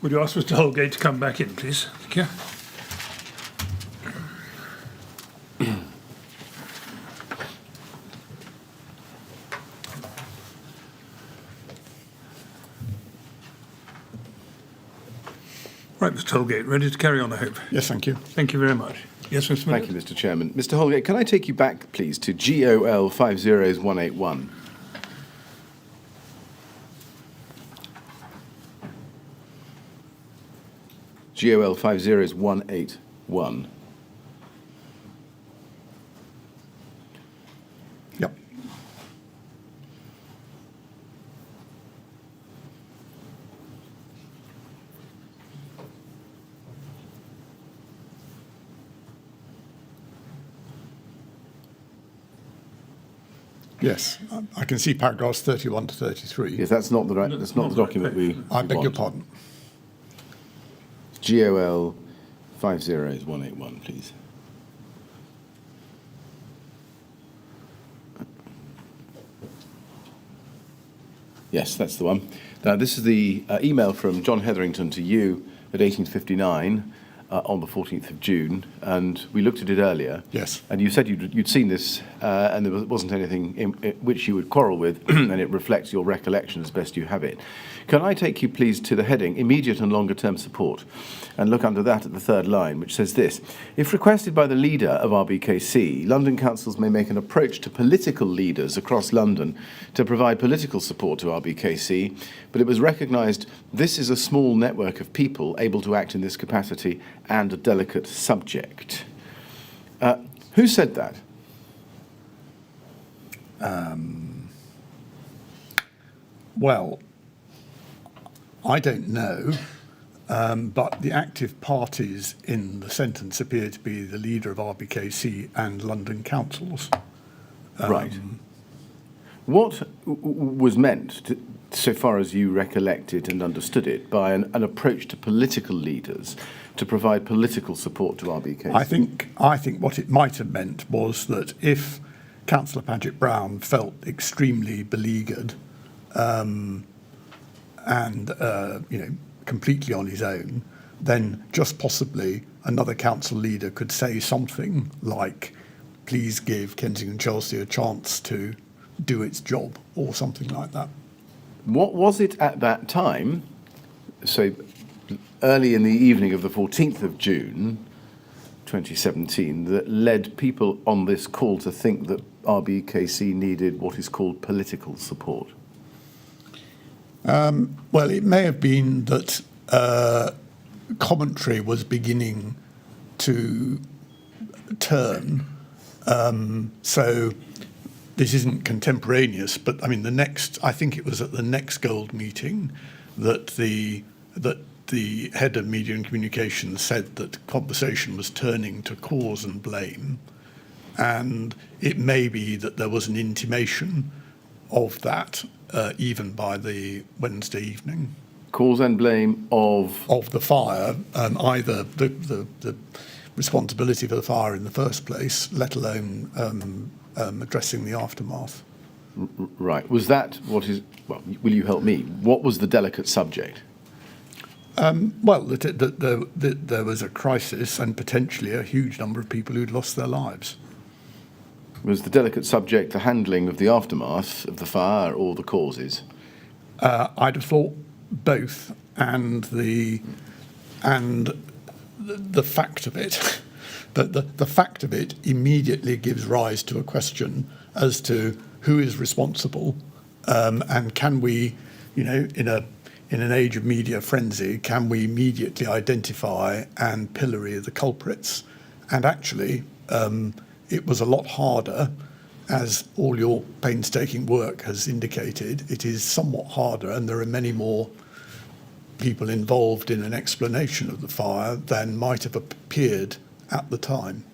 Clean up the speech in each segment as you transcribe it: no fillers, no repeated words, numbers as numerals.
Would you ask Mr. Holgate to come back in, please? Thank you. Right, Mr. Holgate, ready to carry on, I hope. Yes, thank you. Thank you very much. Yes, Mr. Miller? Thank you, Mr. Chairman. Mr. Holgate, can I take you back, please, to GOL 50181? GOL 50181. Yep. Yes, I can see paragraphs 31 to 33. Yes, that's not the right. That's not the document we. I beg your want. pardon. GOL 50181, please. Yes, that's the one. Now, this is the email from John Hetherington to you at 1859 on the 14th of June, and we looked at it earlier. Yes. And you said you'd seen this, and there wasn't anything in which you would quarrel with, and it reflects your recollection as best you have it. Can I take you, please, to the heading, Immediate and Longer-Term Support, and look under that at the third line, which says this: if requested by the leader of RBKC, London councils may make an approach to political leaders across London to provide political support to RBKC, but it was recognised this is a small network of people able to act in this capacity and a delicate subject. Who said that? Well, I don't know, but the active parties in the sentence appear to be the leader of RBKC and London councils. Right. What was meant, so far as you recollect it and understood it, by an approach to political leaders to provide political support to RBKC? I think what it might have meant was that if Councillor Paget Brown felt extremely beleaguered and completely on his own, then just possibly another council leader could say something like, please give Kensington and Chelsea a chance to do its job, or something like that. What was it at that time, so early in the evening of the 14th of June 2017, that led people on this call to think that RBKC needed what is called political support? Well, it may have been that commentary was beginning to turn. So this isn't contemporaneous, but I mean, I think it was at the next Gold meeting that the head of media and communications said that conversation was turning to cause and blame, and it may be that there was an intimation of that even by the Wednesday evening. Cause and blame of the fire, either the responsibility for the fire in the first place, let alone addressing the aftermath. Right. Was that what is? Well, will you help me? What was the delicate subject? Well, there was a crisis and potentially a huge number of people who'd lost their lives. Was the delicate subject the handling of the aftermath of the fire or the causes? I'd have thought both, and the fact of it, the fact of it immediately gives rise to a question as to who is responsible, and can we, in an age of media frenzy, can we immediately identify and pillory the culprits? And actually, it was a lot harder, as all your painstaking work has indicated. It is somewhat harder, and there are many more people involved in an explanation of the fire than might have appeared at the time.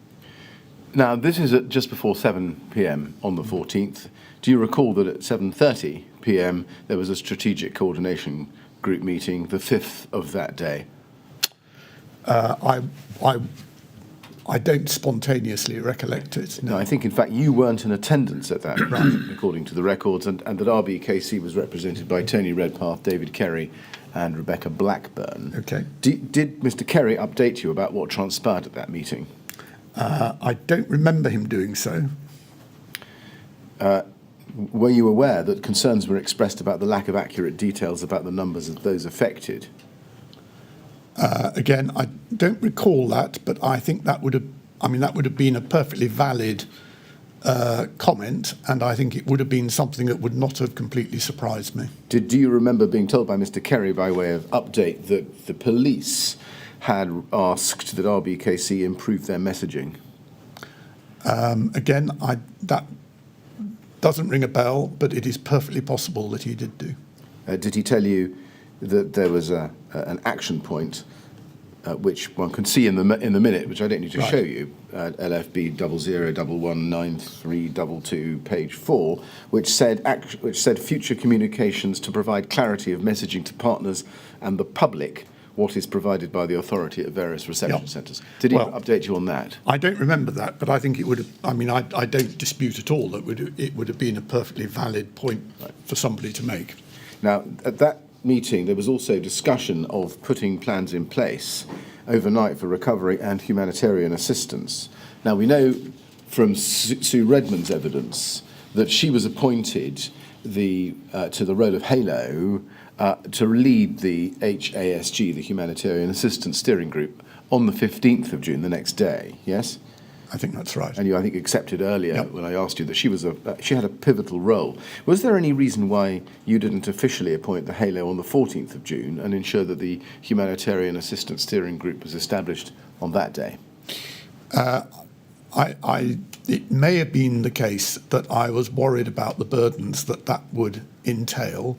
Now, this is at just before 7 p.m. on the 14th. Do you recall that at 7:30 p.m. there was a strategic coordination group meeting, the 5th of that day? I don't spontaneously recollect it. No, I think, in fact, you weren't in attendance at that, according to the records, and that RBKC was represented by Tony Redpath, David Kerry, and Rebecca Blackburn. Okay. Did Mr. Kerry update you about what transpired at that meeting? I don't remember him doing so. Were you aware that concerns were expressed about the lack of accurate details about the numbers of those affected? Again, I don't recall that, but I think that would have been a perfectly valid comment, and I think it would have been something that would not have completely surprised me. Do you remember being told by Mr. Kerry, by way of update, that the police had asked that RBKC improve their messaging? Again, that doesn't ring a bell, but it is perfectly possible that he did do. Did he tell you that there was an action point, which one can see in the minute, which I don't need to show you, LFB 00119322, page 4, which said future communications to provide clarity of messaging to partners and the public what is provided by the authority at various reception centres. Did he update you on that? I don't remember that, but I think it would have. I mean, I don't dispute at all that it would have been a perfectly valid point for somebody to make. Now, at that meeting, there was also discussion of putting plans in place overnight for recovery and humanitarian assistance. Now, we know from Sue Redmond's evidence that she was appointed to the role of HALO to lead the HASG, the Humanitarian Assistance Steering Group, on the 15th of June, the next day, yes? I think that's right. And you, I think, accepted earlier when I asked you that she had a pivotal role. Was there any reason why you didn't officially appoint the HALO on the 14th of June and ensure that the Humanitarian Assistance Steering Group was established on that day? It may have been the case that I was worried about the burdens that would entail,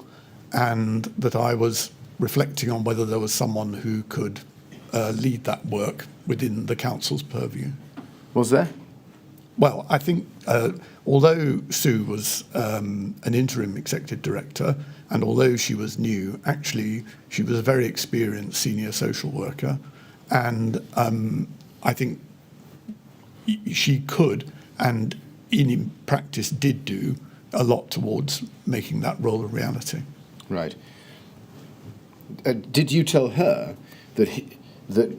and that I was reflecting on whether there was someone who could lead that work within the council's purview. Was there? Well, I think although Sue was an interim executive director, and although she was new, actually she was a very experienced senior social worker, and I think she could, and in practice did do, a lot towards making that role a reality. Right. Did you tell her that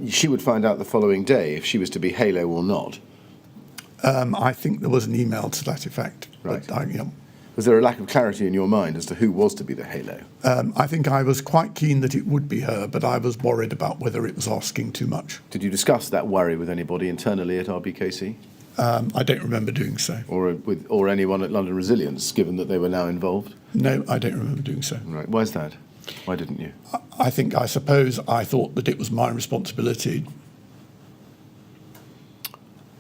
she would find out the following day if she was to be HALO or not? I think there was an email to that effect. Right. But was there a lack of clarity in your mind as to who was to be the HALO? I think I was quite keen that it would be her, but I was worried about whether it was asking too much. Did you discuss that worry with anybody internally at RBKC? I don't remember doing so. Or anyone at London Resilience, given that they were now involved? No, I don't remember doing so. Right. Why is that? Why didn't you? I suppose I thought that it was my responsibility.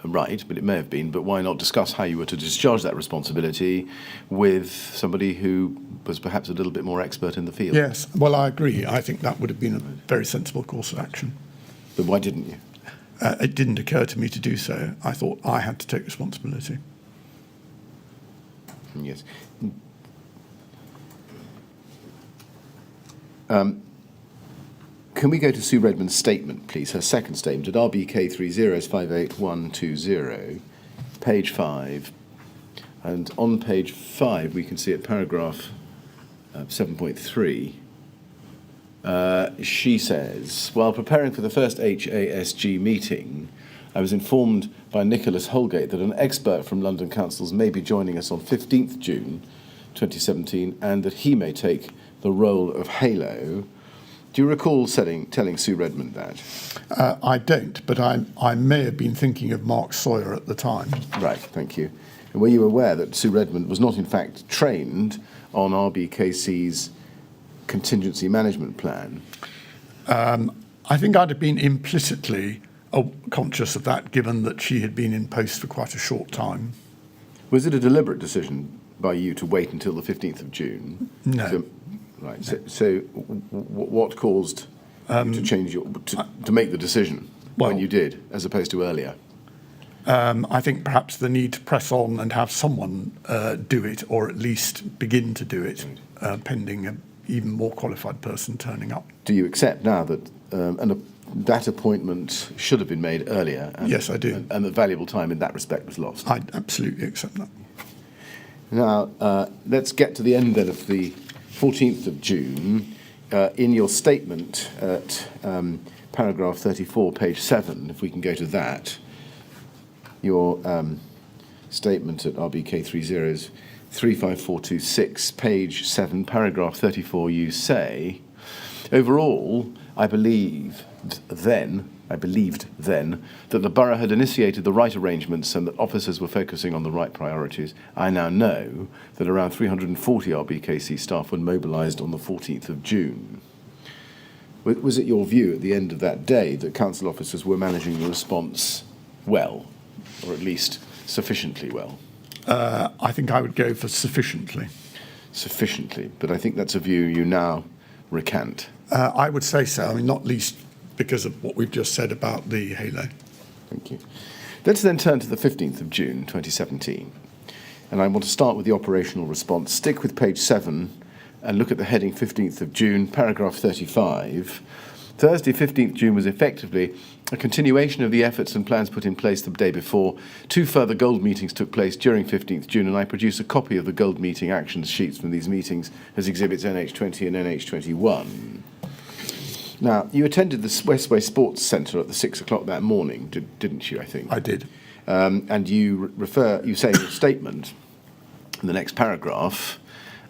Right, but it may have been. But why not discuss how you were to discharge that responsibility with somebody who was perhaps a little bit more expert in the field? Yes, well, I agree. I think that would have been a very sensible course of action. But why didn't you? It didn't occur to me to do so. I thought I had to take responsibility. Yes. Can we go to Sue Redmond's statement, please, her second statement at RBK 3058120, page 5. And on page 5, we can see at paragraph 7.3, she says, while preparing for the first HASG meeting, I was informed by Nicholas Holgate that an expert from London Councils may be joining us on 15th June 2017 and that he may take the role of HALO. Do you recall telling Sue Redmond that? I don't, but I may have been thinking of Mark Sawyer at the time. Right, thank you. And were you aware that Sue Redmond was not in fact trained on RBKC's contingency management plan? I think I'd have been implicitly conscious of that, given that she had been in post for quite a short time. Was it a deliberate decision by you to wait until the 15th of June? No. Right. So what caused you to change to make the decision when you did, as opposed to earlier? I think perhaps the need to press on and have someone do it, or at least begin to do it, pending an even more qualified person turning up. Do you accept now that that appointment should have been made earlier. And, Yes, I do. And that valuable time in that respect was lost. I absolutely accept that. Now, let's get to the end then of the 14th of June. In your statement at paragraph 34, page 7, if we can go to that, your statement at RBK 30 35426, page 7, paragraph 34, you say, overall, I believed then that the borough had initiated the right arrangements and that officers were focusing on the right priorities. I now know that around 340 RBKC staff were mobilised on the 14th of June. Was it your view at the end of that day that council officers were managing the response well, or at least sufficiently well? I think I would go for sufficiently. Sufficiently, but I think that's a view you now recant. I would say so. I mean, not least because of what we've just said about the halo. Thank you. Let's then turn to the 15th of June 2017. And I want to start with the operational response. Stick with page 7 and look at the heading 15th of June, paragraph 35. Thursday, 15th June was effectively a continuation of the efforts and plans put in place the day before. 2 further gold meetings took place during 15th June, and I produced a copy of the gold meeting action sheets from these meetings as exhibits NH20 and NH21. Now, you attended the Westway Sports Centre at the 6 o'clock that morning, didn't you, I think? I did. And you say in your statement, in the next paragraph,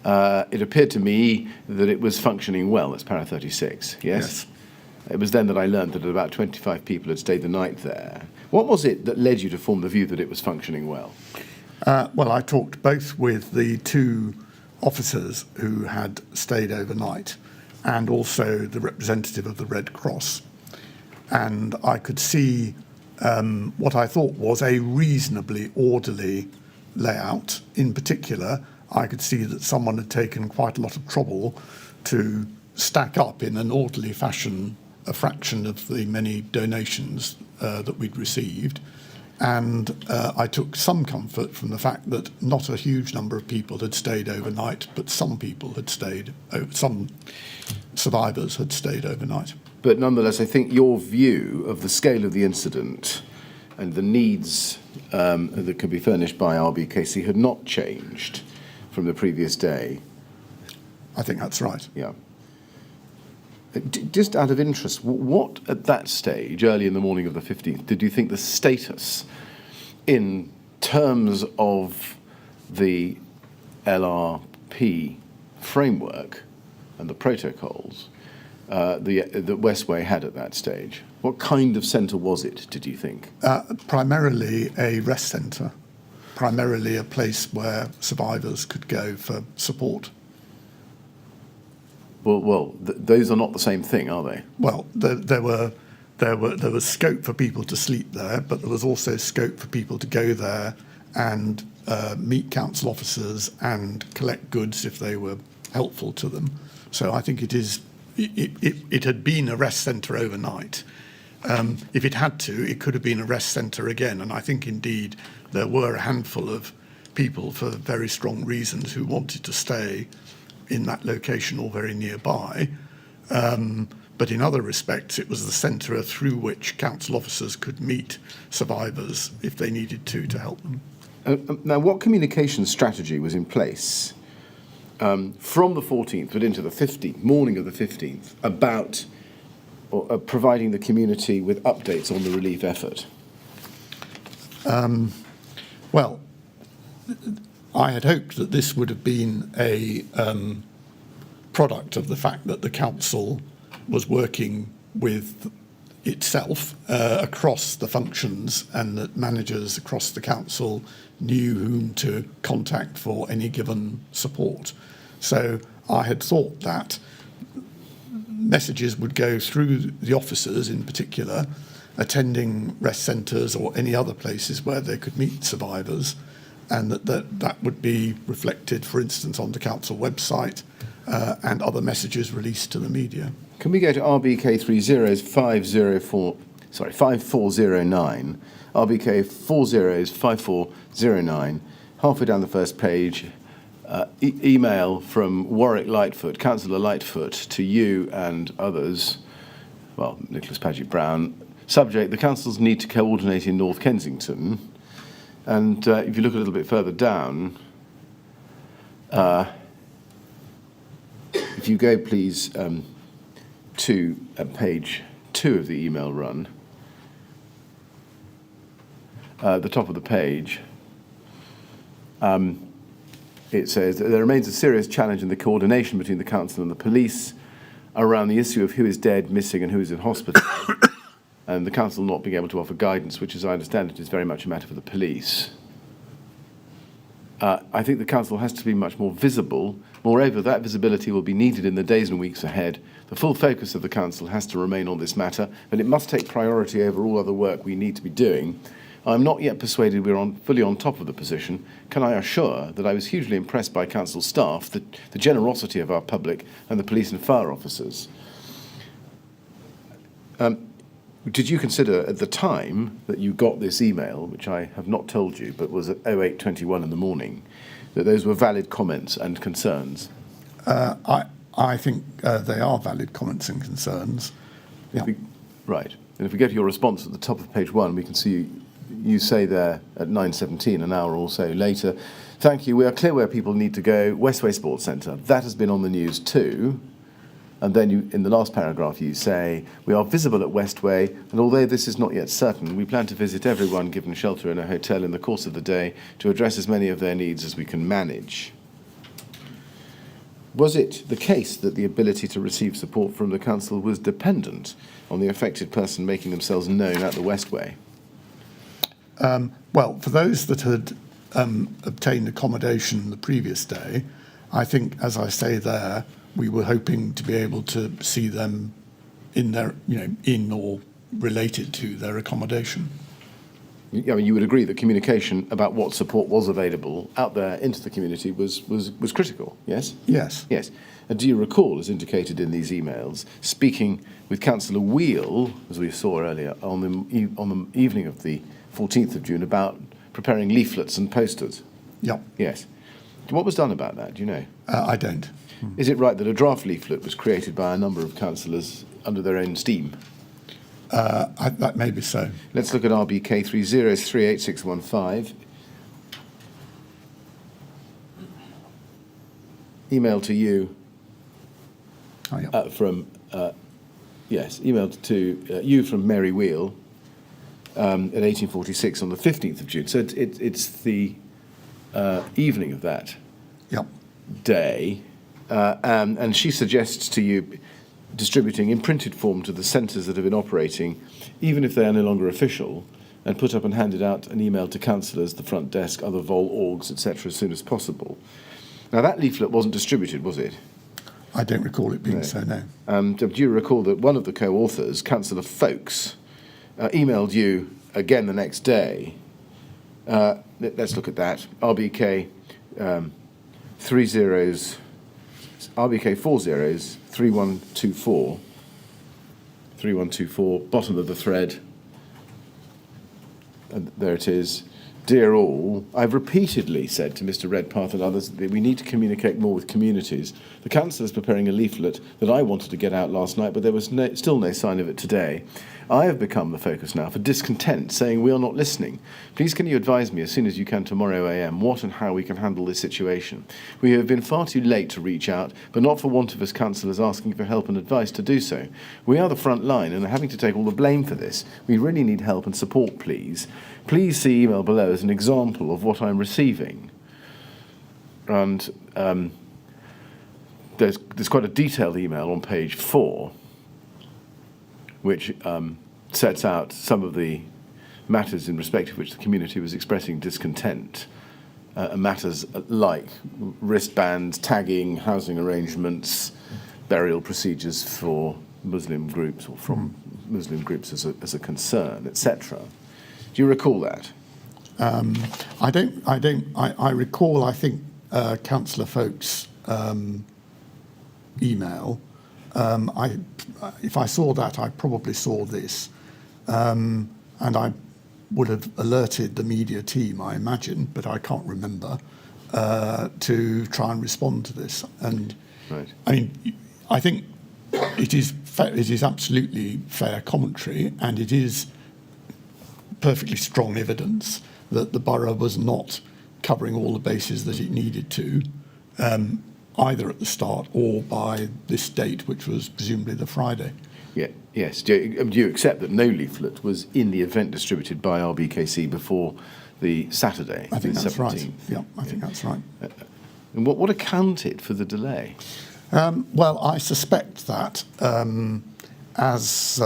it appeared to me that it was functioning well. That's para 36, yes? It was then that I learned that about 25 people had stayed the night there. What was it that led you to form the view that it was functioning well? Well, I talked both with the 2 officers who had stayed overnight and also the representative of the Red Cross. And I could see what I thought was a reasonably orderly layout. In particular, I could see that someone had taken quite a lot of trouble to stack up in an orderly fashion a fraction of the many donations that we'd received. And I took some comfort from the fact that not a huge number of people had stayed overnight, but some people had stayed, some survivors had stayed overnight. But nonetheless, I think your view of the scale of the incident and the needs that could be furnished by RBKC had not changed from the previous day. I think that's right. Yeah. Just out of interest, what at that stage, early in the morning of the 15th, did you think the status in terms of the LRP framework and the protocols that Westway had at that stage? What kind of centre was it, did you think? Primarily a rest centre, primarily a place where survivors could go for support. Well, those are not the same thing, are they? Well, there was scope for people to sleep there, but there was also scope for people to go there and meet council officers and collect goods if they were helpful to them. So I think it had been a rest centre overnight. If it had to, it could have been a rest centre again. And I think indeed there were a handful of people for very strong reasons who wanted to stay in that location or very nearby. But in other respects, it was the centre through which council officers could meet survivors if they needed to help them. Now, what communication strategy was in place from the 14th but into the 15th, morning of the 15th, about providing the community with updates on the relief effort? Well, I had hoped that this would have been a product of the fact that the council was working with itself across the functions and that managers across the council knew whom to contact for any given support. So I had thought that messages would go through the officers in particular, attending rest centres or any other places where they could meet survivors, and that would be reflected, for instance, on the council website and other messages released to the media. Can we go to RBK 30's 5409, RBK 40's 5409, halfway down the first page, email from Warwick Lightfoot, Councillor Lightfoot, to you and others Nicholas Paget Brown. Subject, the councils need to coordinate in North Kensington. And if you look a little bit further down, if you go, please, to page 2 of the email run, the top of the page, it says that there remains a serious challenge in the coordination between the council and the police around the issue of who is dead, missing, and who is in hospital, and the council not being able to offer guidance, which, as I understand it, is very much a matter for the police. I think the council has to be much more visible. Moreover, that visibility will be needed in the days and weeks ahead. The full focus of the council has to remain on this matter, but it must take priority over all other work we need to be doing. I'm not yet persuaded we're fully on top of the position. Can I assure that I was hugely impressed by council staff, the generosity of our public and the police and fire officers. Did you consider at the time that you got this email, which I have not told you, but was at 08:21 in the morning, that those were valid comments and concerns? I think they are valid comments and concerns. Yeah. Right. And if we go to your response at the top of page 1, we can see you say there at 9:17, an hour or so later, thank you, we are clear where people need to go, Westway Sports Centre. That has been on the news too. And then you, in the last paragraph, you say, we are visible at Westway, and although this is not yet certain, we plan to visit everyone given shelter in a hotel in the course of the day to address as many of their needs as we can manage. Was it the case that the ability to receive support from the council was dependent on the affected person making themselves known at the Westway? Well, for those that had obtained accommodation the previous day, I think, as I say there, we were hoping to be able to see them in their, in or related to their accommodation. I mean, you would agree that communication about what support was available out there into the community was critical, yes? Yes. Yes. And do you recall, as indicated in these emails, speaking with Councillor Wheel, as we saw earlier, on the evening of the 14th of June about preparing leaflets and posters? Yep. Yes. What was done about that, do you know? I don't. Is it right that a draft leaflet was created by a number of councillors under their own steam? That may be so. Let's look at RBK 3038615. Email to you from, emailed to you from Mary Wheel at 1846 on the 15th of June. So it's the evening of that day. And she suggests to you distributing in printed form to the centres that have been operating, even if they are no longer official, and put up and handed out an email to councillors, the front desk, other vol orgs, etc., as soon as possible. Now, that leaflet wasn't distributed, was it? I don't recall it being so, no. Do you recall that one of the co-authors, Councillor Folkes, emailed you again the next day? Let's look at that. RBK 3124, bottom of the thread, and there it is. Dear all, I've repeatedly said to Mr Redpath and others that we need to communicate more with communities. The council is preparing a leaflet that I wanted to get out last night, but there was still no sign of it today. I have become the focus now for discontent, saying we are not listening. Please can you advise me as soon as you can tomorrow AM what and how we can handle this situation? We have been far too late to reach out, but not for want of us councillors asking for help and advice to do so. We are the front line and are having to take all the blame for this. We really need help and support, please. Please see email below as an example of what I'm receiving. And there's quite a detailed email on page 4, which sets out some of the matters in respect of which the community was expressing discontent. Matters like wristbands, tagging, housing arrangements, burial procedures for Muslim groups or from Muslim groups as a concern, etc. Do you recall that? I don't. I recall, I think, Councillor Folkes' email. If I saw that, I probably saw this. And I would have alerted the media team, I imagine, but I can't remember, to try and respond to this. And right. I mean, I think it is absolutely fair commentary, and it is perfectly strong evidence that the borough was not covering all the bases that it needed to, either at the start or by this date, which was presumably the Friday. Yeah, yes. Do you accept that no leaflet was in the event distributed by RBKC before the Saturday? I think the that's 17th? right. Yeah, I think that's right. And what accounted for the delay? Well, I suspect that, as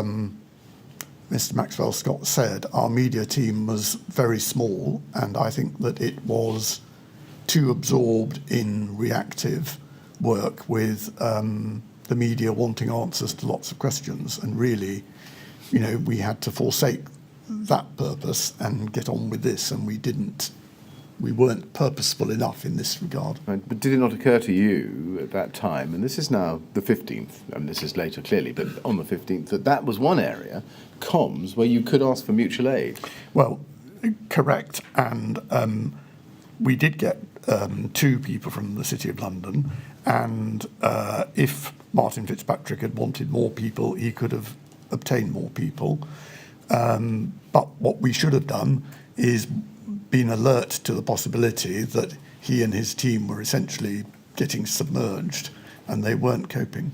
Mr. Maxwell Scott said, our media team was very small, and I think that it was too absorbed in reactive work with the media wanting answers to lots of questions. And really, we had to forsake that purpose and get on with this, and we weren't purposeful enough in this regard. Right, but did it not occur to you at that time, and this is now the 15th, and this is later clearly, but on the 15th, that was one area, comms, where you could ask for mutual aid? Well, correct. And we did get 2 people from the City of London, and if Martin Fitzpatrick had wanted more people, he could have obtained more people. But what we should have done is been alert to the possibility that he and his team were essentially getting submerged and they weren't coping.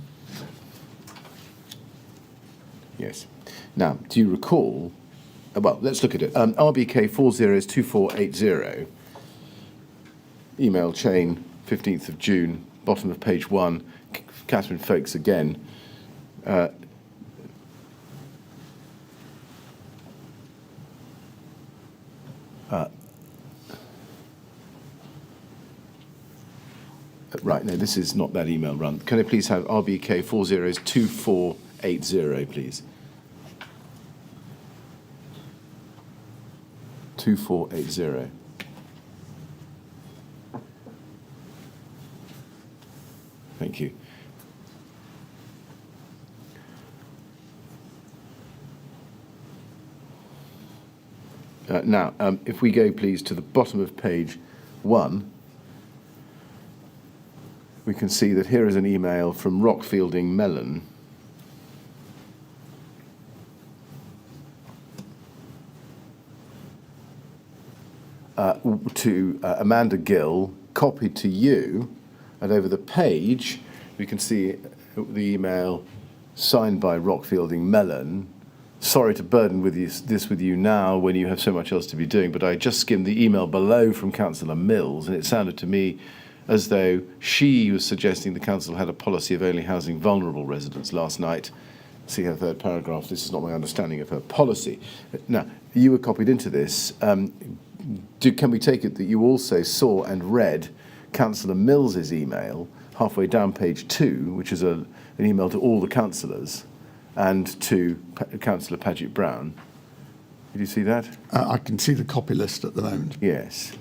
Yes. Now, do you recall, well, let's look at it. RBK 402480, email chain, 15th of June, bottom of page 1, Catherine Folkes again. Right, no, this is not that email run. Can I please have RBK 402480, please? 2480. Thank you. Now, if we go, please, to the bottom of page 1, we can see that here is an email from Rockfielding Mellon. To Amanda Gill, copied to you, and over the page we can see the email signed by Rockfielding Mellon. Sorry to burden this with you now when you have so much else to be doing, but I just skimmed the email below from Councillor Mills, and it sounded to me as though she was suggesting the council had a policy of only housing vulnerable residents last night. See her third paragraph. This is not my understanding of her policy. Now, you were copied into this. Can we take it that you also saw and read Councillor Mills's email halfway down page 2, which is an email to all the councillors and to Councillor Paget Brown? Did you see that? I can see the copy list at the moment. Yes.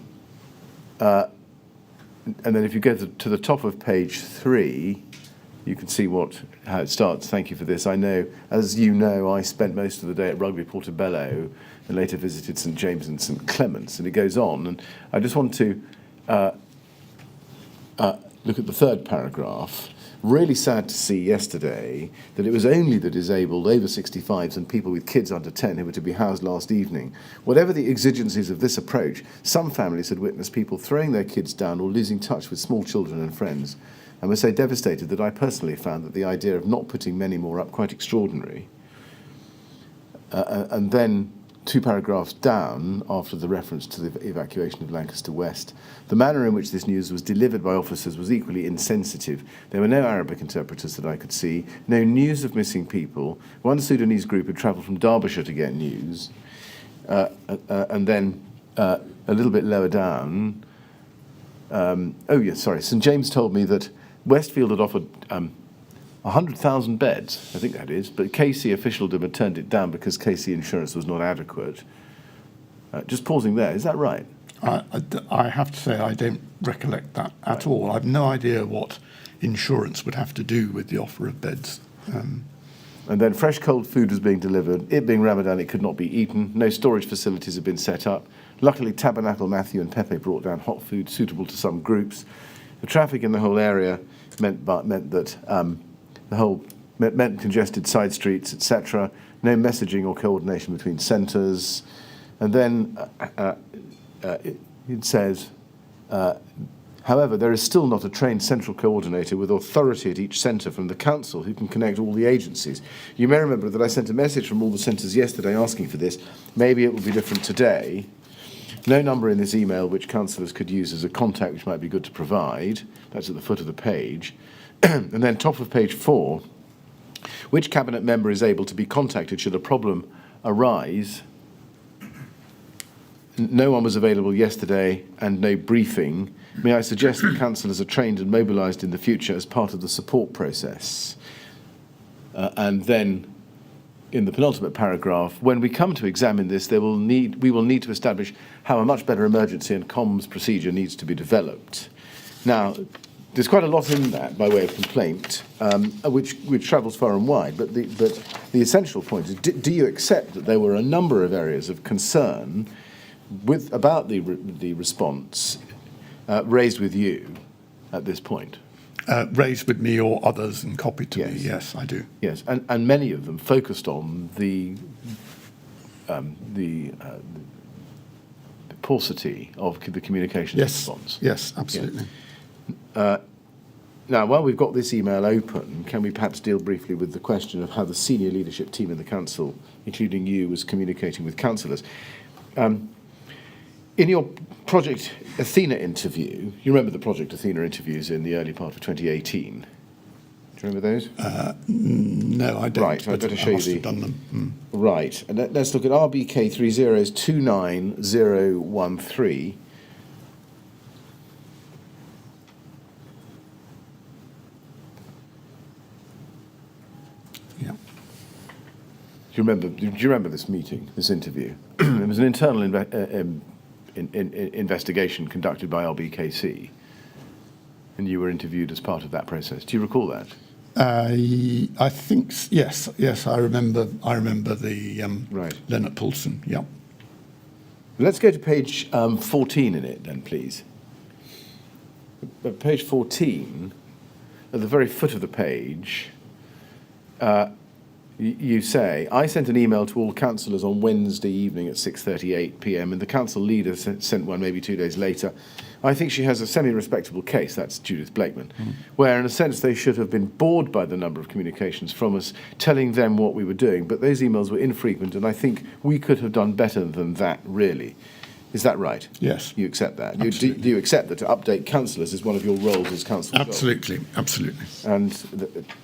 And then if you go to the top of page 3, you can see how it starts. Thank you for this. I know, as you know, I spent most of the day at Rugby Portobello and later visited St James and St Clement's, and it goes on. And I just want to look at the third paragraph. Really sad to see yesterday that it was only the disabled over 65s and people with kids under 10 who were to be housed last evening. Whatever the exigencies of this approach, some families had witnessed people throwing their kids down or losing touch with small children and friends, and were so devastated that I personally found that the idea of not putting many more up quite extraordinary. And then 2 paragraphs down, after the reference to the evacuation of Lancaster West, the manner in which this news was delivered by officers was equally insensitive. There were no Arabic interpreters that I could see, no news of missing people. One Sudanese group had travelled from Derbyshire to get news. And then a little bit lower down, St James told me that Westfield had offered 100,000 beds, I think that is, but KC officialdom had turned it down because KC insurance was not adequate. Just pausing there, is that right? I have to say I don't recollect that at all. I've no idea what insurance would have to do with the offer of beds. And then fresh cold food was being delivered. It being Ramadan, it could not be eaten. No storage facilities had been set up. Luckily, Tabernacle, Matthew and Pepe brought down hot food suitable to some groups. The traffic in the whole area meant that the whole meant congested side streets, etc. No messaging or coordination between centres. And then it says, however, there is still not a trained central coordinator with authority at each centre from the council who can connect all the agencies. You may remember that I sent a message from all the centres yesterday asking for this. Maybe it will be different today. No number in this email which councillors could use as a contact, which might be good to provide. That's at the foot of the page. And then top of page 4, which cabinet member is able to be contacted should a problem arise? No one was available yesterday and no briefing. May I suggest that councillors are trained and mobilised in the future as part of the support process? And then in the penultimate paragraph, when we come to examine this, we will need to establish how a much better emergency and comms procedure needs to be developed. Now, there's quite a lot in that by way of complaint, which travels far and wide. But the essential point is: do you accept that there were a number of areas of concern about the response raised with you at this point? Raised with me or others and copied to me, yes, I do. Yes, and many of them focused on the paucity of the communications response. Yes, absolutely. Now, while we've got this email open, can we perhaps deal briefly with the question of how the senior leadership team in the council, including you, was communicating with councillors? In your Project Athena interview, you remember the Project Athena interviews in the early part of 2018? Do you remember those? No, I don't. Right, I'd better show you have done them. Right, and let's look at RBK 29013. Yeah. Do you remember this meeting, this interview? It was an internal investigation conducted by RBKC, and you were interviewed as part of that process. Do you recall that? I think yes. I remember the Right. Leonard Poulsen. Yeah. Let's go to page 14 in it, then, please. At page 14, at the very foot of the page, you say, I sent an email to all councillors on Wednesday evening at 6:38 p.m. and the council leader sent one maybe 2 days later. I think she has a semi-respectable case, that's Judith Blakeman, where in a sense they should have been bored by the number of communications from us telling them what we were doing, but those emails were infrequent and I think we could have done better than that, really. Is that right? Yes. You accept that? Absolutely. Do you accept that to update councillors is one of your roles as council? Absolutely. And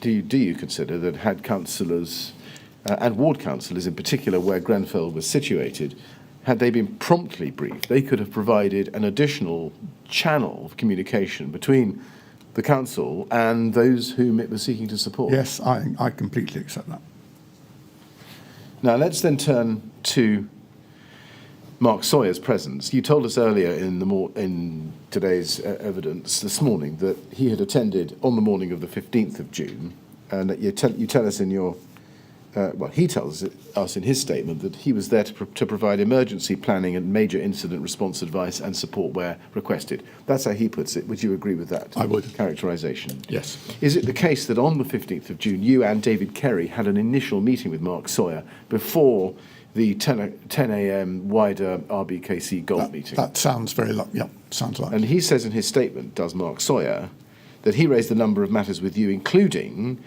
do you consider that had councillors, and ward councillors in particular, where Grenfell was situated, had they been promptly briefed, they could have provided an additional channel of communication between the council and those whom it was seeking to support? Yes, I completely accept that. Now let's then turn to Mark Sawyer's presence. You told us earlier in today's evidence this morning that he had attended on the morning of the 15th of June, and that you tell us in your, he tells us in his statement that he was there to provide emergency planning and major incident response advice and support where requested. That's how he puts it. Would you agree with that? I would. Characterisation? Yes. Is it the case that on the 15th of June, you and David Kerry had an initial meeting with Mark Sawyer before the 10 a.m. wider RBKC Gold meeting? That sounds very sounds like. And he says in his statement, does Mark Sawyer, that he raised a number of matters with you, including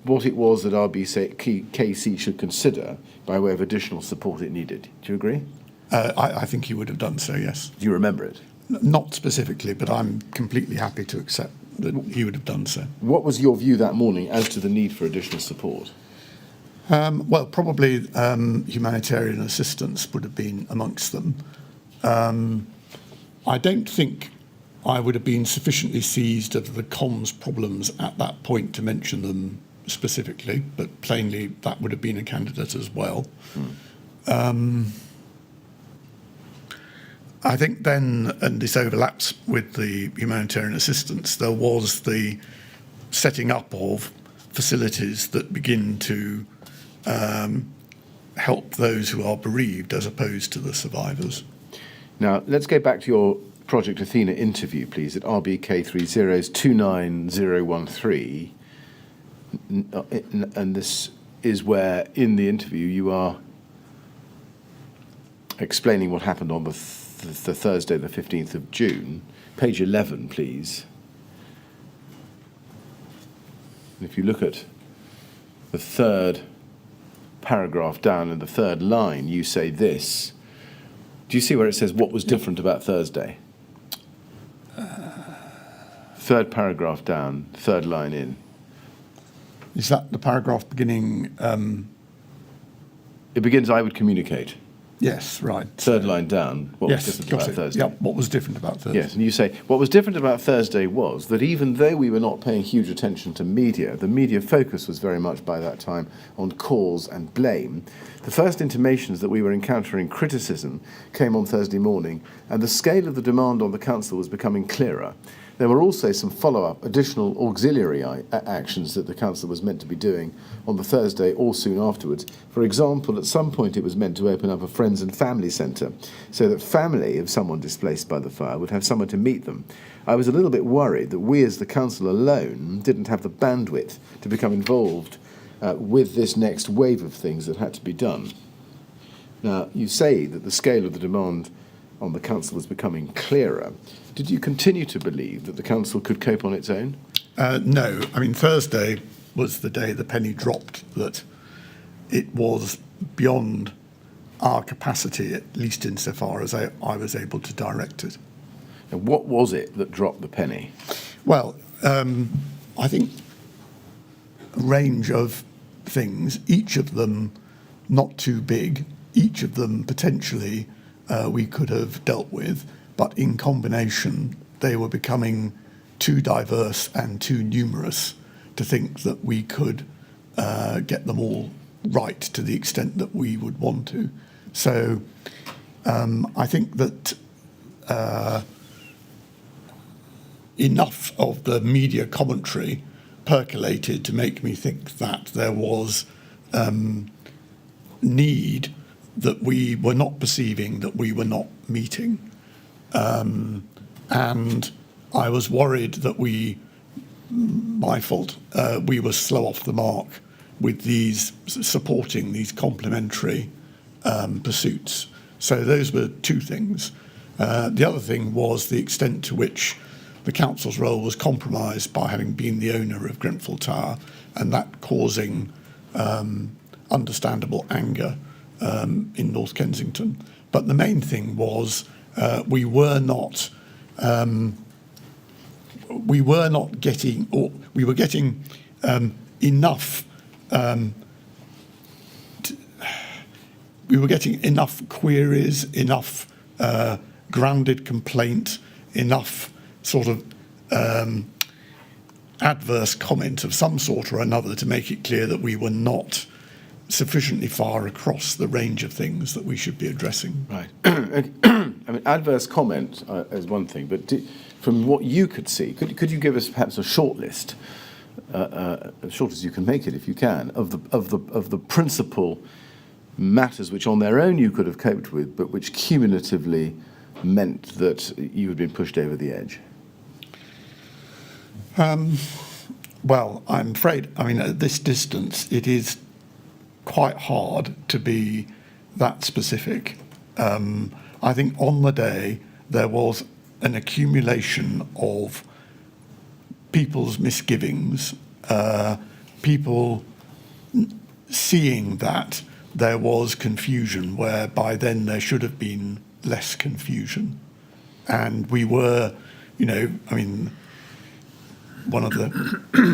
what it was that RBKC should consider by way of additional support it needed. Do you agree? I think he would have done so, yes. Do you remember it? Not specifically, but I'm completely happy to accept that he would have done so. What was your view that morning as to the need for additional support? Well, probably humanitarian assistance would have been amongst them. I don't think I would have been sufficiently seized of the comms problems at that point to mention them specifically, but plainly that would have been a candidate as well. I think then, and this overlaps with the humanitarian assistance, there was the setting up of facilities that begin to help those who are bereaved as opposed to the survivors. Now, let's go back to your Project Athena interview, please, at RBK 30299013. and this is where in the interview you are explaining what happened on the Thursday, the 15th of June. Page 11, please. And if you look at the third paragraph down in the third line, you say this. Do you see where it says what was different about Thursday? Third paragraph down, third line in. Is that the paragraph beginning? It begins, I would communicate. Yes, right. Third line down, what was different about Thursday? Yeah, what was different about Thursday? Yes, and you say, what was different about Thursday was that even though we were not paying huge attention to media, the media focus was very much by that time on cause and blame. The first intimations that we were encountering criticism came on Thursday morning, and the scale of the demand on the council was becoming clearer. There were also some follow-up, additional auxiliary actions that the council was meant to be doing on the Thursday or soon afterwards. For example, at some point it was meant to open up a friends and family centre so that family of someone displaced by the fire would have someone to meet them. I was a little bit worried that we as the council alone didn't have the bandwidth to become involved with this next wave of things that had to be done. Now, you say that the scale of the demand on the council was becoming clearer. Did you continue to believe that the council could cope on its own? No. I mean, Thursday was the day the penny dropped that it was beyond our capacity, at least insofar as I was able to direct it. And what was it that dropped the penny? Well, I think a range of things, each of them not too big, each of them potentially we could have dealt with, but in combination they were becoming too diverse and too numerous to think that we could get them all right to the extent that we would want to. So I think that enough of the media commentary percolated to make me think that there was need that we were not perceiving, that we were not meeting. And I was worried that my fault, we were slow off the mark with these supporting these complementary pursuits. So those were two things. The other thing was the extent to which the council's role was compromised by having been the owner of Grenfell Tower, and that causing understandable anger in North Kensington. But the main thing was we were getting enough. We were getting enough queries, enough grounded complaint, enough sort of adverse comment of some sort or another to make it clear that we were not sufficiently far across the range of things that we should be addressing. Right. I mean, adverse comment is one thing, but from what you could see, could you give us perhaps a short list, as short as you can make it, if you can, of the principal matters which on their own you could have coped with, but which cumulatively meant that you had been pushed over the edge? Well, I'm afraid, I mean, at this distance, it is quite hard to be that specific. I think on the day there was an accumulation of people's misgivings, people seeing that there was confusion where by then there should have been less confusion. And we were, I mean, one of the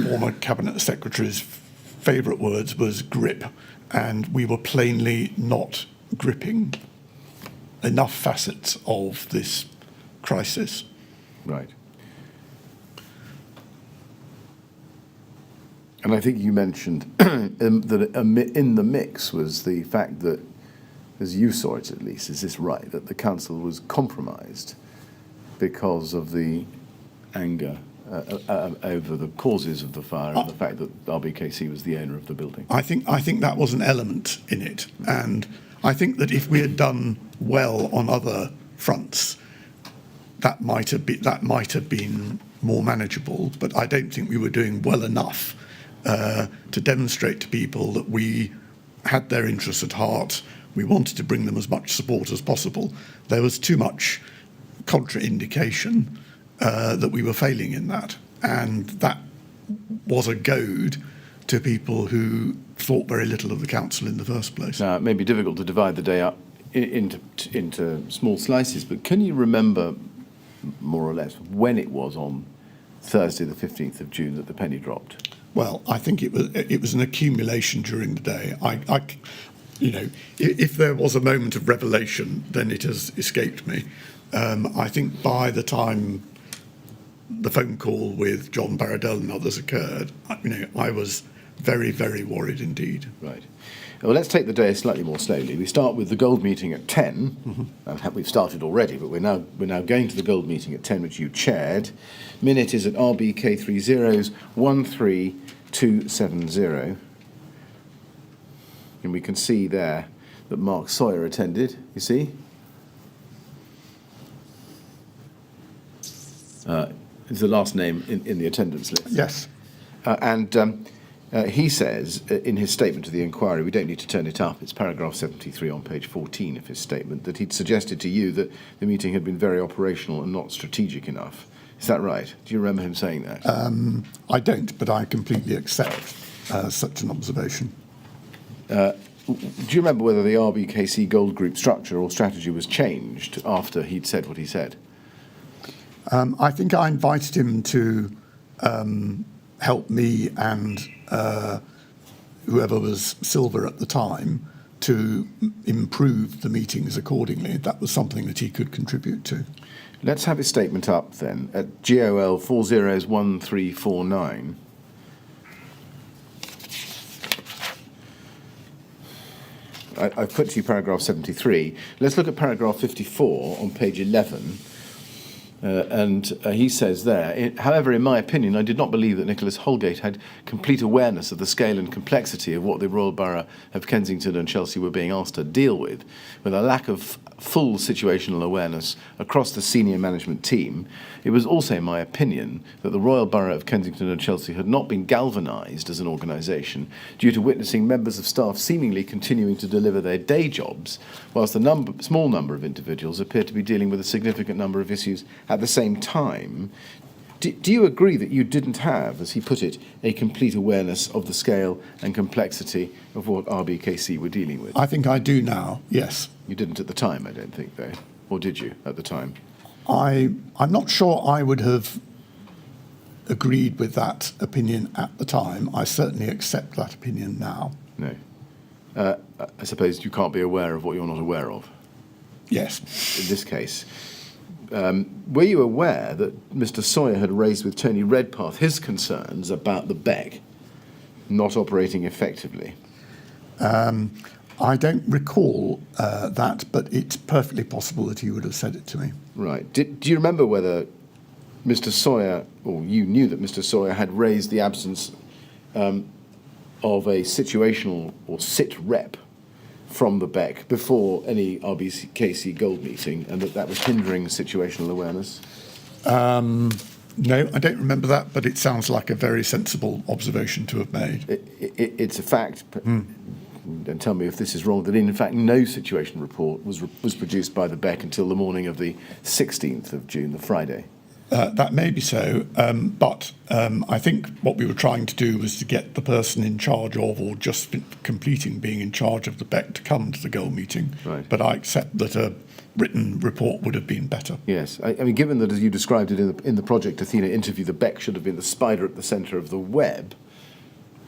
former cabinet secretary's favourite words was grip, and we were plainly not gripping enough facets of this crisis. Right. And I think you mentioned that in the mix was the fact that, as you saw it at least, is this right, that the council was compromised because of the anger over the causes of the fire and the fact that RBKC was the owner of the building? I think that was an element in it, and I think that if we had done well on other fronts, that might have been more manageable. But I don't think we were doing well enough to demonstrate to people that we had their interests at heart. We wanted to bring them as much support as possible. There was too much contraindication that we were failing in that. And that was a goad to people who thought very little of the council in the first place. Now, it may be difficult to divide the day up into small slices, but can you remember more or less when it was on Thursday, the 15th of June, that the penny dropped? Well, I think it was an accumulation during the day. If there was a moment of revelation, then it has escaped me. I think by the time the phone call with John Baradell and others occurred, I was very, very worried indeed. Right. Well, let's take the day slightly more slowly. We start with the gold meeting at 10. Mm-hmm. We've started already, but we're now going to the gold meeting at 10, which you chaired. Minute is at RBK30 13270. And we can see there that Mark Sawyer attended, you see? Is the last name in the attendance list. Yes. He says in his statement to the inquiry, we don't need to turn it up, it's paragraph 73 on page 14 of his statement, that he'd suggested to you that the meeting had been very operational and not strategic enough. Is that right? Do you remember him saying that? I don't, but I completely accept such an observation. Do you remember whether the RBKC Gold Group structure or strategy was changed after he'd said what he said? I think I invited him to help me and whoever was silver at the time to improve the meetings accordingly. That was something that he could contribute to. Let's have his statement up then at GOL 401349. I've put to you paragraph 73. Let's look at paragraph 54 on page 11. He says there, however, in my opinion, I did not believe that Nicholas Holgate had complete awareness of the scale and complexity of what the Royal Borough of Kensington and Chelsea were being asked to deal with a lack of full situational awareness across the senior management team. It was also my opinion that the Royal Borough of Kensington and Chelsea had not been galvanised as an organisation due to witnessing members of staff seemingly continuing to deliver their day jobs, whilst the small number of individuals appear to be dealing with a significant number of issues at the same time. Do you agree that you didn't have, as he put it, a complete awareness of the scale and complexity of what RBKC were dealing with? I think I do now, yes. You didn't at the time, I don't think, though. Or did you at the time? I'm not sure I would have agreed with that opinion at the time. I certainly accept that opinion now. No. I suppose you can't be aware of what you're not aware of. Yes. In this case. Were you aware that Mr. Sawyer had raised with Tony Redpath his concerns about the BEC not operating effectively? I don't recall that, but it's perfectly possible that he would have said it to me. Right. Do you remember whether Mr. Sawyer, or you knew that Mr. Sawyer had raised the absence of a situational or sit rep from the BEC before any RBKC Gold meeting, and that was hindering situational awareness? No, I don't remember that, but it sounds like a very sensible observation to have made. It's a fact, and tell me if this is wrong, that in fact no situation report was produced by the BEC until the morning of the 16th of June, the Friday. That may be so, but I think what we were trying to do was to get the person in charge of, or just completing being in charge of the BEC, to come to the Gold meeting. Right. But I accept that a written report would have been better. Yes, I mean, given that, as you described it in the Project Athena interview, the BEC should have been the spider at the centre of the web.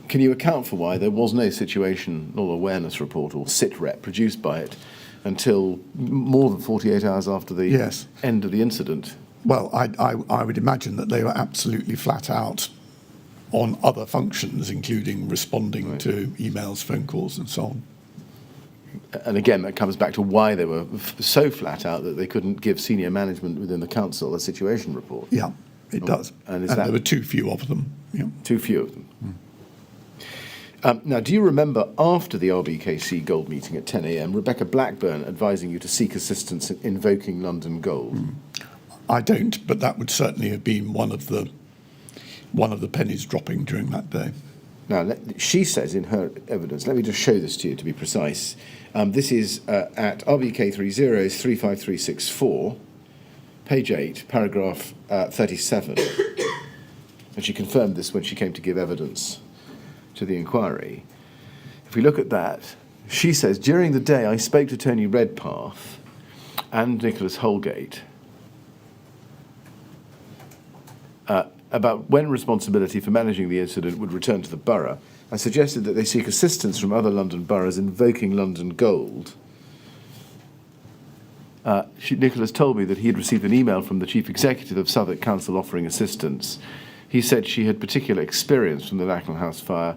Can you account for why there was no situational awareness report or sit-rep produced by it until more than 48 hours after the end of the incident? Well, I would imagine that they were absolutely flat out on other functions, including responding to emails, phone calls, and so on. And again, that comes back to why they were so flat out that they couldn't give senior management within the council a situation report. Yeah, it does. And there were too few of them. Yeah. Too few of them. Now, do you remember after the RBKC Gold meeting at 10 a.m, Rebecca Blackburn advising you to seek assistance in Invoking London Gold? I don't, but that would certainly have been one of the pennies dropping during that day. Now, she says in her evidence, let me just show this to you to be precise. This is at RBK 30's 35364, page 8, paragraph 37. And she confirmed this when she came to give evidence to the inquiry. If we look at that, she says, during the day I spoke to Tony Redpath and Nicholas Holgate about when responsibility for managing the incident would return to the borough. I suggested that they seek assistance from other London boroughs invoking London Gold. Nicholas told me that he had received an email from the Chief Executive of Southwark Council offering assistance. He said she had particular experience from the Lacknell House fire.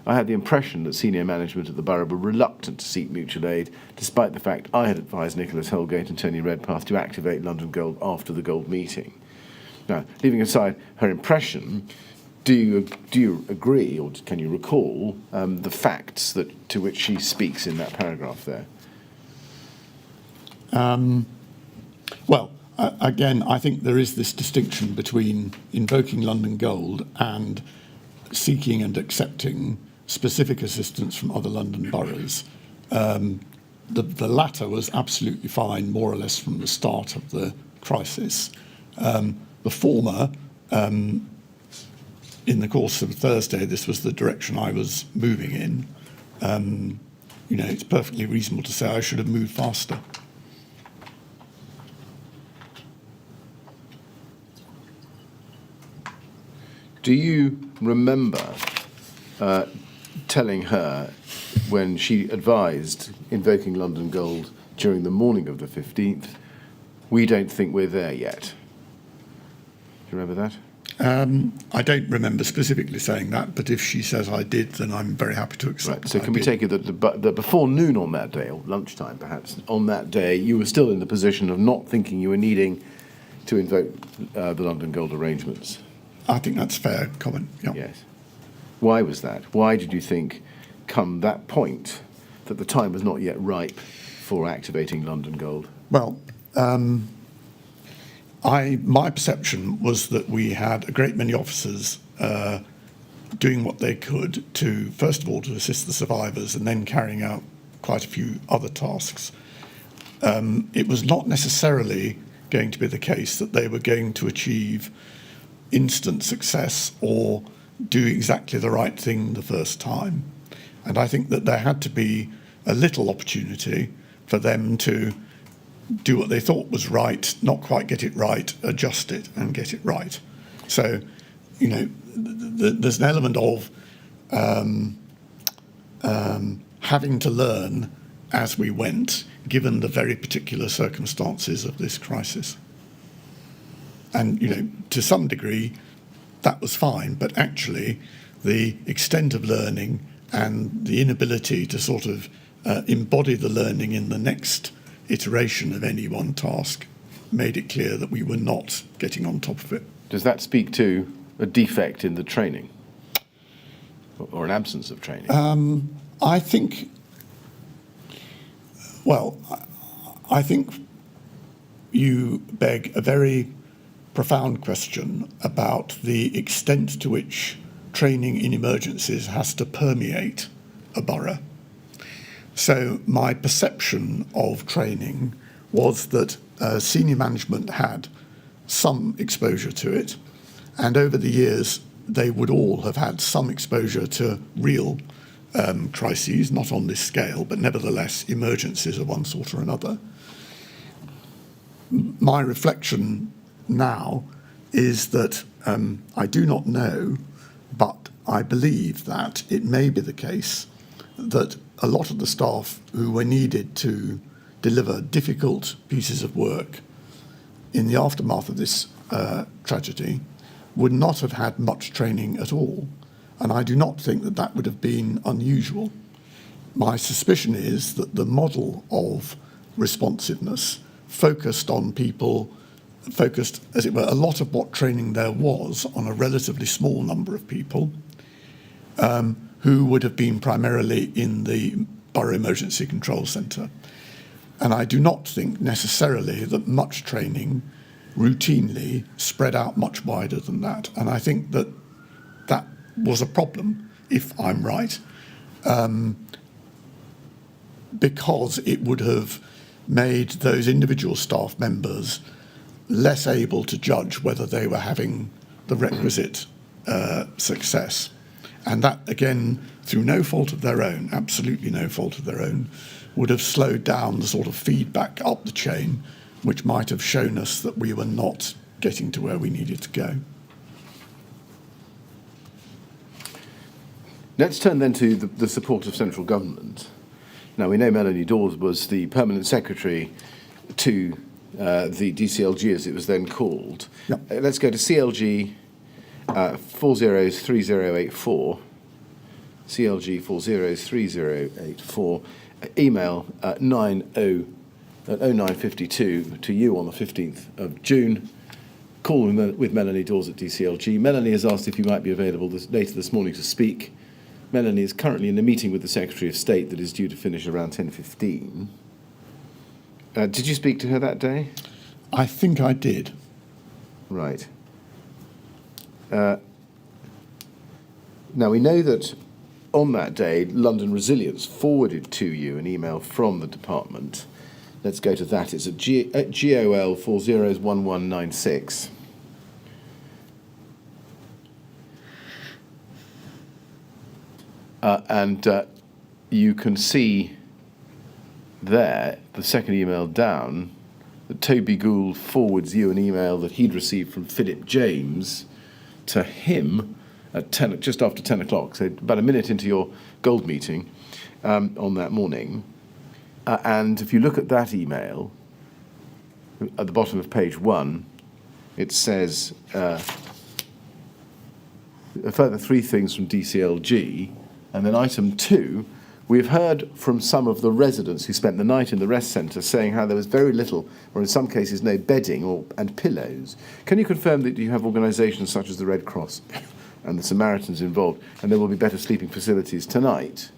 I had the impression that senior management at the borough were reluctant to seek mutual aid, despite the fact I had advised Nicholas Holgate and Tony Redpath to activate London Gold after the Gold meeting. Now, leaving aside her impression, do you agree, or can you recall the facts to which she speaks in that paragraph there? Well, again, I think there is this distinction between invoking London Gold and seeking and accepting specific assistance from other London boroughs. The latter was absolutely fine, more or less from the start of the crisis. The former, in the course of Thursday, this was the direction I was moving in. It's perfectly reasonable to say I should have moved faster. Do you remember telling her when she advised invoking London Gold during the morning of the 15th, we don't think we're there yet? Do you remember that? I don't remember specifically saying that, but if she says I did, then I'm very happy to accept. Right. So can we take it that before noon on that day, or lunchtime perhaps, on that day, you were still in the position of not thinking you were needing to invoke the London Gold arrangements? I think that's a fair comment, yeah. Yes. Why was that? Why did you think, come that point, that the time was not yet ripe for activating London Gold? Well, my perception was that we had a great many officers doing what they could to, first of all, to assist the survivors and then carrying out quite a few other tasks. It was not necessarily going to be the case that they were going to achieve instant success or do exactly the right thing the first time. And I think that there had to be a little opportunity for them to do what they thought was right, not quite get it right, adjust it and get it right. So, there's an element of having to learn as we went, given the very particular circumstances of this crisis. And, to some degree, that was fine, but actually the extent of learning and the inability to sort of embody the learning in the next iteration of any one task made it clear that we were not getting on top of it. Does that speak to a defect in the training or an absence of training? I think you beg a very profound question about the extent to which training in emergencies has to permeate a borough. So my perception of training was that senior management had some exposure to it, and over the years they would all have had some exposure to real crises, not on this scale, but nevertheless emergencies of one sort or another. My reflection now is that I do not know, but I believe that it may be the case that a lot of the staff who were needed to deliver difficult pieces of work in the aftermath of this tragedy would not have had much training at all. And I do not think that that would have been unusual. My suspicion is that the model of responsiveness focused on people, focused, as it were, a lot of what training there was on a relatively small number of people who would have been primarily in the Borough Emergency Control Centre. And I do not think necessarily that much training routinely spread out much wider than that. And I think that that was a problem. if I'm right, because it would have made those individual staff members less able to judge whether they were having the requisite success. And that, again, through no fault of their own, absolutely no fault of their own, would have slowed down the sort of feedback up the chain, which might have shown us that we were not getting to where we needed to go. Let's turn then to the support of central government. Now, we know Melanie Dawes was the permanent secretary to the DCLG, as it was then called. Yep. Let's go to CLG 403084. CLG 403084. Email 0952 to you on the 15th of June. Call with Melanie Dawes at DCLG. Melanie has asked if you might be available later this morning to speak. Melanie is currently in a meeting with the Secretary of State that is due to finish around 10:15. Did you speak to her that day? I think I did. Right. Now, we know that on that day, London Resilience forwarded to you an email from the department. Let's go to that. It's at GOL 401196. And you can see there, the second email down, that Toby Gould forwards you an email that he'd received from Philip James to him at just after 10 o'clock, so about a minute into your gold meeting on that morning. And if you look at that email, at the bottom of page 1, it says a further 3 things from DCLG. And then item 2, we've heard from some of the residents who spent the night in the rest centre saying how there was very little, or in some cases no bedding and pillows. Can you confirm that you have organisations such as the Red Cross and the Samaritans involved, and there will be better sleeping facilities tonight?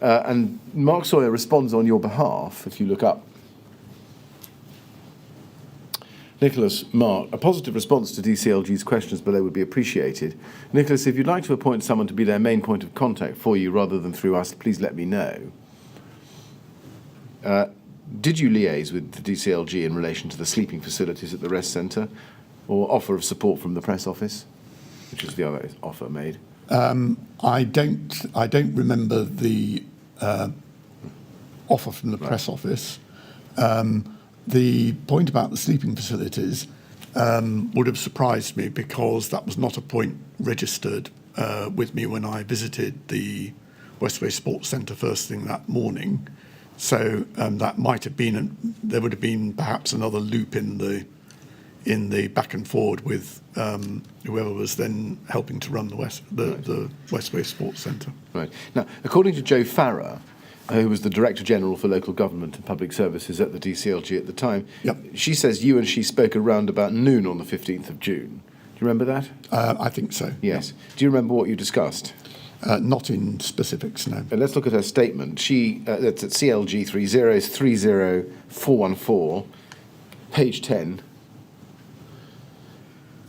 And Mark Sawyer responds on your behalf, if you look up. Nicholas, Mark, a positive response to DCLG's questions below would be appreciated. Nicholas, if you'd like to appoint someone to be their main point of contact for you rather than through us, please let me know. Did you liaise with the DCLG in relation to the sleeping facilities at the rest centre, or offer of support from the press office, which is the other offer made? I don't remember the offer from the press office. The point about the sleeping facilities would have surprised me, because that was not a point registered with me when I visited the Westway Sports Centre first thing that morning. So that might have been, there would have been perhaps another loop in the back and forward with whoever was then helping to run the Westway Sports Centre. Right. Now, according to Joe Farrer, who was the Director General for Local Government and Public Services at the DCLG at the time, yep. She says you and she spoke around about noon on the 15th of June. Do you remember that? I think so. Yes. Yep. Do you remember what you discussed? Not in specifics, no. Let's look at her statement. That's at CLG 3030414, page 10.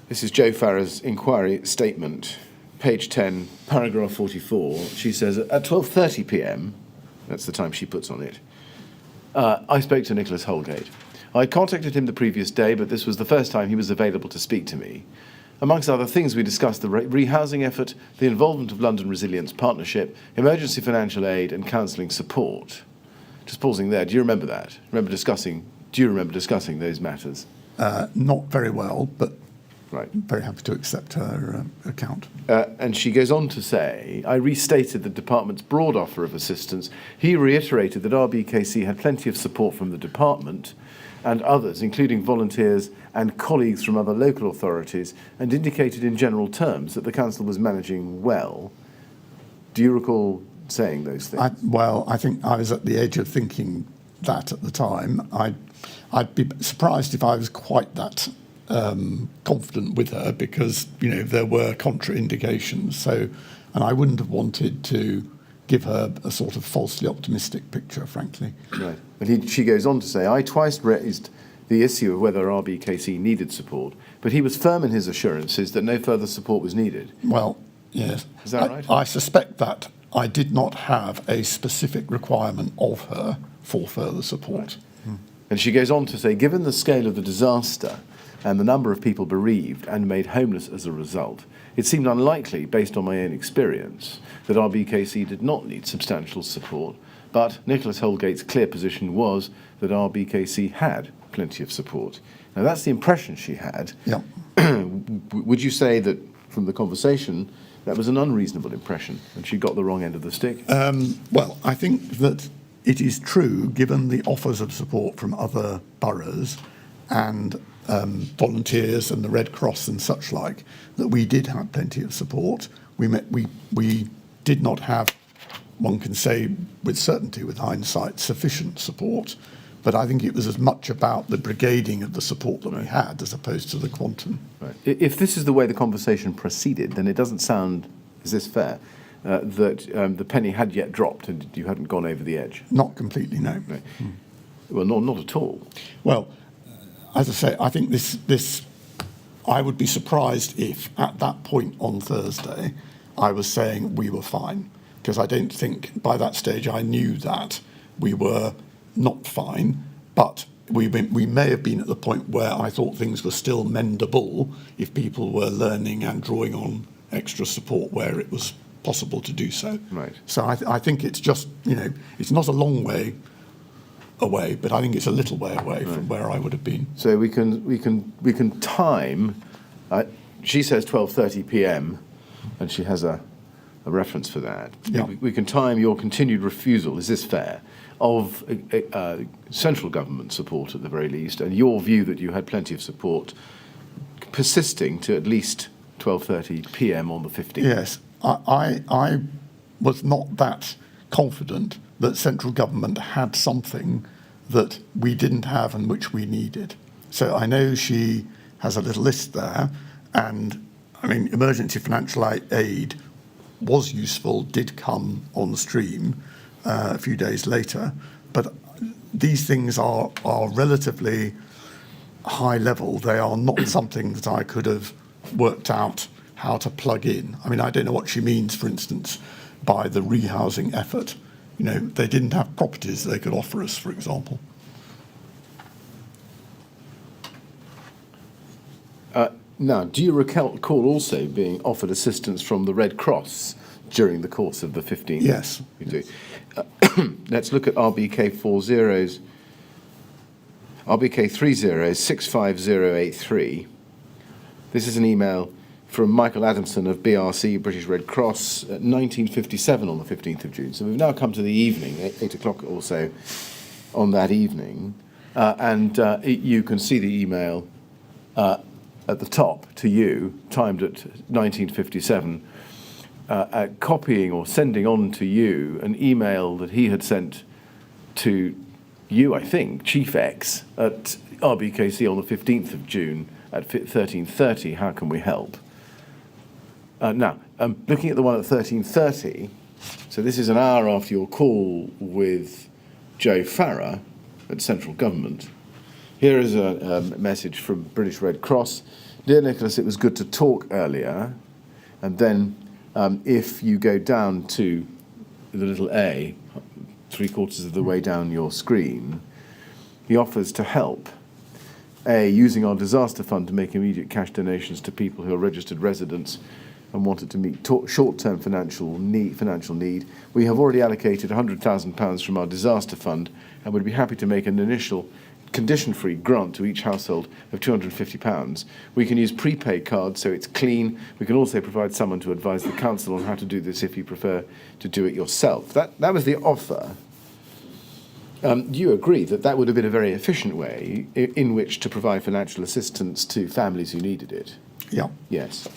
This is Joe Farrer's inquiry statement, page 10, paragraph 44. She says, at 12:30 p.m, that's the time she puts on it, I spoke to Nicholas Holgate. I contacted him the previous day, but this was the first time he was available to speak to me. Amongst other things, we discussed the rehousing effort, the involvement of London Resilience Partnership, emergency financial aid and counselling support. Just pausing there, do you remember that? Do you remember discussing those matters? Not very well, but right. Very happy to accept her account. And she goes on to say, I restated the department's broad offer of assistance. He reiterated that RBKC had plenty of support from the department and others, including volunteers and colleagues from other local authorities, and indicated in general terms that the council was managing well. Do you recall saying those things? I think I was at the edge of thinking that at the time. I'd be surprised if I was quite that confident with her, because there were contraindications. So, and I wouldn't have wanted to give her a sort of falsely optimistic picture, frankly. Right. But she goes on to say, I twice raised the issue of whether RBKC needed support, but he was firm in his assurances that no further support was needed. Well, Yes. Is that right? I suspect that I did not have a specific requirement of her for further support. And she goes on to say, given the scale of the disaster and the number of people bereaved and made homeless as a result, it seemed unlikely, based on my own experience, that RBKC did not need substantial support. But Nicholas Holgate's clear position was that RBKC had plenty of support. Now, that's the impression she had. Yeah. Would you say that, from the conversation, that was an unreasonable impression and she got the wrong end of the stick? Well, I think that it is true, given the offers of support from other boroughs and volunteers and the Red Cross and such like, that we did have plenty of support. We did not have, one can say with certainty, with hindsight, sufficient support. But I think it was as much about the brigading of the support that we had as opposed to the quantum. Right. If this is the way the conversation proceeded, then it doesn't sound, is this fair, that the penny had yet dropped and you hadn't gone over the edge? Not completely, no. Right. Well, not at all. Well, as I say, I think this I would be surprised if at that point on Thursday I was saying we were fine, because I don't think by that stage I knew that we were not fine, but we may have been at the point where I thought things were still mendable if people were learning and drawing on extra support where it was possible to do so. Right. So I think it's just, it's not a long way away, but I think it's a little way away from where I would have been. So we can time. She says 12:30 p.m. and she has a reference for that. Yeah. We can time your continued refusal. Is this fair? Of central government support at the very least, and your view that you had plenty of support persisting to at least 12:30 p.m. on the 15th. Yes, I was not that confident that central government had something that we didn't have and which we needed. So I know she has a little list there, and I mean, emergency financial aid was useful, did come on stream a few days later, but these things are relatively high level. They are not something that I could have worked out how to plug in. I mean, I don't know what she means, for instance, by the rehousing effort. They didn't have properties they could offer us, for example. Now, do you recall also being offered assistance from the Red Cross during the course of the 15th? Yes. You do. Let's look at RBK 65083. This is an email from Michael Adamson of BRC, British Red Cross, at 1957 on the 15th of June. So we've now come to the evening, 8 o'clock or so on that evening, and you can see the email at the top to you, timed at 1957, copying or sending on to you an email that he had sent to you, I think, Chief X, at RBKC on the 15th of June at 13:30, how can we help? Now, looking at the one at 13:30, so this is an hour after your call with Joe Farrer at Central Government. Here is a message from British Red Cross. Dear Nicholas, it was good to talk earlier. And then if you go down to the little A, 3/4 of the way down your screen, he offers to help. A, using our disaster fund to make immediate cash donations to people who are registered residents and wanted to meet short-term financial need. We have already allocated £100,000 from our disaster fund and would be happy to make an initial condition-free grant to each household of £250. We can use prepaid cards so it's clean. We can also provide someone to advise the council on how to do this if you prefer to do it yourself. That was the offer. Do you agree that that would have been a very efficient way in which to provide financial assistance to families who needed it? Yeah. Yes.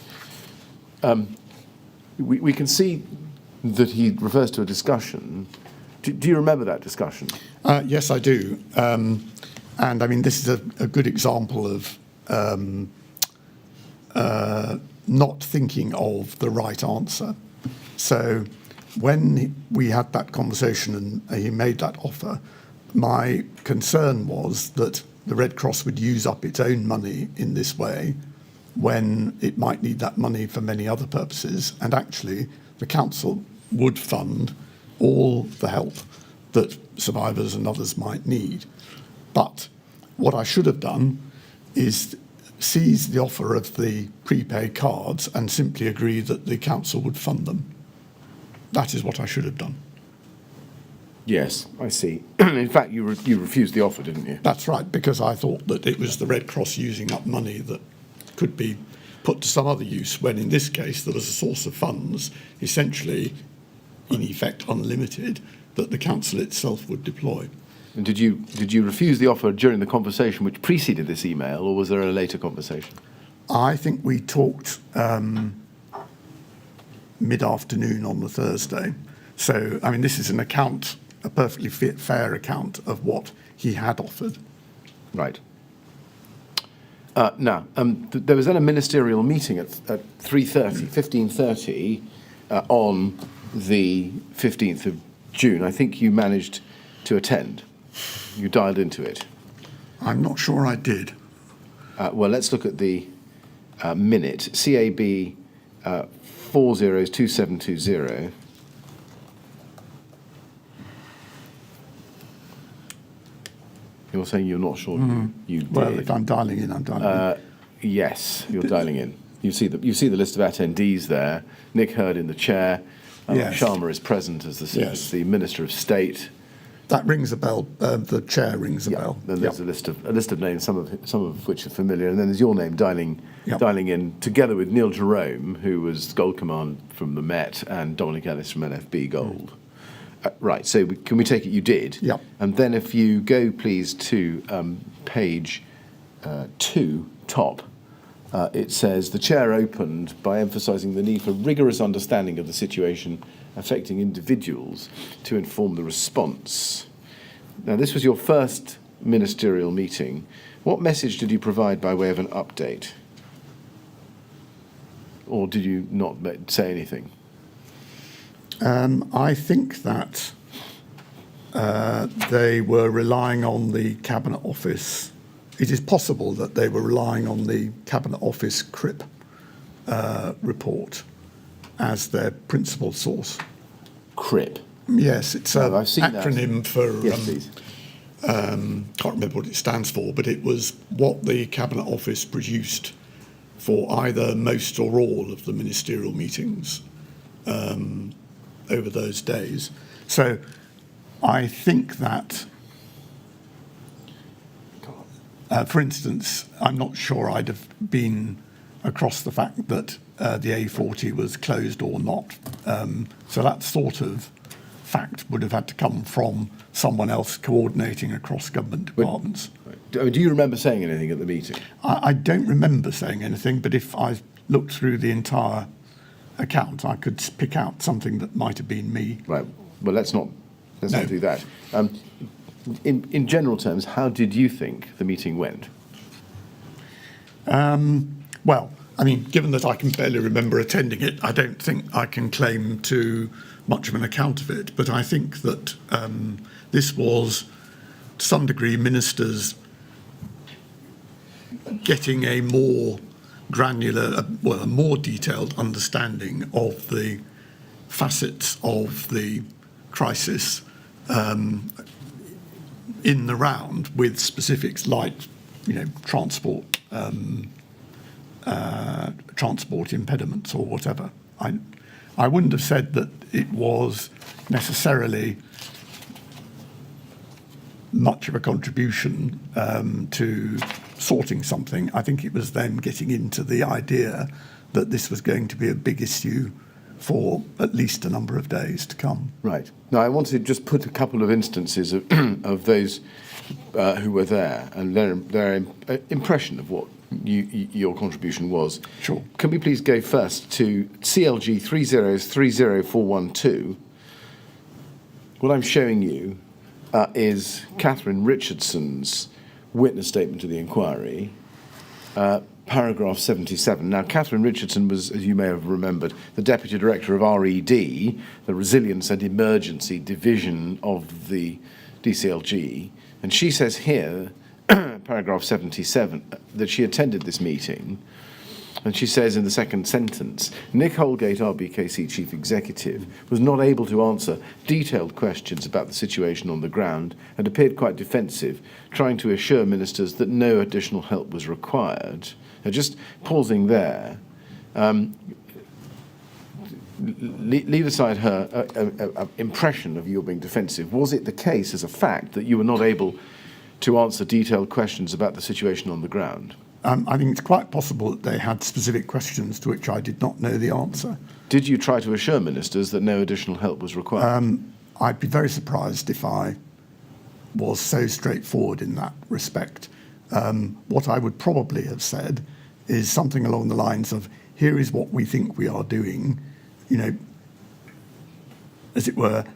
We can see that he refers to a discussion. Do you remember that discussion? Yes, I do. And I mean, this is a good example of not thinking of the right answer. So when we had that conversation and he made that offer, my concern was that the Red Cross would use up its own money in this way when it might need that money for many other purposes. And actually, the council would fund all the help that survivors and others might need. But what I should have done is seize the offer of the prepaid cards and simply agree that the council would fund them. That is what I should have done. Yes, I see. In fact, you refused the offer, didn't you? That's right, because I thought that it was the Red Cross using up money that could be put to some other use, when in this case there was a source of funds, essentially, in effect, unlimited, that the council itself would deploy. And did you refuse the offer during the conversation which preceded this email, or was there a later conversation? I think we talked mid-afternoon on the Thursday. So, I mean, this is an account, a perfectly fair account of what he had offered. Right. Now, there was then a ministerial meeting at 15:30 on the 15th of June. I think you managed to attend. You dialed into it. I'm not sure I did. Well, let's look at the minute. CAB 402720. You're saying you're not sure you did. Well, if I'm dialing in, I'm dialing in. Yes, you're dialing in. You see the list of attendees there. Nick Hurd in the chair. Yes. Sharma is present as the Minister of State. That rings a bell. The chair rings a bell. Then there's a list of names, some of which are familiar, and then there's your name dialing in together with Neil Jerome, who was Gold Command from the Met, and Dominic Ellis from NFB Gold. Right. So can we take it you did? Yep. And then if you go, please, to page 2, top. It says, the chair opened by emphasising the need for rigorous understanding of the situation affecting individuals to inform the response. Now, this was your first ministerial meeting. What message did you provide by way of an update? Or did you not say anything? I think that they were relying on the Cabinet Office. It is possible that they were relying on the Cabinet Office CRIP report as their principal source. CRIP? Yes, it's an I've seen acronym that. for, yes, please. Can't remember what it stands for, but it was what the Cabinet Office produced for either most or all of the ministerial meetings over those days. So I think that, for instance, I'm not sure I'd have been across the fact that the A40 was closed or not. So that sort of fact would have had to come from someone else coordinating across government departments. Do you remember saying anything at the meeting? I don't remember saying anything, but if I looked through the entire account, I could pick out something that might have been me. Right. Well, let's not do that. In general terms, how did you think the meeting went? Well, I mean, given that I can barely remember attending it, I don't think I can claim to much of an account of it. But I think that this was, to some degree, ministers getting a more granular, a more detailed understanding of the facets of the crisis in the round, with specifics like, transport impediments or whatever. I wouldn't have said that it was necessarily much of a contribution to sorting something. I think it was them getting into the idea that this was going to be a big issue for at least a number of days to come. Right. Now, I want to just put a couple of instances of, of those who were there and their impression of what your contribution was. Sure. Can we please go first to CLG 3030412? What I'm showing you is Catherine Richardson's witness statement to the inquiry, paragraph 77. Now, Catherine Richardson was, as you may have remembered, the Deputy Director of RED, the Resilience and Emergency Division of the DCLG, and she says here, paragraph 77, that she attended this meeting And she says in the second sentence, Nick Holgate, RBKC Chief Executive, was not able to answer detailed questions about the situation on the ground and appeared quite defensive, trying to assure ministers that no additional help was required. Now, just pausing there, leave aside her impression of you being defensive. Was it the case, as a fact, that you were not able to answer detailed questions about the situation on the ground? I think it's quite possible that they had specific questions to which I did not know the answer. Did you try to assure ministers that no additional help was required? I'd be very surprised if I was so straightforward in that respect. What I would probably have said is something along the lines of, here is what we think we are doing, as it were.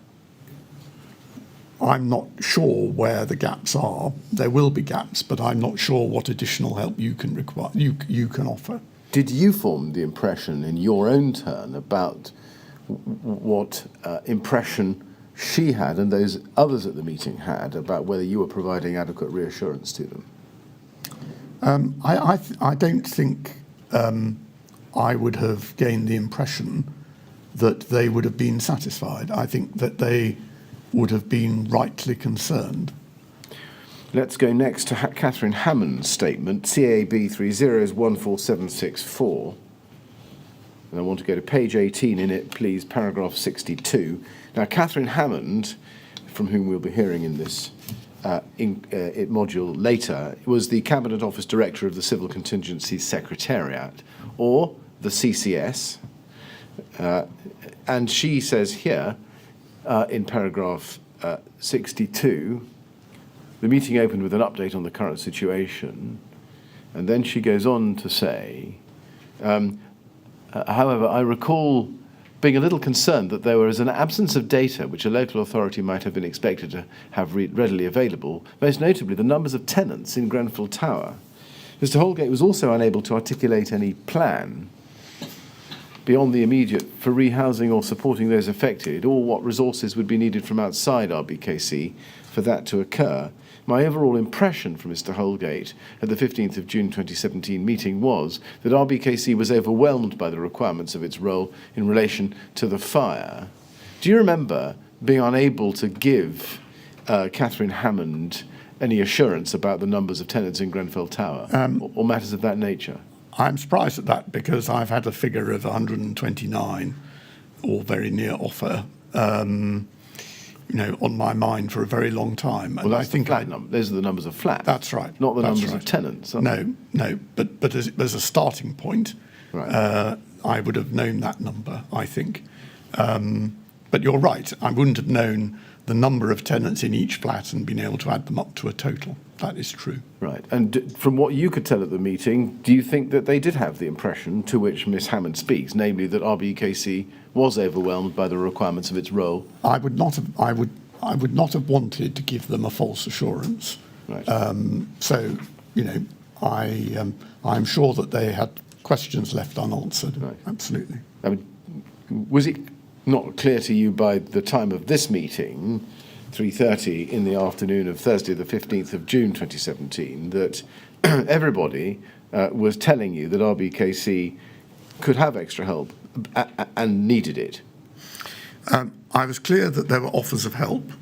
I'm not sure where the gaps are. There will be gaps, but I'm not sure what additional help you can require. You can offer. Did you form the impression in your own turn about what impression she had and those others at the meeting had about whether you were providing adequate reassurance to them? I don't think I would have gained the impression that they would have been satisfied. I think that they would have been rightly concerned. Let's go next to Catherine Hammond's statement, CAB 30147764. And I want to go to page 18 in it, please, paragraph 62. Now, Catherine Hammond, from whom we'll be hearing in this module later, was the Cabinet Office Director of the Civil Contingency Secretariat, or the CCS. And she says here, in paragraph 62, the meeting opened with an update on the current situation, and then she goes on to say, however, I recall being a little concerned that there was an absence of data which a local authority might have been expected to have readily available, most notably the numbers of tenants in Grenfell Tower. Mr. Holgate was also unable to articulate any plan beyond the immediate for rehousing or supporting those affected, or what resources would be needed from outside RBKC for that to occur. My overall impression from Mr. Holgate at the 15th of June 2017 meeting was that RBKC was overwhelmed by the requirements of its role in relation to the fire. Do you remember being unable to give Catherine Hammond any assurance about the numbers of tenants in Grenfell Tower, or matters of that nature? I'm surprised at that, because I've had a figure of 129, or very near offer, on my mind for a very long time. Well, that's the flat number. Those are the numbers of flats. That's right. Not the numbers of tenants. No. But as a starting point, right. I would have known that number, I think. But you're right. I wouldn't have known the number of tenants in each flat and been able to add them up to a total. That is true. Right. And from what you could tell at the meeting, do you think that they did have the impression to which Miss Hammond speaks, namely that RBKC was overwhelmed by the requirements of its role? I would not have wanted to give them a false assurance. Right. I'm sure that they had questions left unanswered. Right. Absolutely. I mean, was it not clear to you by the time of this meeting, 3:30 in the afternoon of Thursday, the 15th of June 2017, that everybody was telling you that RBKC could have extra help and needed it? I was clear that there were offers of help.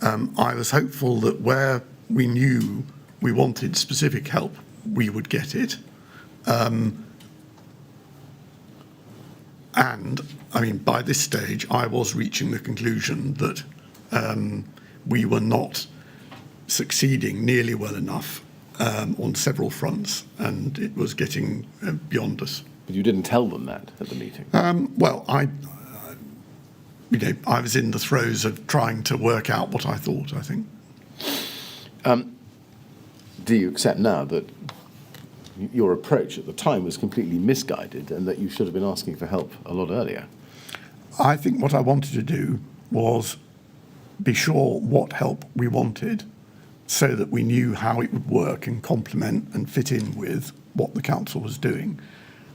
I was hopeful that where we knew we wanted specific help, we would get it. And, by this stage, I was reaching the conclusion that we were not succeeding nearly well enough on several fronts, and it was getting beyond us. But you didn't tell them that at the meeting? I was in the throes of trying to work out what I thought, I think. Do you accept now that your approach at the time was completely misguided and that you should have been asking for help a lot earlier? I think what I wanted to do was be sure what help we wanted so that we knew how it would work and complement and fit in with what the council was doing.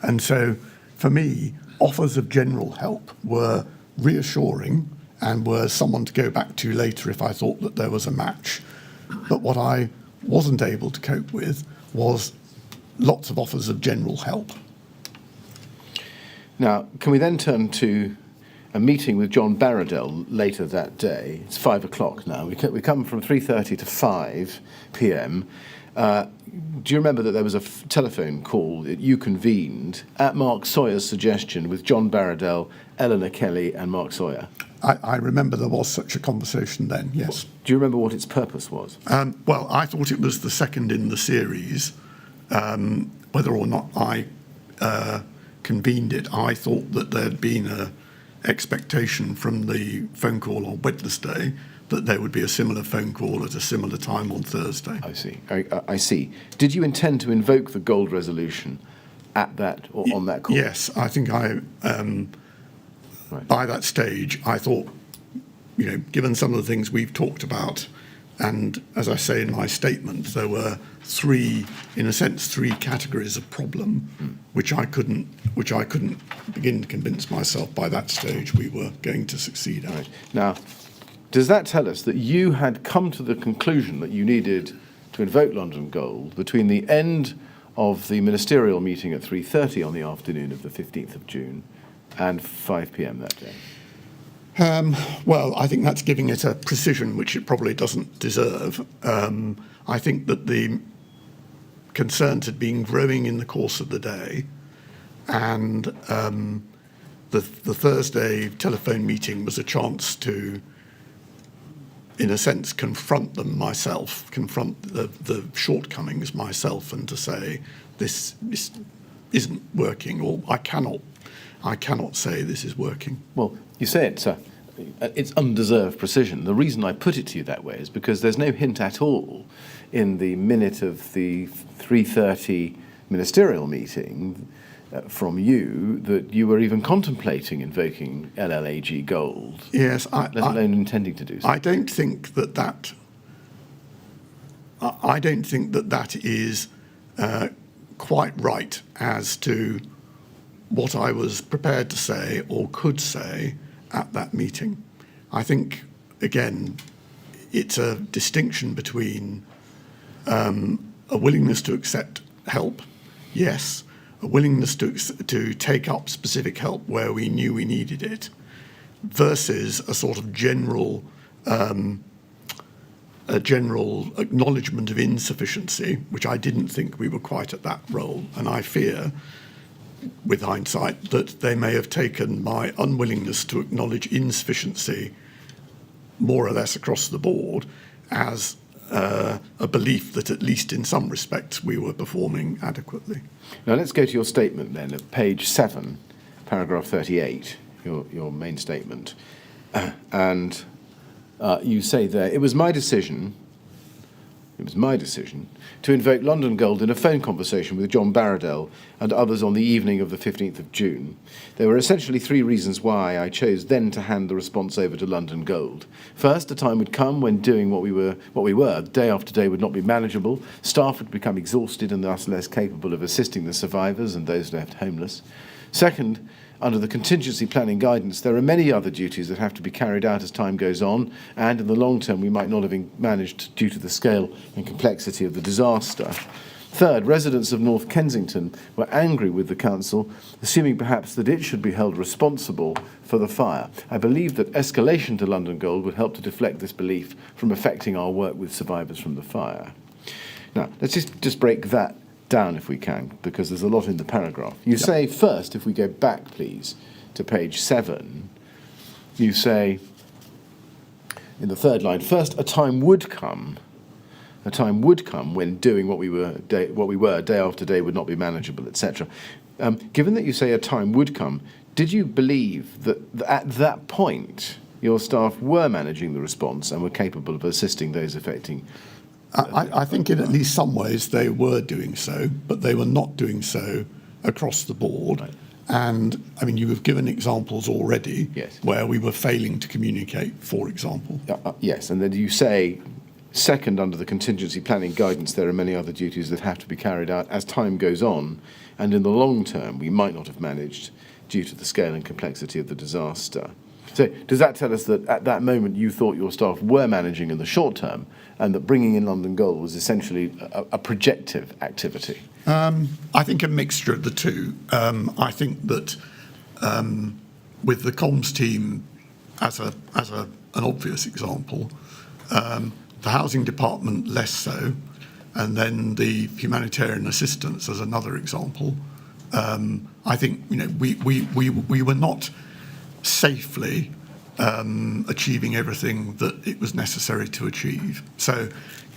And so, for me, offers of general help were reassuring and were someone to go back to later if I thought that there was a match. But what I wasn't able to cope with was lots of offers of general help. Now, can we then turn to a meeting with John Barradell later that day? It's 5 o'clock now. We come from 3:30 to 5 p.m. Do you remember that there was a telephone call that you convened at Mark Sawyer's suggestion with John Barradell, Eleanor Kelly and Mark Sawyer? I remember there was such a conversation then, yes. Do you remember what its purpose was? Well, I thought it was the second in the series. Whether or not I convened it, I thought that there had been an expectation from the phone call on Wednesday that there would be a similar phone call at a similar time on Thursday. I see. I see. Did you intend to invoke the gold resolution at that or on that call? Yes, I think by that stage, I thought, given some of the things we've talked about, and as I say in my statement, there were three categories of problem, which I couldn't begin to convince myself by that stage we were going to succeed at. Right. Now, does that tell us that you had come to the conclusion that you needed to invoke London Gold between the end of the ministerial meeting at 3:30 on the afternoon of the 15th of June and 5 p.m. that day? Well, I think that's giving it a precision which it probably doesn't deserve. I think that the concerns had been growing in the course of the day, and the Thursday telephone meeting was a chance to, in a sense, confront the shortcomings myself, and to say this isn't working, or I cannot say this is working. Well, you say it's undeserved precision. The reason I put it to you that way is because there's no hint at all in the minute of the 3:30 ministerial meeting from you that you were even contemplating invoking LLAG Gold. Yes, let alone intending to do so. I don't think that is quite right as to what I was prepared to say or could say at that meeting. I think, again, it's a distinction between a willingness to accept help, yes, a willingness to take up specific help where we knew we needed it, versus a sort of general acknowledgement of insufficiency, which I didn't think we were quite at that role. And I fear, with hindsight, that they may have taken my unwillingness to acknowledge insufficiency more or less across the board as a belief that at least in some respects we were performing adequately. Now let's go to your statement then at page 7, paragraph 38, your main statement. And you say there, it was my decision to invoke London Gold in a phone conversation with John Barradell and others on the evening of the 15th of June. There were essentially three reasons why I chose then to hand the response over to London Gold. First, a time would come when doing what we were, day after day, would not be manageable. Staff would become exhausted and thus less capable of assisting the survivors and those left homeless. Second, under the contingency planning guidance, there are many other duties that have to be carried out as time goes on, and in the long term we might not have managed due to the scale and complexity of the disaster. Third, residents of North Kensington were angry with the council, assuming perhaps that it should be held responsible for the fire. I believe that escalation to London Gold would help to deflect this belief from affecting our work with survivors from the fire. Now, let's just break that down if we can, because there's a lot in the paragraph. You say first, if we go back please to page 7, you say in the third line, first, a time would come when doing what we were day after day would not be manageable, etc. Given that you say a time would come, did you believe that at that point your staff were managing the response and were capable of assisting those affecting? I think in at least some ways they were doing so, but they were not doing so across the board. Right. And, I mean, you have given examples already where we were failing to communicate, for example. Yes, and then you say, second, under the contingency planning guidance, there are many other duties that have to be carried out as time goes on, and in the long term we might not have managed due to the scale and complexity of the disaster. So does that tell us that at that moment you thought your staff were managing in the short term and that bringing in London Gold was essentially a projective activity? I think a mixture of the two. I think that with the comms team as an obvious example, the housing department less so, and then the humanitarian assistance as another example. I think we were not safely achieving everything that it was necessary to achieve. So,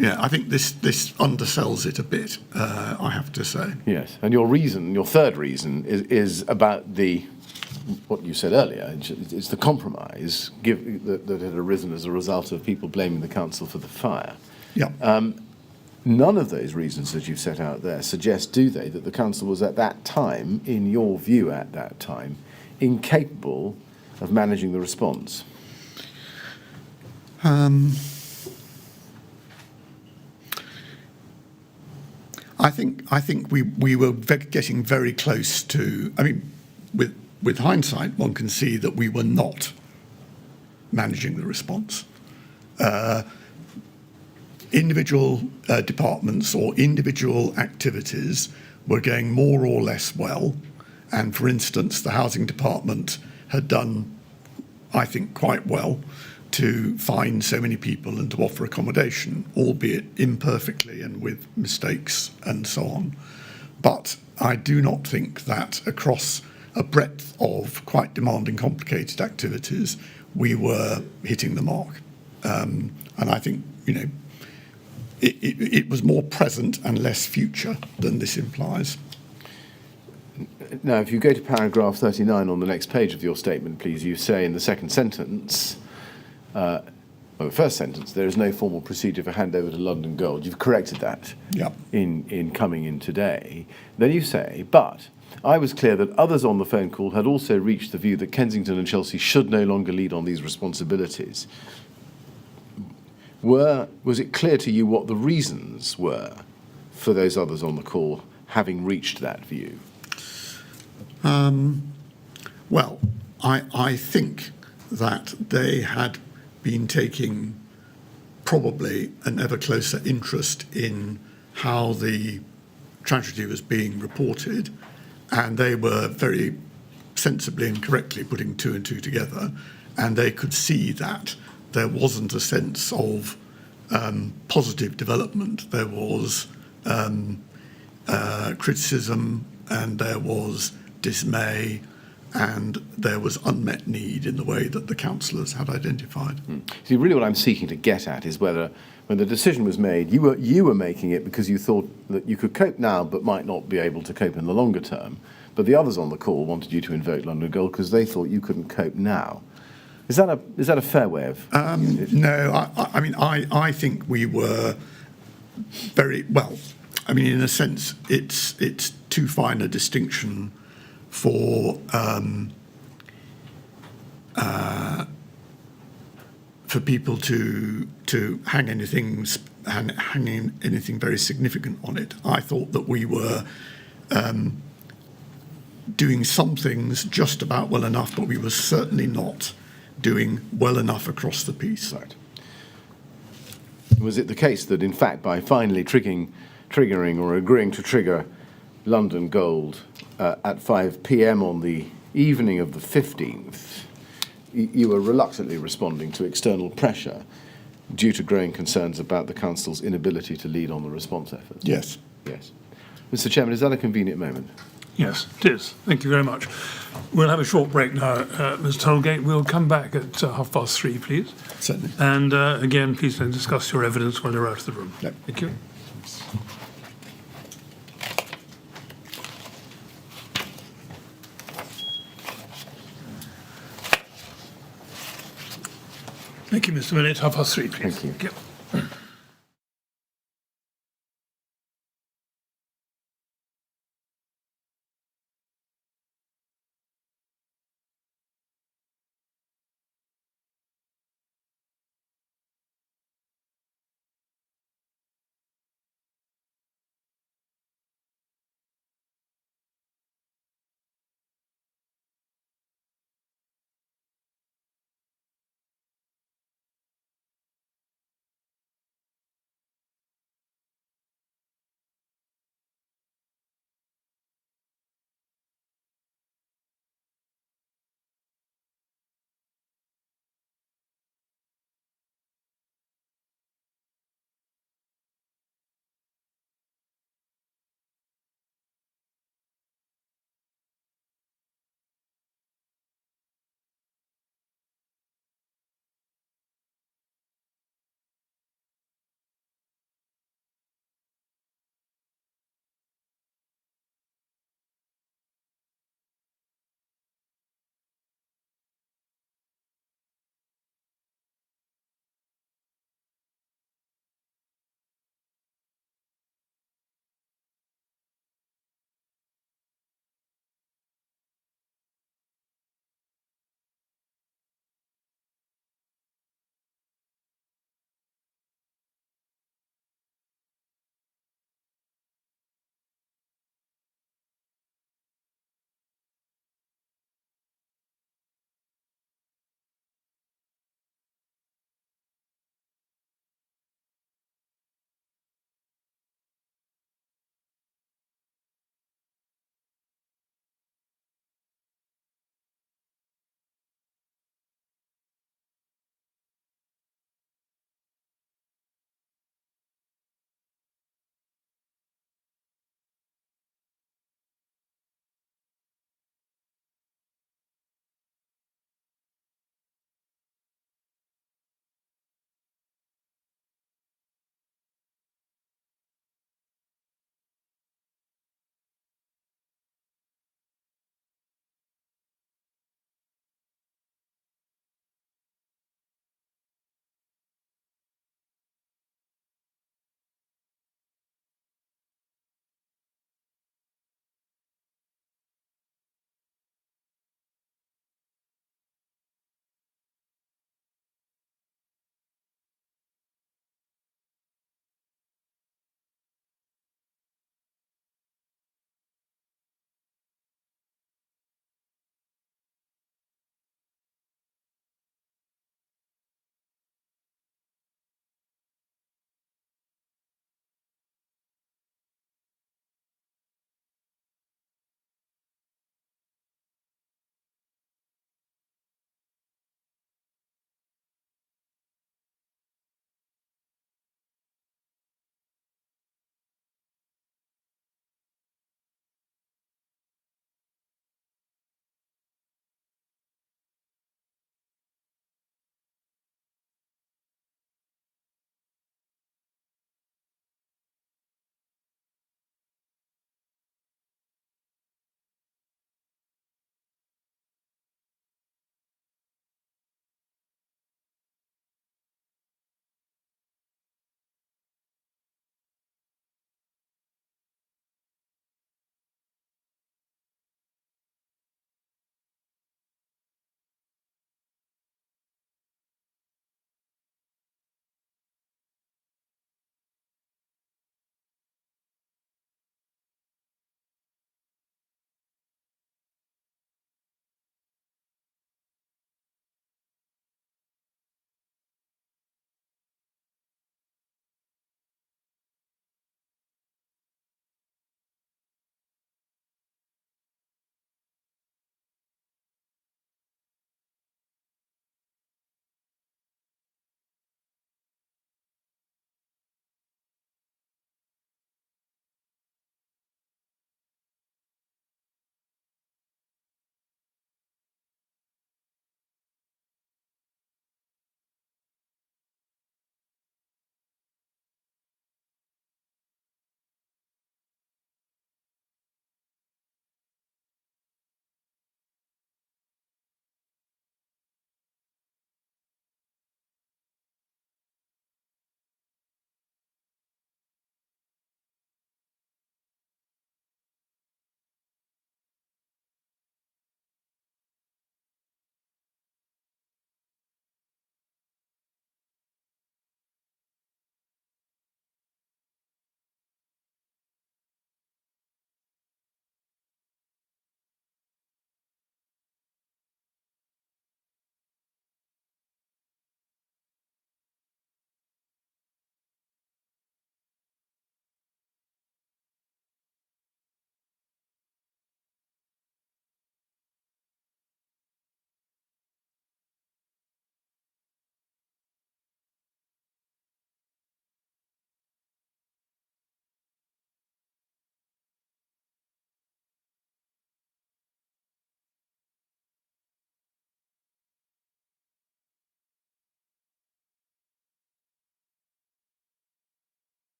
I think this undersells it a bit, I have to say. Yes, and your third reason is about what you said earlier. It's the compromise that had arisen as a result of people blaming the council for the fire. Yeah. None of those reasons that you've set out there suggest, do they, that the council was at that time, in your view at that time, incapable of managing the response? I think we were getting very close to. I mean, with hindsight, one can see that we were not managing the response. Individual departments or individual activities were going more or less well, and for instance, the housing department had done, I think, quite well to find so many people and to offer accommodation, albeit imperfectly and with mistakes and so on. But I do not think that across a breadth of quite demanding, complicated activities, we were hitting the mark. And I think, it was more present and less future than this implies. Now, if you go to paragraph 39 on the next page of your statement, please, you say in the second sentence, the first sentence, there is no formal procedure for handover to London Gold. You've corrected that in coming in today. Then you say, but I was clear that others on the phone call had also reached the view that Kensington and Chelsea should no longer lead on these responsibilities. Was it clear to you what the reasons were for those others on the call having reached that view? Well, I think that they had been taking probably an ever closer interest in how the tragedy was being reported, and they were very sensibly and correctly putting two and two together, and they could see that there wasn't a sense of positive development. There was criticism, and there was dismay, and there was unmet need in the way that the councillors had identified. See, really what I'm seeking to get at is whether, when the decision was made, you were making it because you thought that you could cope now but might not be able to cope in the longer term, but the others on the call wanted you to invoke London Gold because they thought you couldn't cope now. Is that a fair way of... No, I mean, I think we were very, well, I mean, in a sense, it's too fine a distinction for people to hang anything very significant on it. I thought that we were doing some things just about well enough, but we were certainly not doing well enough across the piece. Right. Was it the case that, in fact, by finally triggering or agreeing to trigger London Gold at 5 p.m. on the evening of the 15th, you were reluctantly responding to external pressure due to growing concerns about the council's inability to lead on the response efforts? Yes. Yes. Mr. Chairman, is that a convenient moment? Yes, it is. Thank you very much. We'll have a short break now, Mr. Holgate. We'll come back at 3:30, please. Certainly. And again, please don't discuss your evidence while you're out of the room. No. Thank you. Thank you, Mr. Millett. 3:30, please. Thank you.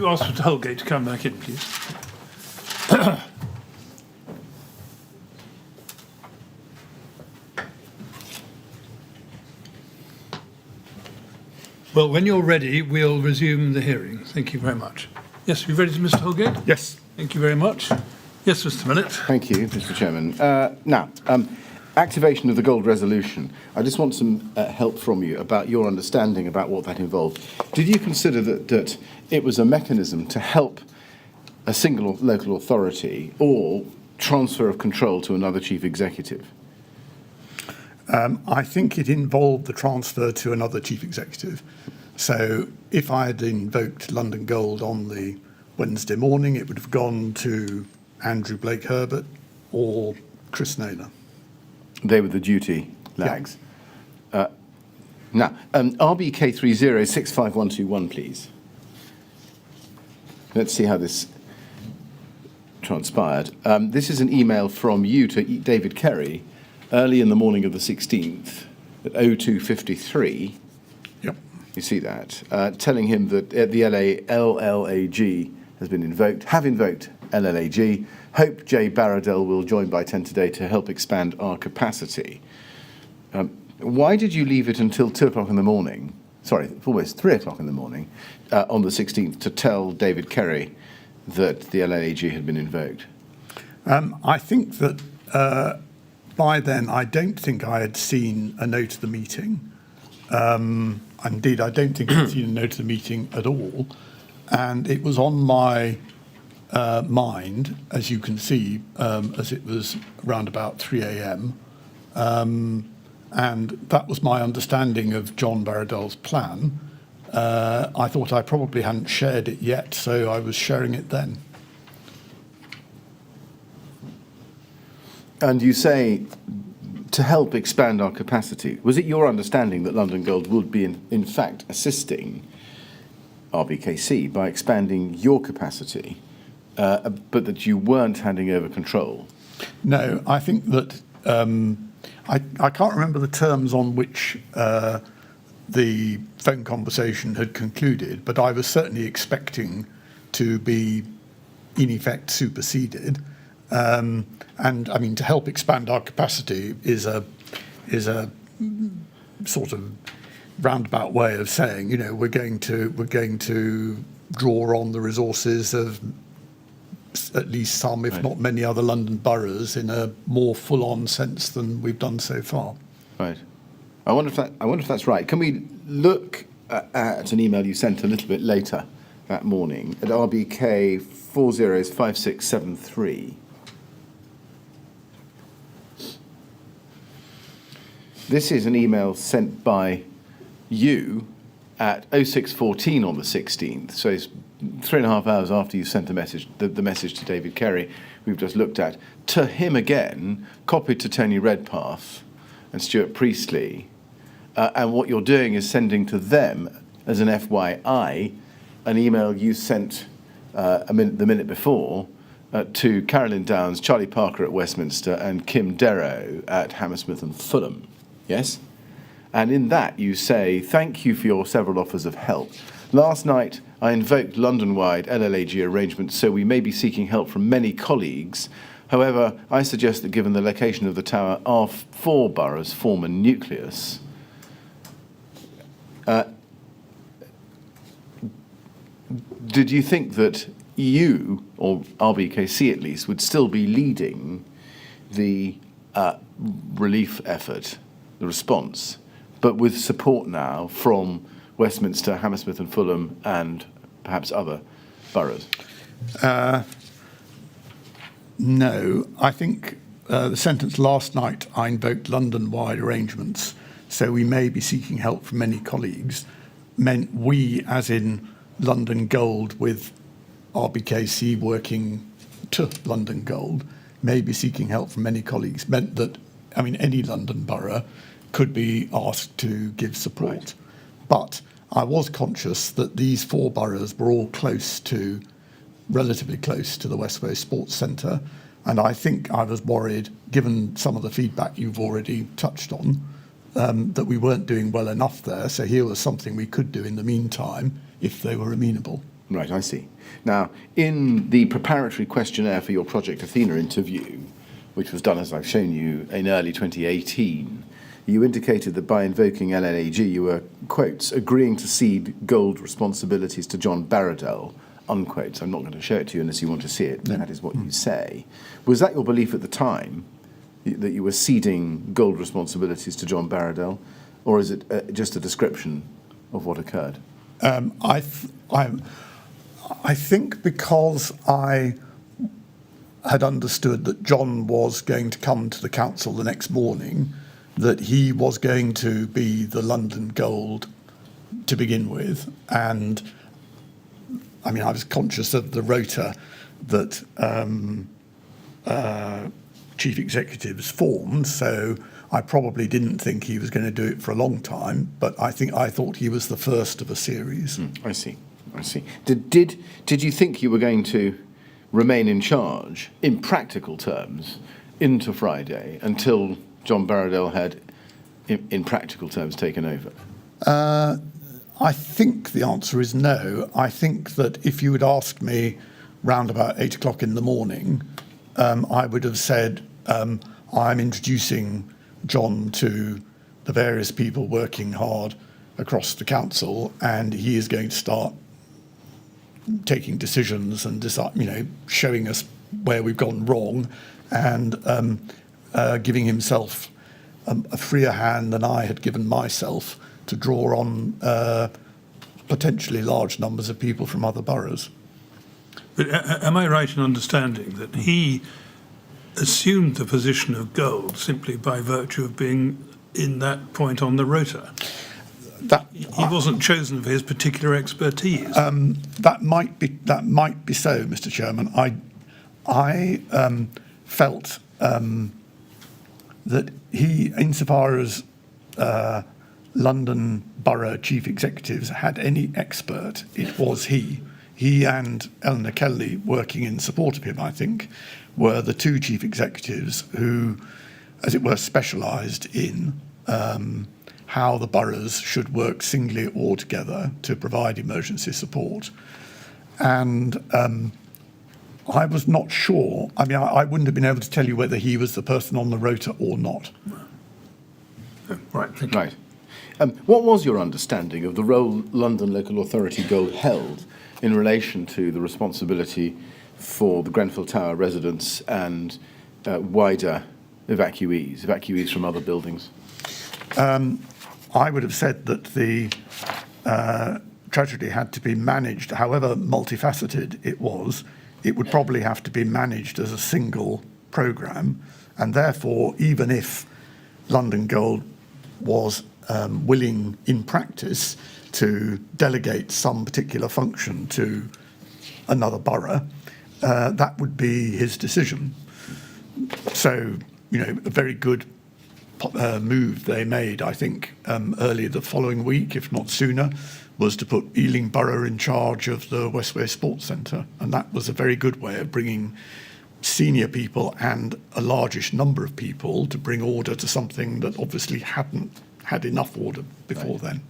you ask Mr. Holgate to come back in, please? Well, when you're ready, we'll resume the hearing. Thank you very much. Yes, you ready, Mr. Holgate? Yes. Thank you very much. Yes, Mr. Millett. Thank you, Mr. Chairman. Now, activation of the gold resolution. I just want some help from you about your understanding about what that involved. Did you consider that it was a mechanism to help a single local authority or transfer of control to another chief executive? I think it involved the transfer to another chief executive. So if I had invoked London Gold on the Wednesday morning, it would have gone to Andrew Blake Herbert or Chris Naylor. They were the duty lags. Yeah. Now, RBK30 please. Let's see how this transpired. This is an email from you to David Kerry early in the morning of the 16th at 02:53. Yep. You see that? Telling him that the LLAG has been invoked, have invoked LLAG. Hope J. Baradell will join by 10 today to help expand our capacity. Why did you leave it until 2 o'clock in the morning? Sorry, almost 3 o'clock in the morning on the 16th to tell David Kerry that the LLAG had been invoked? I think that by then, I don't think I had seen a note of the meeting. Indeed, I don't think I'd seen a note of the meeting at all. And it was on my mind, as you can see, as it was around about 3 a.m. And that was my understanding of John Baradell's plan. I thought I probably hadn't shared it yet, so I was sharing it then. And you say to help expand our capacity. Was it your understanding that London Gold would be in fact assisting RBKC by expanding your capacity, but that you weren't handing over control? No, I think that I can't remember the terms on which the phone conversation had concluded, but I was certainly expecting to be, in effect, superseded. And I mean, to help expand our capacity is a sort of roundabout way of saying, you know, we're going to draw on the resources of at least some, if not many, other London boroughs in a more full-on sense than we've done so far. Right. I wonder if that's right. Can we look at an email you sent a little bit later that morning at RBK 405673? This is an email sent by you at 06:14 on the 16th. So it's 3.5 hours after you sent the message to David Kerry we've just looked at. To him again, copied to Tony Redpath and Stuart Priestley. And what you're doing is sending to them, as an FYI, an email you sent the minute before to Carolyn Downs, Charlie Parker at Westminster, and Kim Darrow at Hammersmith and Fulham. Yes? And in that you say, thank you for your several offers of help. Last night I invoked London-wide LLAG arrangements, so we may be seeking help from many colleagues. However, I suggest that given the location of the tower, our 4 boroughs form a nucleus. Did you think that you, or RBKC at least, would still be leading the relief effort, the response, but with support now from Westminster, Hammersmith and Fulham, and perhaps other boroughs? No, I think the sentence last night, I invoked London-wide arrangements, so we may be seeking help from many colleagues, meant we, as in London Gold with RBKC working to London Gold, may be seeking help from many colleagues, meant that, I mean, any London borough could be asked to give support. Right. But I was conscious that these 4 boroughs were all relatively close to the Westway Sports Centre, and I think I was worried, given some of the feedback you've already touched on, that we weren't doing well enough there. So here was something we could do in the meantime if they were amenable. Right, I see. Now, in the preparatory questionnaire for your Project Athena interview, which was done, as I've shown you, in early 2018, you indicated that by invoking LNAG, you were, quotes, agreeing to cede gold responsibilities to John Barradell, unquote. I'm not going to show it to you unless you want to see it. No. That is what you say. Was that your belief at the time, that you were ceding gold responsibilities to John Barradell, or is it just a description of what occurred? I think because I had understood that John was going to come to the council the next morning, that he was going to be the London Gold to begin with. And I mean, I was conscious of the rota that chief executives formed, so I probably didn't think he was going to do it for a long time, but I thought he was the first of a series. I see. Did you think you were going to remain in charge, in practical terms, into Friday until John Barradell had, in practical terms, taken over? I think the answer is no. I think that if you had asked me round about 8 o'clock in the morning, I would have said, I'm introducing John to the various people working hard across the council, and he is going to start taking decisions and showing us where we've gone wrong, and giving himself a freer hand than I had given myself to draw on potentially large numbers of people from other boroughs. But am I right in understanding that he assumed the position of gold simply by virtue of being in that point on the rota? He wasn't chosen for his particular expertise. That might be so, Mr. Chairman. I felt that he, insofar as London Borough chief executives had any expert, it was he. He and Eleanor Kelly, working in support of him, I think, were the two chief executives who, as it were, specialised in how the boroughs should work singly or together to provide emergency support. And I was not sure. I mean, I wouldn't have been able to tell you whether he was the person on the rota or not. Right, thank you. Right. What was your understanding of the role London Local Authority Gold held in relation to the responsibility for the Grenfell Tower residents and wider evacuees from other buildings? I would have said that the tragedy had to be managed, however multifaceted it was, it would probably have to be managed as a single programme, and therefore, even if London Gold was willing in practice to delegate some particular function to another borough, that would be his decision. So, a very good move they made, I think, earlier the following week, if not sooner, was to put Ealing Borough in charge of the Westway Sports Centre. And that was a very good way of bringing senior people and a largish number of people to bring order to something that obviously hadn't had enough order before then.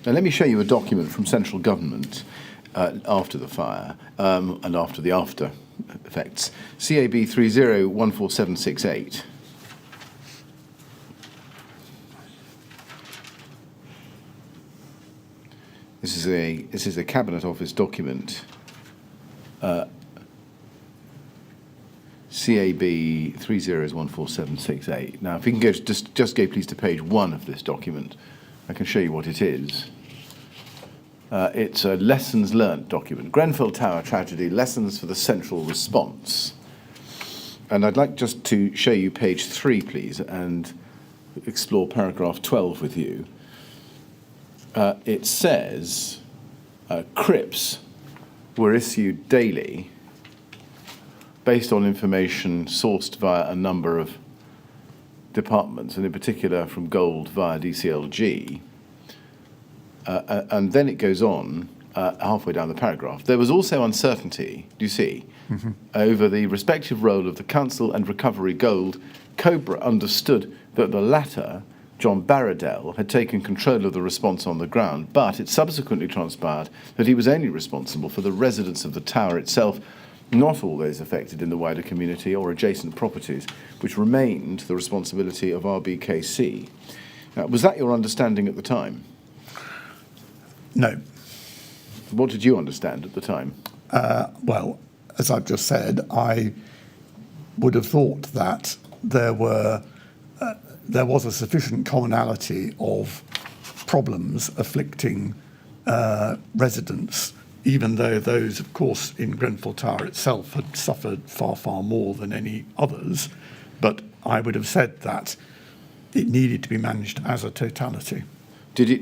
Now, let me show you a document from central government after the fire and after the after effects. CAB 30147768. This is a Cabinet Office document. CAB 30147768. Now, if you can go just go please to page 1 of this document, I can show you what it is. It's a lessons learnt document. Grenfell Tower tragedy, lessons for the central response. And I'd like just to show you page 3, please, and explore paragraph 12 with you. It says CRIPs were issued daily based on information sourced via a number of departments, and in particular from Gold via DCLG. And then it goes on halfway down the paragraph. There was also uncertainty, do you see, over the respective role of the Council and Recovery Gold. Cobra understood that the latter John Barradell had taken control of the response on the ground, but it subsequently transpired that he was only responsible for the residents of the tower itself, not all those affected in the wider community or adjacent properties, which remained the responsibility of RBKC. Was that your understanding at the time? No. What did you understand at the time? Well, as I've just said, I would have thought that there was a sufficient commonality of problems afflicting residents, even though those, of course, in Grenfell Tower itself had suffered far, far more than any others. But I would have said that it needed to be managed as a totality. Did it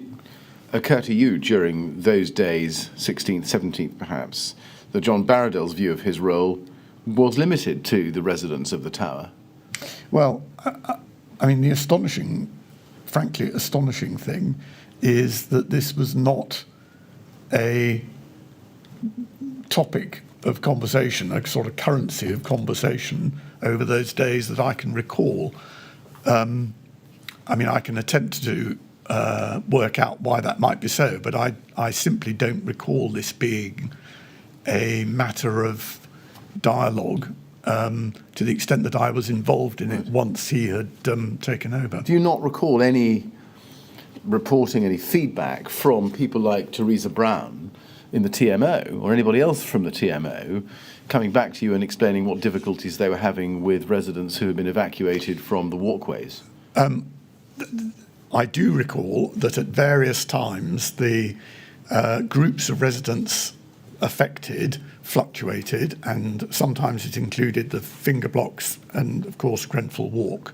occur to you during those days, 16th, 17th perhaps, that John Barradell's view of his role was limited to the residents of the tower? Well, I mean, the frankly astonishing thing is that this was not a topic of conversation, a sort of currency of conversation over those days that I can recall. I mean, I can attempt to work out why that might be so, but I simply don't recall this being a matter of dialogue to the extent that I was involved in it once he had taken over. Do you not recall any reporting, any feedback from people like Teresa Brown in the TMO or anybody else from the TMO coming back to you and explaining what difficulties they were having with residents who had been evacuated from the walkways? I do recall that at various times the groups of residents affected fluctuated, and sometimes it included the finger blocks and, of course, Grenfell Walk.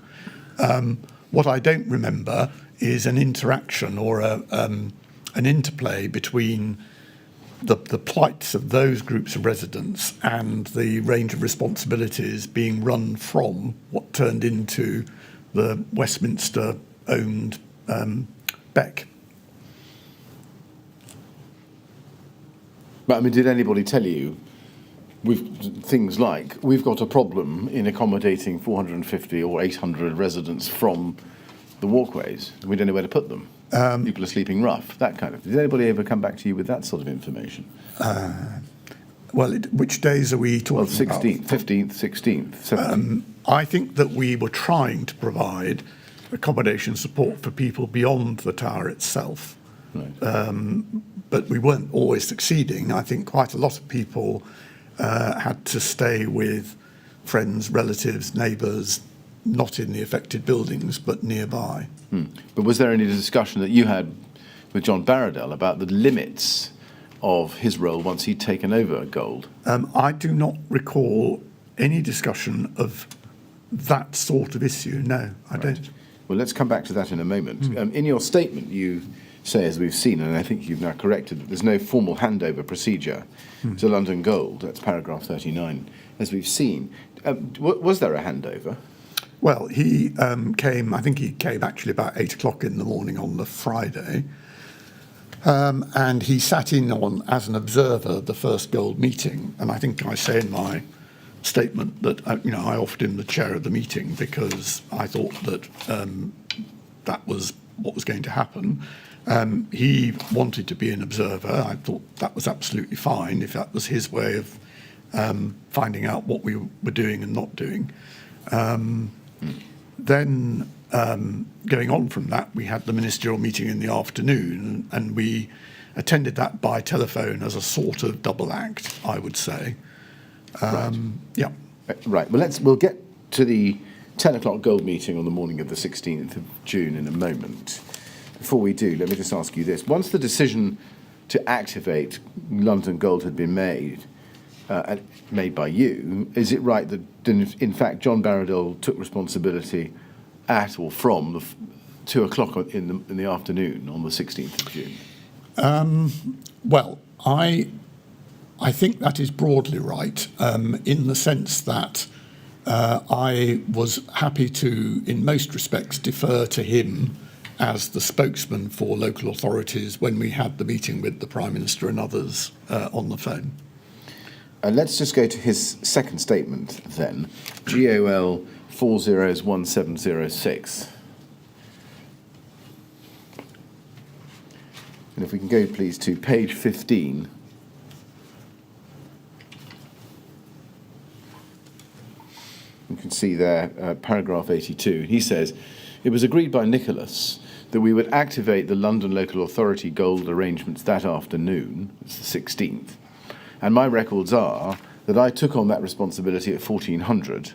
What I don't remember is an interaction or an interplay between the plights of those groups of residents and the range of responsibilities being run from what turned into the Westminster-owned Beck. But I mean, did anybody tell you things like, we've got a problem in accommodating 450 or 800 residents from the walkways, we don't know where to put them, people are sleeping rough, that kind of thing? Did anybody ever come back to you with that sort of information? Well, which days are we talking about? 16th, 15th, 16th, 17th. I think that we were trying to provide accommodation support for people beyond the tower itself. Right. But we weren't always succeeding. I think quite a lot of people had to stay with friends, relatives, neighbours, not in the affected buildings, but nearby. But was there any discussion that you had with John Barradell about the limits of his role once he'd taken over Gold? I do not recall any discussion of that sort of issue. No, I don't. Well, let's come back to that in a moment. In your statement, you say, as we've seen, and I think you've now corrected, that there's no formal handover procedure to London Gold. That's paragraph 39, as we've seen. Was there a handover? Well, he came, I think he came actually about 8 o'clock in the morning on the Friday, and he sat in on, as an observer, the first Gold meeting. And I think I say in my statement that I offered him the chair of the meeting because I thought that that was what was going to happen. He wanted to be an observer. I thought that was absolutely fine if that was his way of finding out what we were doing and not doing. Then, going on from that, we had the ministerial meeting in the afternoon, and we attended that by telephone as a sort of double act, I would say. Yeah. Right. Well, we'll get to the 10 o'clock Gold meeting on the morning of the 16th of June in a moment. Before we do, let me just ask you this. Once the decision to activate London Gold had been made, and made by you, is it right that, in fact, John Barradell took responsibility at or from 2 o'clock in the afternoon on the 16th of June? Well, I think that is broadly right, in the sense that I was happy to, in most respects, defer to him as the spokesman for local authorities when we had the meeting with the Prime Minister and others on the phone. Let's just go to his second statement then, GOL 401706. And if we can go, please, to page 15. You can see there, paragraph 82. He says, "It was agreed by Nicholas that we would activate the London Local Authority gold arrangements that afternoon," it's the 16th, "and my records are that I took on that responsibility at 1400.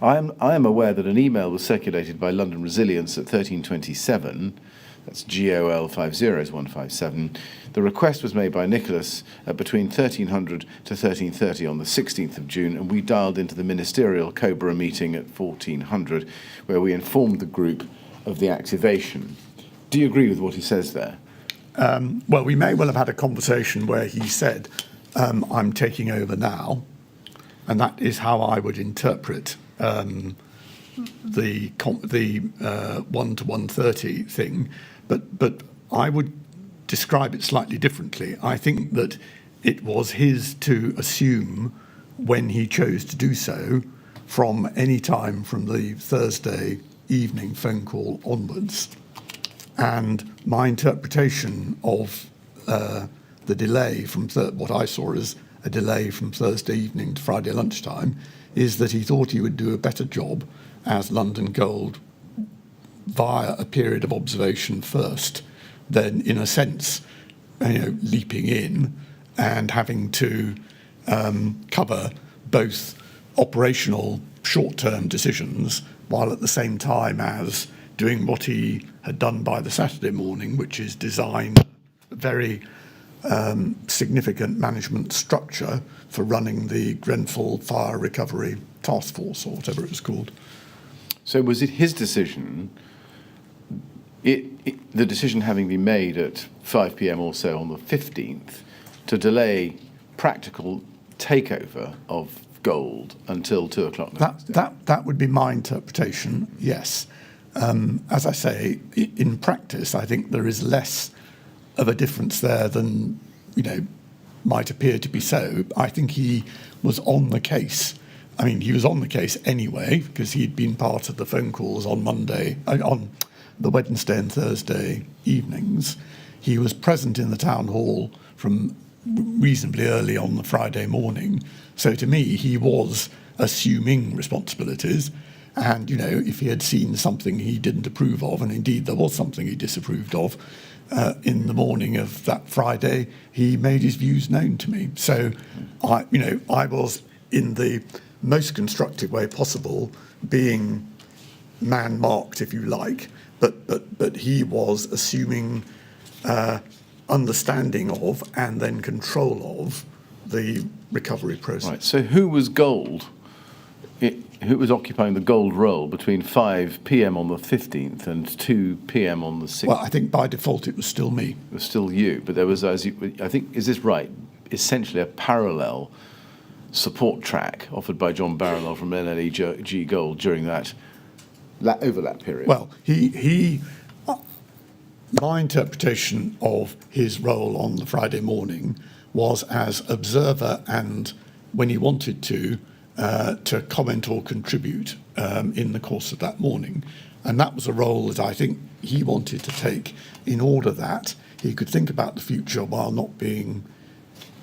I am aware that an email was circulated by London Resilience at 1327, that's GOL 50157. The request was made by Nicholas at between 1300 to 1330 on the 16th of June, and we dialed into the ministerial Cobra meeting at 1400, where we informed the group of the activation." Do you agree with what he says there? Well, we may well have had a conversation where he said, I'm taking over now, and that is how I would interpret the 1 to 1:30 thing, but I would describe it slightly differently. I think that it was his to assume when he chose to do so from any time from the Thursday evening phone call onwards. And my interpretation of the delay from what I saw as a delay from Thursday evening to Friday lunchtime is that he thought he would do a better job as London Gold via a period of observation first, then in a sense, leaping in and having to cover both operational short-term decisions while at the same time as doing what he had done by the Saturday morning, which is design a very significant management structure for running the Grenfell Fire Recovery Task Force, or whatever it was called. So was it his decision, the decision having been made at 5 p.m. or so on the 15th, to delay practical takeover of gold until 2 o'clock the next day? That would be my interpretation, yes. As I say, in practice, I think there is less of a difference there than, might appear to be so. I think he was on the case. I mean, he was on the case anyway, because he'd been part of the phone calls on the Wednesday and Thursday evenings. He was present in the town hall from reasonably early on the Friday morning. So to me, he was assuming responsibilities. And, if he had seen something he didn't approve of, and indeed there was something he disapproved of, in the morning of that Friday, he made his views known to me. So, I was in the most constructive way possible, being man-marked, if you like, but he was assuming understanding of and then control of the recovery process. Right. So who was gold? Who was occupying the gold role between 5 p.m. on the 15th and 2 p.m. on the 16th? Well, I think by default it was still me. It was still you, but there was, I think, is this right, essentially a parallel support track offered by John Barrowell from LLEG Gold during that overlap period? Well, my interpretation of his role on the Friday morning was as observer and, when he wanted to comment or contribute in the course of that morning. And that was a role that I think he wanted to take in order that he could think about the future while not being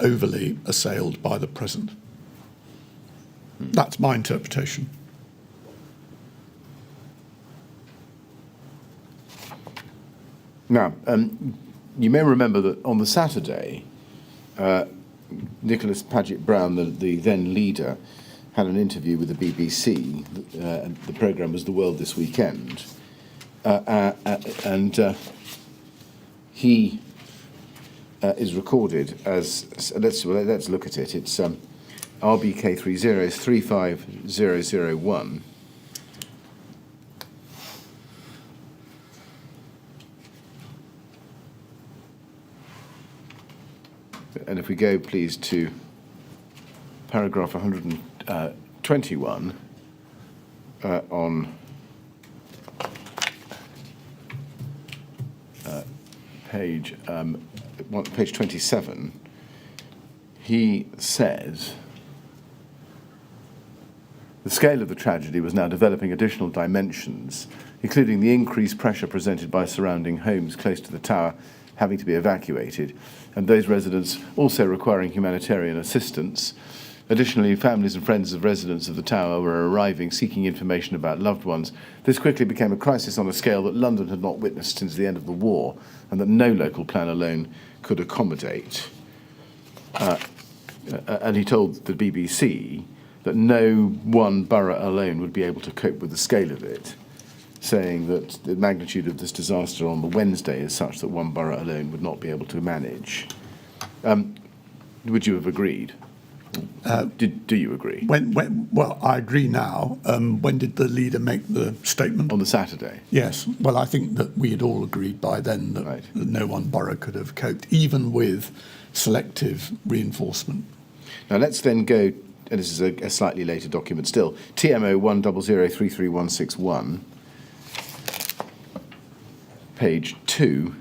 overly assailed by the present. That's my interpretation. Now, you may remember that on the Saturday, Nicholas Paget-Brown, the then leader, had an interview with the BBC. The programme was The World This Weekend. And he is recorded as, let's look at it. It's RBK30 is 35001. And if we go, please, to paragraph 121 on page 27, he says, the scale of the tragedy was now developing additional dimensions, including the increased pressure presented by surrounding homes close to the tower having to be evacuated, and those residents also requiring humanitarian assistance. Additionally, families and friends of residents of the tower were arriving seeking information about loved ones. This quickly became a crisis on a scale that London had not witnessed since the end of the war, and that no local plan alone could accommodate. And he told the BBC that no one borough alone would be able to cope with the scale of it, saying that the magnitude of this disaster on the Wednesday is such that one borough alone would not be able to manage. Would you have agreed? Do you agree? Well, I agree now. When did the leader make the statement? On the Saturday. Yes. Well, I think that we had all agreed by then that, Right. that no one borough could have coped, even with selective reinforcement. Now let's then go, and this is a slightly later document still, TMO 100333161, page 2,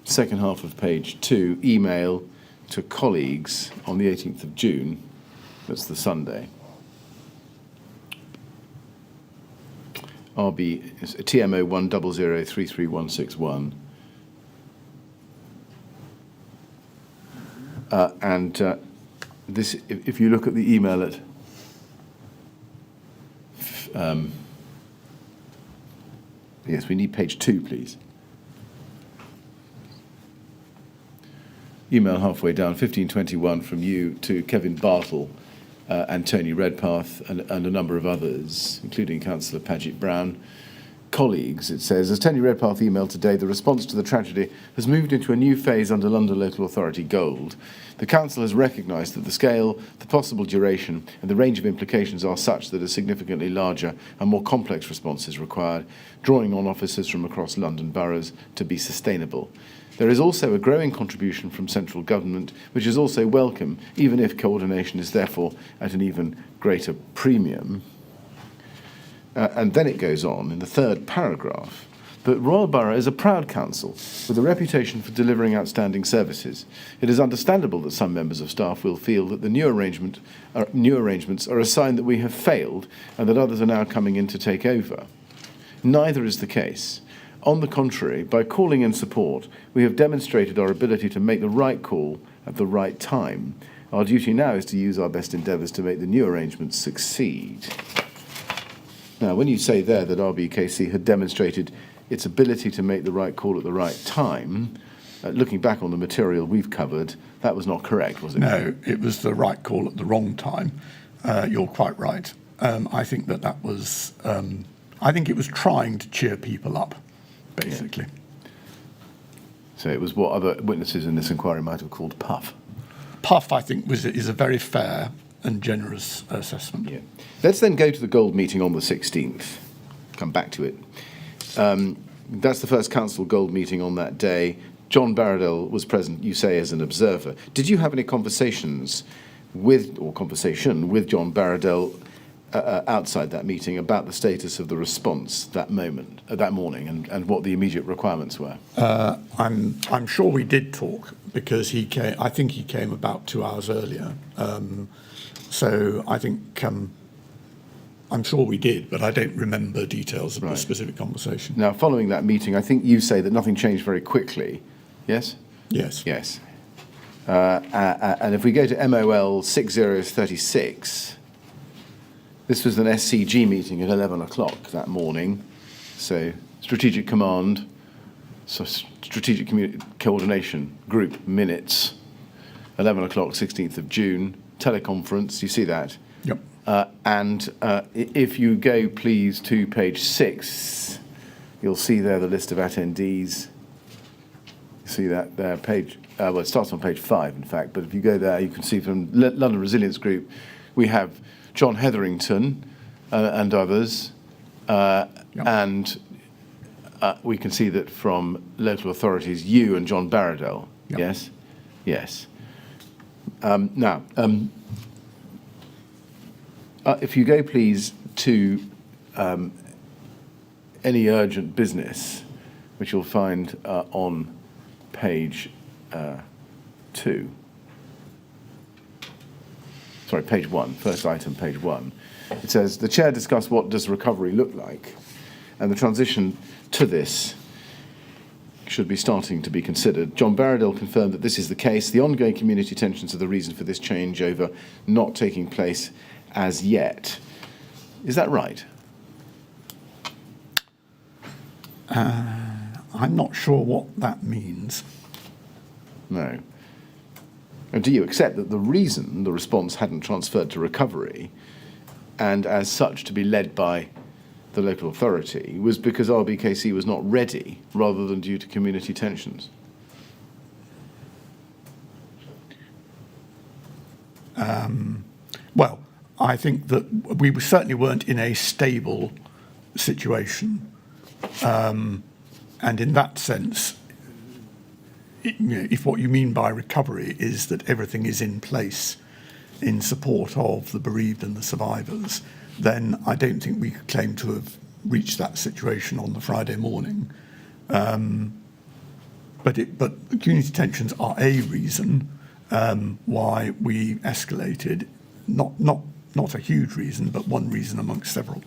second half of page 2, email to colleagues on the 18th of June, that's the Sunday. RB is TMO 100333161. This, if you look at the email at yes, we need page 2, please. Email halfway down, 1521 from you to Kevin Bartle and Tony Redpath and a number of others, including Councillor Paget Brown. Colleagues, it says, as Tony Redpath emailed today, the response to the tragedy has moved into a new phase under London Local Authority Gold. The Council has recognised that the scale, the possible duration and the range of implications are such that a significantly larger and more complex response is required, drawing on officers from across London boroughs to be sustainable. There is also a growing contribution from central government, which is also welcome, even if coordination is therefore at an even greater premium. And then it goes on in the third paragraph that Royal Borough is a proud council with a reputation for delivering outstanding services. It is understandable that some members of staff will feel that the new arrangements are a sign that we have failed and that others are now coming in to take over. Neither is the case. On the contrary, by calling in support, we have demonstrated our ability to make the right call at the right time. Our duty now is to use our best endeavours to make the new arrangements succeed. Now, when you say there that RBKC had demonstrated its ability to make the right call at the right time, looking back on the material we've covered, that was not correct, was it? No, it was the right call at the wrong time. You're quite right. I think that was, I think it was trying to cheer people up, basically. Yeah. So it was what other witnesses in this inquiry might have called puff. Puff, I think, is a very fair and generous assessment. Yeah. Let's then go to the Gold meeting on the 16th. Come back to it. That's the first council Gold meeting on that day. John Barradell was present, you say, as an observer. Did you have any conversations with John Barradell outside that meeting about the status of the response that morning and what the immediate requirements were? I'm sure we did talk because he came. I think he came about 2 hours earlier. So I think I'm sure we did, but I don't remember details of the specific conversation. Now, following that meeting, I think you say that nothing changed very quickly. Yes? Yes. Yes. And if we go to MOL 6036, this was an SCG meeting at 11 o'clock that morning. So Strategic Command, so Strategic Coordination Group minutes, 11 o'clock, 16th of June, teleconference, you see that? Yep. And if you go, please, to page 6, you'll see there the list of attendees. You see that there, page, well, it starts on page 5, in fact, but if you go there, you can see from London Resilience Group, we have John Hetherington and others, and we can see that from local authorities, you and John Barradell. Yep. Yes? Yes. Now, if you go, please, to any urgent business, which you'll find on page 2. Sorry, page 1, first item, page 1. It says, the chair discussed what does recovery look like, and the transition to this should be starting to be considered. John Barradell confirmed that this is the case. The ongoing community tensions are the reason for this changeover not taking place as yet. Is that right? I'm not sure what that means. No. And do you accept that the reason the response hadn't transferred to recovery, and as such to be led by the local authority, was because RBKC was not ready rather than due to community tensions? Well, I think that we certainly weren't in a stable situation. And in that sense, if what you mean by recovery is that everything is in place in support of the bereaved and the survivors, then I don't think we could claim to have reached that situation on the Friday morning. But community tensions are a reason why we escalated. Not a huge reason, but one reason amongst several.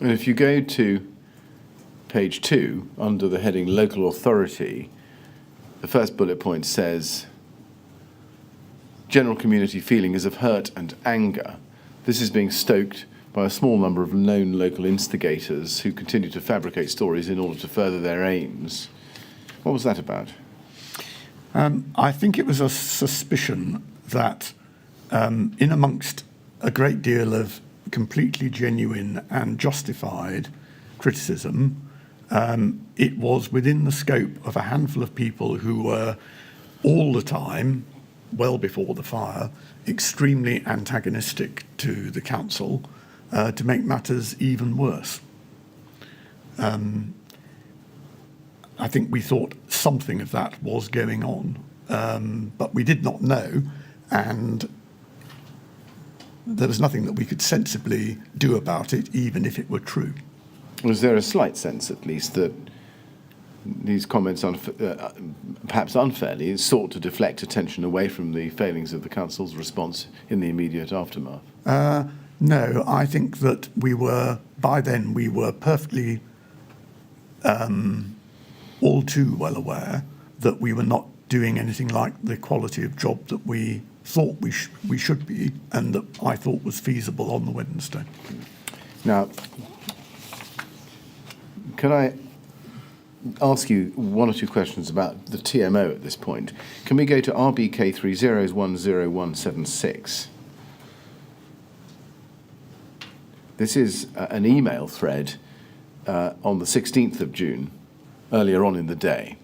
And if you go to page 2, under the heading Local Authority, the first bullet point says, general community feeling is of hurt and anger. This is being stoked by a small number of known local instigators who continue to fabricate stories in order to further their aims. What was that about? I think it was a suspicion that in amongst a great deal of completely genuine and justified criticism, it was within the scope of a handful of people who were all the time, well before the fire, extremely antagonistic to the council to make matters even worse. I think we thought something of that was going on, but we did not know, and there was nothing that we could sensibly do about it, even if it were true. Was there a slight sense, at least, that these comments, perhaps unfairly, sought to deflect attention away from the failings of the council's response in the immediate aftermath? No, I think that by then we were perfectly all too well aware that we were not doing anything like the quality of job that we thought we should be, and that I thought was feasible on the Wednesday. Now, can I ask you one or two questions about the TMO at this point? Can we go to RBK 30100176? This is an email thread on the 16th of June, earlier on in the day.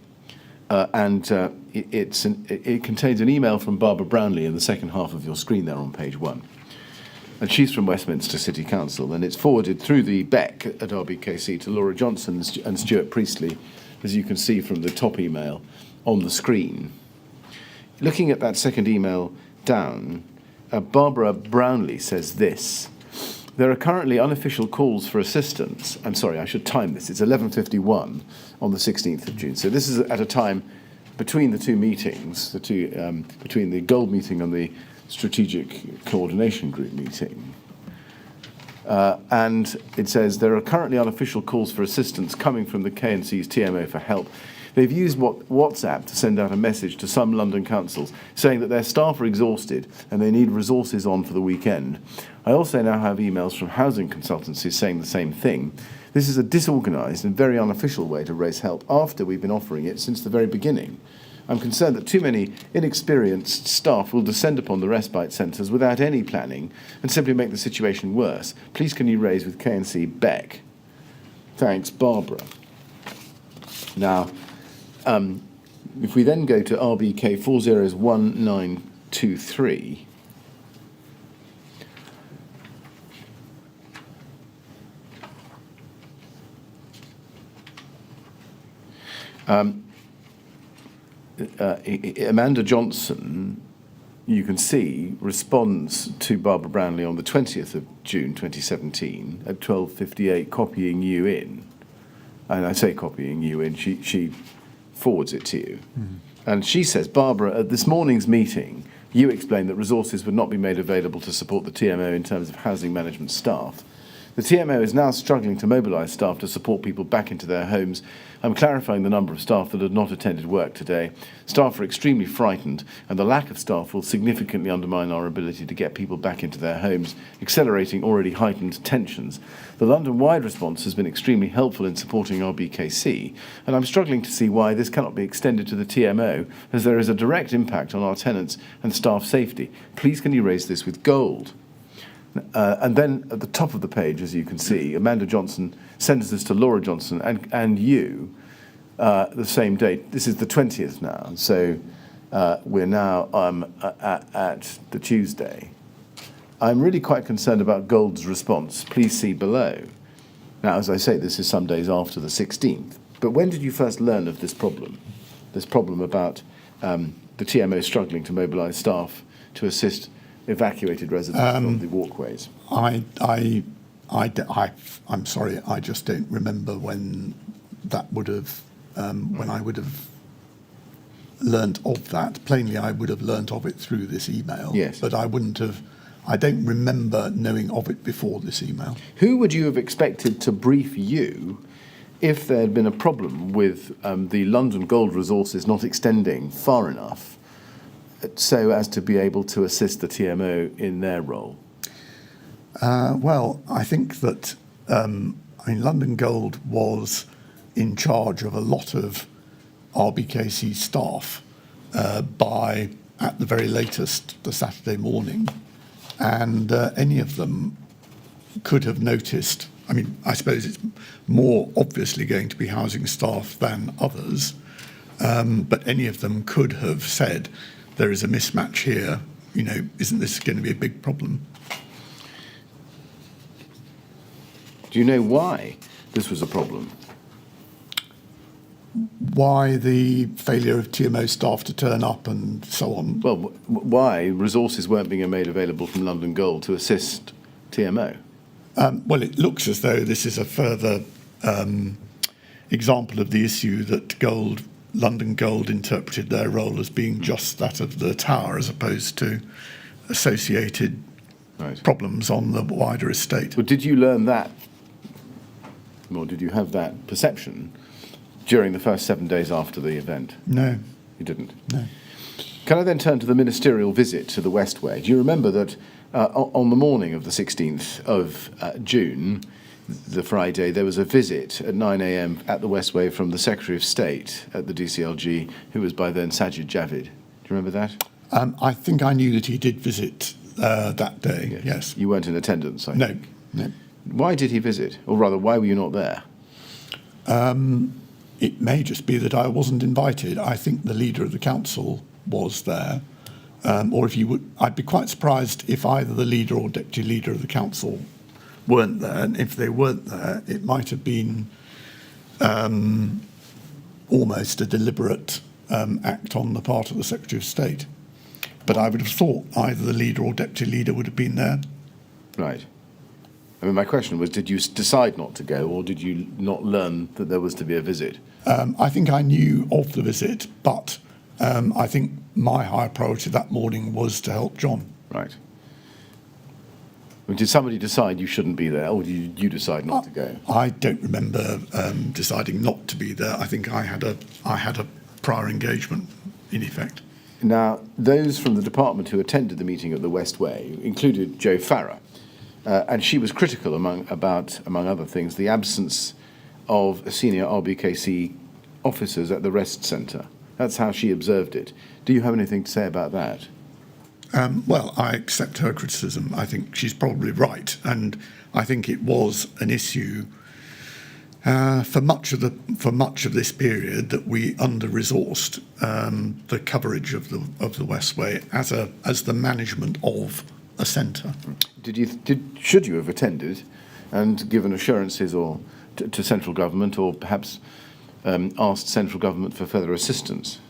It contains an email from Barbara Brownlee in the second half of your screen there on page 1. And she's from Westminster City Council, and it's forwarded through the Beck at RBKC to Laura Johnson and Stuart Priestley, as you can see from the top email on the screen. Looking at that second email down, Barbara Brownlee says this: there are currently unofficial calls for assistance. I'm sorry, I should time this. It's 11:51 on the 16th of June. So this is at a time between the two meetings, between the Gold meeting and the Strategic Coordination Group meeting. And it says there are currently unofficial calls for assistance coming from the KNC's TMO for help. They've used WhatsApp to send out a message to some London councils saying that their staff are exhausted and they need resources on for the weekend. I also now have emails from housing consultancies saying the same thing. This is a disorganised and very unofficial way to raise help after we've been offering it since the very beginning. I'm concerned that too many inexperienced staff will descend upon the respite centres without any planning and simply make the situation worse. Please can you raise with KNC Beck? Thanks, Barbara. Now, if we then go to RBK 401923, Amanda Johnson, you can see, responds to Barbara Brownlee on the 20th of June 2017 at 12:58, copying you in. And I say copying you in, she forwards it to you. Mm-hmm. And she says, Barbara, at this morning's meeting, you explained that resources would not be made available to support the TMO in terms of housing management staff. The TMO is now struggling to mobilise staff to support people back into their homes. I'm clarifying the number of staff that had not attended work today. Staff are extremely frightened, and the lack of staff will significantly undermine our ability to get people back into their homes, accelerating already heightened tensions. The London-wide response has been extremely helpful in supporting RBKC, and I'm struggling to see why this cannot be extended to the TMO, as there is a direct impact on our tenants and staff safety. Please can you raise this with Gold? And then at the top of the page, as you can see, Amanda Johnson sends this to Laura Johnson and you the same date. This is the 20th now, so we're now at the Tuesday. I'm really quite concerned about Gold's response. Please see below. Now, as I say, this is some days after the 16th. But when did you first learn of this problem? This problem about the TMO struggling to mobilise staff to assist evacuated residents from the walkways? I'm sorry, I just don't remember when that would have, when I would have learnt of that. Plainly, I would have learnt of it through this email. Yes. But I wouldn't have, I don't remember knowing of it before this email. Who would you have expected to brief you if there had been a problem with the London Gold resources not extending far enough so as to be able to assist the TMO in their role? Well, I think that London Gold was in charge of a lot of RBKC staff by, at the very latest, the Saturday morning, and any of them could have noticed. I mean, I suppose it's more obviously going to be housing staff than others, but any of them could have said, there is a mismatch here, isn't this going to be a big problem? Do you know why this was a problem? Why the failure of TMO staff to turn up and so on? Well, why resources weren't being made available from London Gold to assist TMO? Well, it looks as though this is a further example of the issue that London Gold interpreted their role as being just that of the tower as opposed to associated problems on the wider estate. Well, did you learn that, or did you have that perception during the first 7 days after the event? No. You didn't? No. Can I then turn to the ministerial visit to the Westway? Do you remember that on the morning of the 16th of June, the Friday, there was a visit at 9 a.m. at the Westway from the Secretary of State at the DCLG, who was by then Sajid Javid. Do you remember that? I think I knew that he did visit that day, yes. You weren't in attendance, I think. No. Why did he visit? Or rather, why were you not there? It may just be that I wasn't invited. I think the leader of the council was there. Or if you would, I'd be quite surprised if either the leader or deputy leader of the council weren't there. And if they weren't there, it might have been almost a deliberate act on the part of the Secretary of State. But I would have thought either the leader or deputy leader would have been there. Right. I mean, my question was, did you decide not to go, or did you not learn that there was to be a visit? I think I knew of the visit, but I think my higher priority that morning was to help John. Right. I mean, did somebody decide you shouldn't be there, or did you decide not to go? I don't remember deciding not to be there. I think I had a prior engagement, in effect. Now, those from the department who attended the meeting at the Westway included Jo Farrer, and she was critical, among other things, the absence of senior RBKC officers at the rest centre. That's how she observed it. Do you have anything to say about that? Well, I accept her criticism. I think she's probably right, and I think it was an issue for much of this period that we under-resourced the coverage of the Westway as the management of a centre. Should you have attended and given assurances or to central government, or perhaps asked central government for further assistance?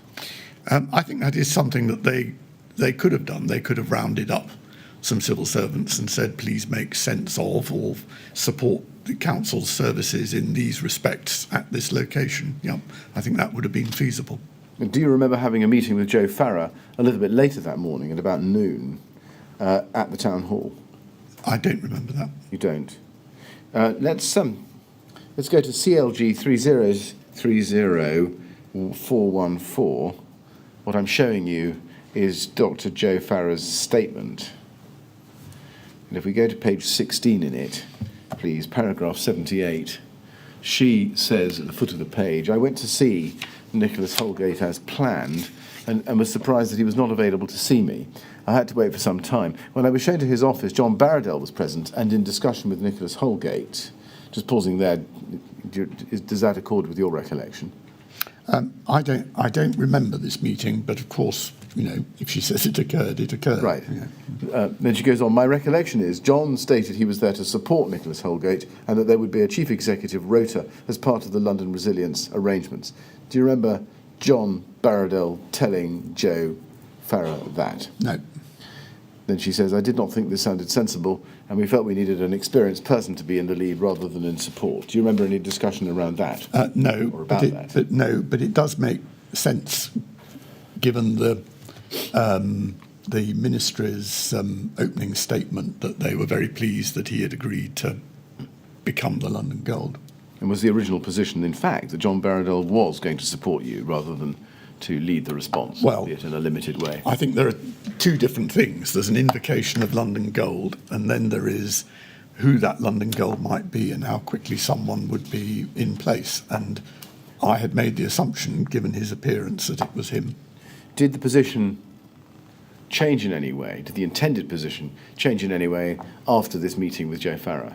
I think that is something that they could have done. They could have rounded up some civil servants and said, please make sense of or support the council's services in these respects at this location. Yeah, I think that would have been feasible. Do you remember having a meeting with Jo Farrer a little bit later that morning at about noon at the town hall? I don't remember that. You don't? Let's go to CLG 3030414. What I'm showing you is Dr. Jo Farah's statement. And if we go to page 16 in it, please, paragraph 78, she says at the foot of the page, I went to see Nicholas Holgate as planned and was surprised that he was not available to see me. I had to wait for some time. When I was shown to his office, John Barradell was present and in discussion with Nicholas Holgate. Just pausing there, does that accord with your recollection? I don't remember this meeting, but of course, if she says it occurred, it occurred. Right. Yeah. Then she goes on, my recollection is John stated he was there to support Nicholas Holgate and that there would be a chief executive rota as part of the London resilience arrangements. Do you remember John Barradell telling Jo Farah that? No. Then she says, I did not think this sounded sensible and we felt we needed an experienced person to be in the lead rather than in support. Do you remember any discussion around that? No, or about that? But it does make sense given the ministry's opening statement that they were very pleased that he had agreed to become the London Gold. And was the original position, in fact, that John Barradell was going to support you rather than to lead the response, albeit in a limited way? I think there are two different things. There's an invocation of London Gold, and then there is who that London Gold might be and how quickly someone would be in place. And I had made the assumption, given his appearance, that it was him. Did the position change in any way? Did the intended position change in any way after this meeting with Jo Farah?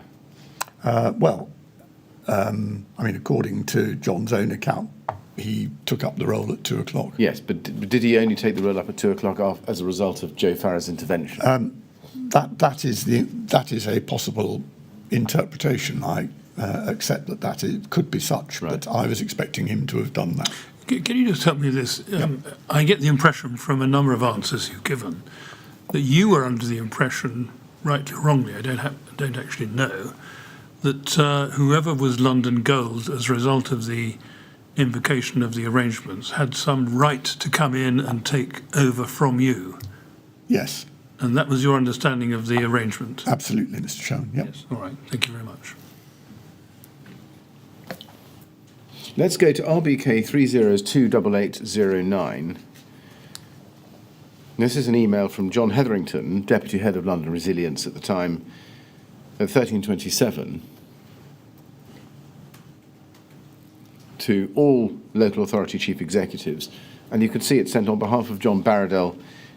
According to John's own account, he took up the role at 2:00. Yes, but did he only take the role up at 2:00 as a result of Jo Farah's intervention? That is a possible interpretation. I accept that it could be such, right. But I was expecting him to have done that. Can you just help me with this? I get the impression from a number of answers you've given that you were under the impression, rightly or wrongly, I don't actually know, that whoever was London Gold as a result of the invocation of the arrangements had some right to come in and take over from you. Yes. And that was your understanding of the arrangement? Absolutely, Mr. Chairman. Yep. Yes. All right. Thank you very much. Let's go to RBK 3028809. This is an email from John Hetherington, Deputy Head of London Resilience at the time, at 1327, to all local authority chief executives. And you can see it's sent on behalf of John Barradell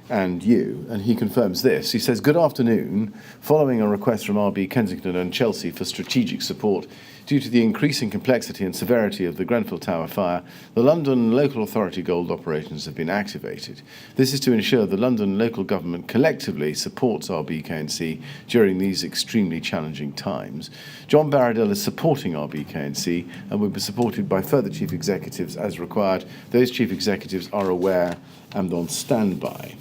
and you, and he confirms this. He says, good afternoon. Following a request from RB Kensington and Chelsea for strategic support due to the increasing complexity and severity of the Grenfell Tower fire, the London Local Authority Gold operations have been activated. This is to ensure the London local government collectively supports RBKC during these extremely challenging times. John Barradell is supporting RBKC and will be supported by further chief executives as required. Those chief executives are aware and on standby.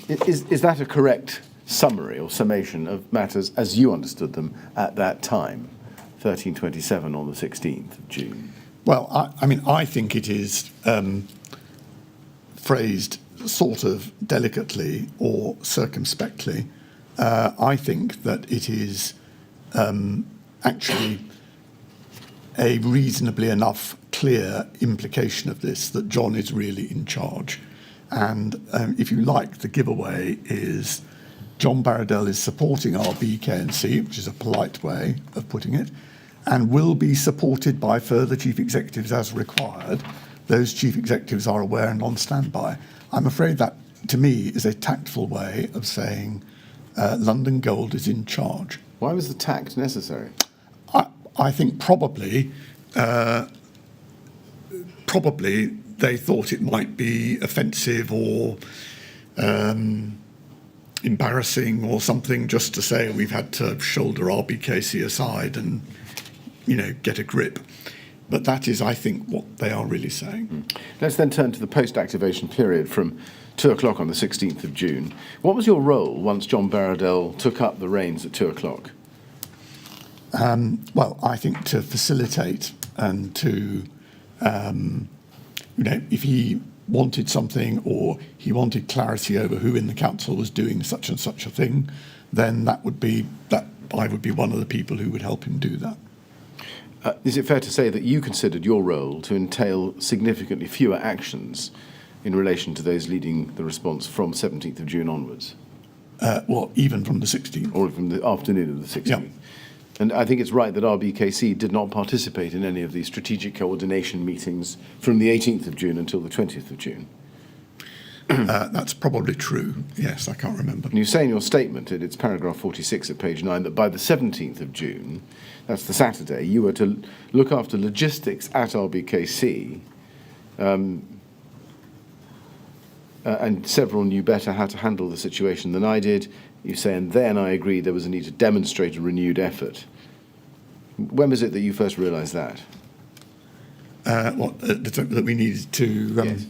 Is that a correct summary or summation of matters as you understood them at that time, 1327 on the 16th of June? Well, I think it is phrased sort of delicately or circumspectly. I think that it is actually a reasonably enough clear implication of this that John is really in charge. And if you like, the giveaway is John Barradell is supporting RBKC, which is a polite way of putting it, and will be supported by further chief executives as required. Those chief executives are aware and on standby. I'm afraid that, to me, is a tactful way of saying London Gold is in charge. Why was the tact necessary? I think probably they thought it might be offensive or embarrassing or something, just to say we've had to shoulder RBKC aside and, get a grip. But that is, I think, what they are really saying. Let's then turn to the post-activation period from 2:00 on the 16th of June. What was your role once John Barradell took up the reins at 2:00? Well, I think to facilitate and to, if he wanted something or he wanted clarity over who in the council was doing such and such a thing, then that would be I would be one of the people who would help him do that. Is it fair to say that you considered your role to entail significantly fewer actions in relation to those leading the response from 17th of June onwards? Well, even from the 16th. Or from the afternoon of the 16th? Yeah. And I think it's right that RBKC did not participate in any of these strategic coordination meetings from the 18th of June until the 20th of June. That's probably true. Yes, I can't remember. And you say in your statement, it's paragraph 46 at page 9, that by the 17th of June, that's the Saturday, you were to look after logistics at RBKC, and several knew better how to handle the situation than I did. You say, and then I agreed there was a need to demonstrate a renewed effort. When was it that you first realised that? That we needed to... Yes.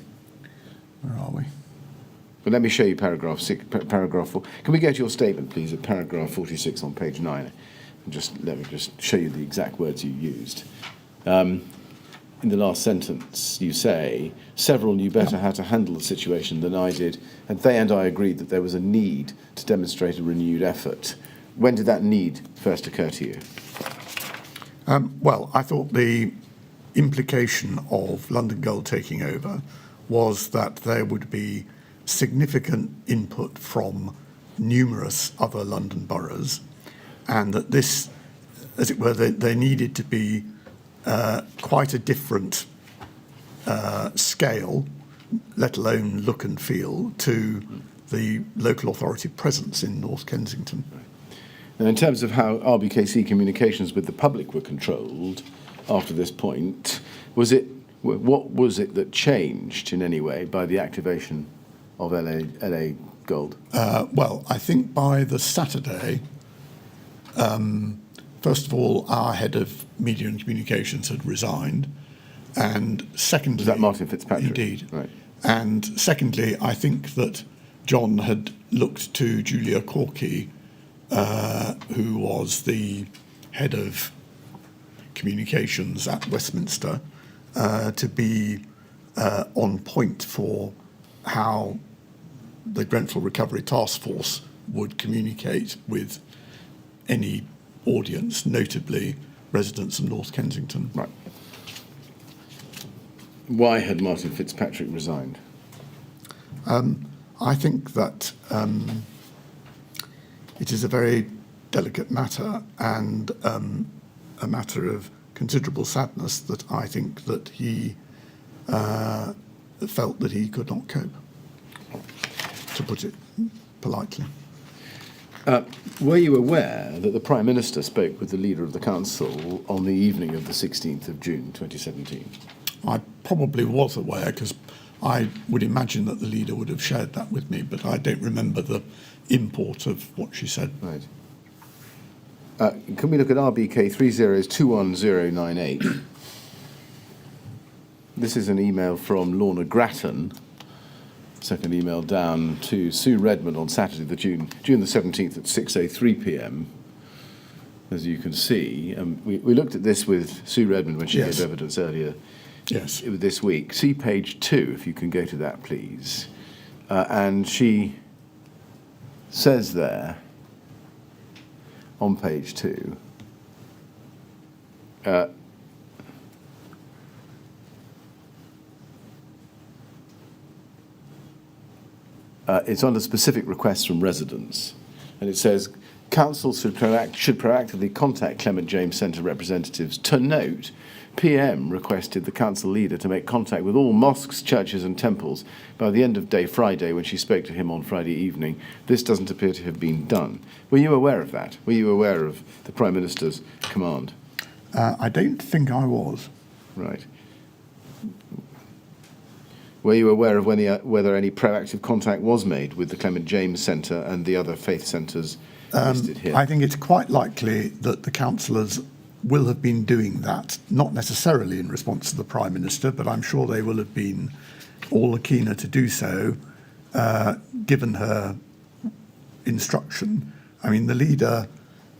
Where are we? But let me show you paragraph 4. Can we go to your statement, please, at paragraph 46 on page 9? And let me just show you the exact words you used. In the last sentence, you say, several knew better how to handle the situation than I did, and they and I agreed that there was a need to demonstrate a renewed effort. When did that need first occur to you? Well, I thought the implication of London Gold taking over was that there would be significant input from numerous other London boroughs, and that this, as it were, there needed to be quite a different scale, let alone look and feel, to the local authority presence in North Kensington. Now, in terms of how RBKC communications with the public were controlled after this point, what was it that changed in any way by the activation of LA Gold? Well, I think by the Saturday, first of all, our head of media and communications had resigned, and secondly... Was that Martin Fitzpatrick? Indeed. Right. And secondly, I think that John had looked to Julia Corky, who was the head of communications at Westminster, to be on point for how the Grenfell Recovery Task Force would communicate with any audience, notably residents of North Kensington. Right. Why had Martin Fitzpatrick resigned? I think that it is a very delicate matter, and a matter of considerable sadness that I think that he felt that he could not cope, to put it politely. Were you aware that the Prime Minister spoke with the leader of the Council on the evening of the 16th of June 2017? I probably was aware, because I would imagine that the leader would have shared that with me, but I don't remember the import of what she said. Right. Can we look at RBK 3021098? This is an email from Lorna Grattan, second email down, to Sue Redmond on Saturday, June the 17th at 6:03 p.m. As you can see, we looked at this with Sue Redmond when she Yes. gave evidence earlier Yes. this week. See page 2, if you can go to that, please. And she says there, on page 2, it's under specific requests from residents, and it says, Council should proactively contact Clement James Centre representatives. To note, PM requested the council leader to make contact with all mosques, churches and temples by the end of day Friday when she spoke to him on Friday evening. This doesn't appear to have been done. Were you aware of that? Were you aware of the Prime Minister's command? I don't think I was. Right. Were you aware of whether any proactive contact was made with the Clement James Centre and the other faith centres listed here? I think it's quite likely that the councillors will have been doing that, not necessarily in response to the Prime Minister, but I'm sure they will have been all the keener to do so, given her instruction. I mean, the leader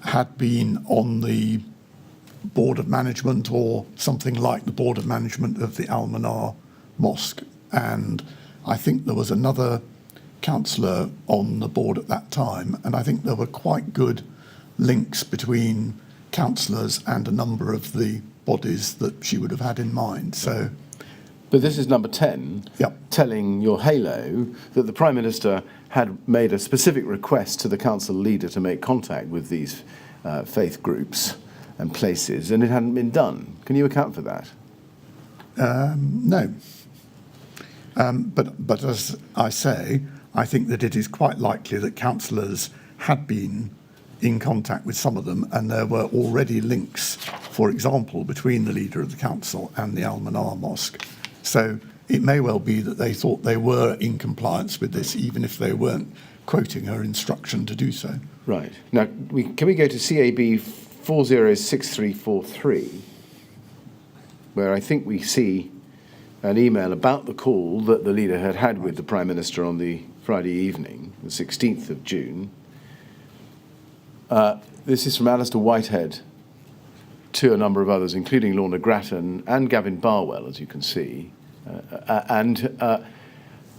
had been on the board of management, or something like the board of management, of the Al-Manar Mosque, and I think there was another councillor on the board at that time, and I think there were quite good links between councillors and a number of the bodies that she would have had in mind. So, But this is number 10, Yep. telling your halo that the Prime Minister had made a specific request to the council leader to make contact with these faith groups and places, and it hadn't been done. Can you account for that? no. But as I say, I think that it is quite likely that councillors had been in contact with some of them, and there were already links, for example, between the leader of the council and the Al-Manar Mosque. So it may well be that they thought they were in compliance with this, even if they weren't quoting her instruction to do so. Right. Now, can we go to CAB 406343, where I think we see an email about the call that the leader had had with the Prime Minister on the Friday evening, the 16th of June. This is from Alistair Whitehead to a number of others, including Lorna Grattan and Gavin Barwell, as you can see,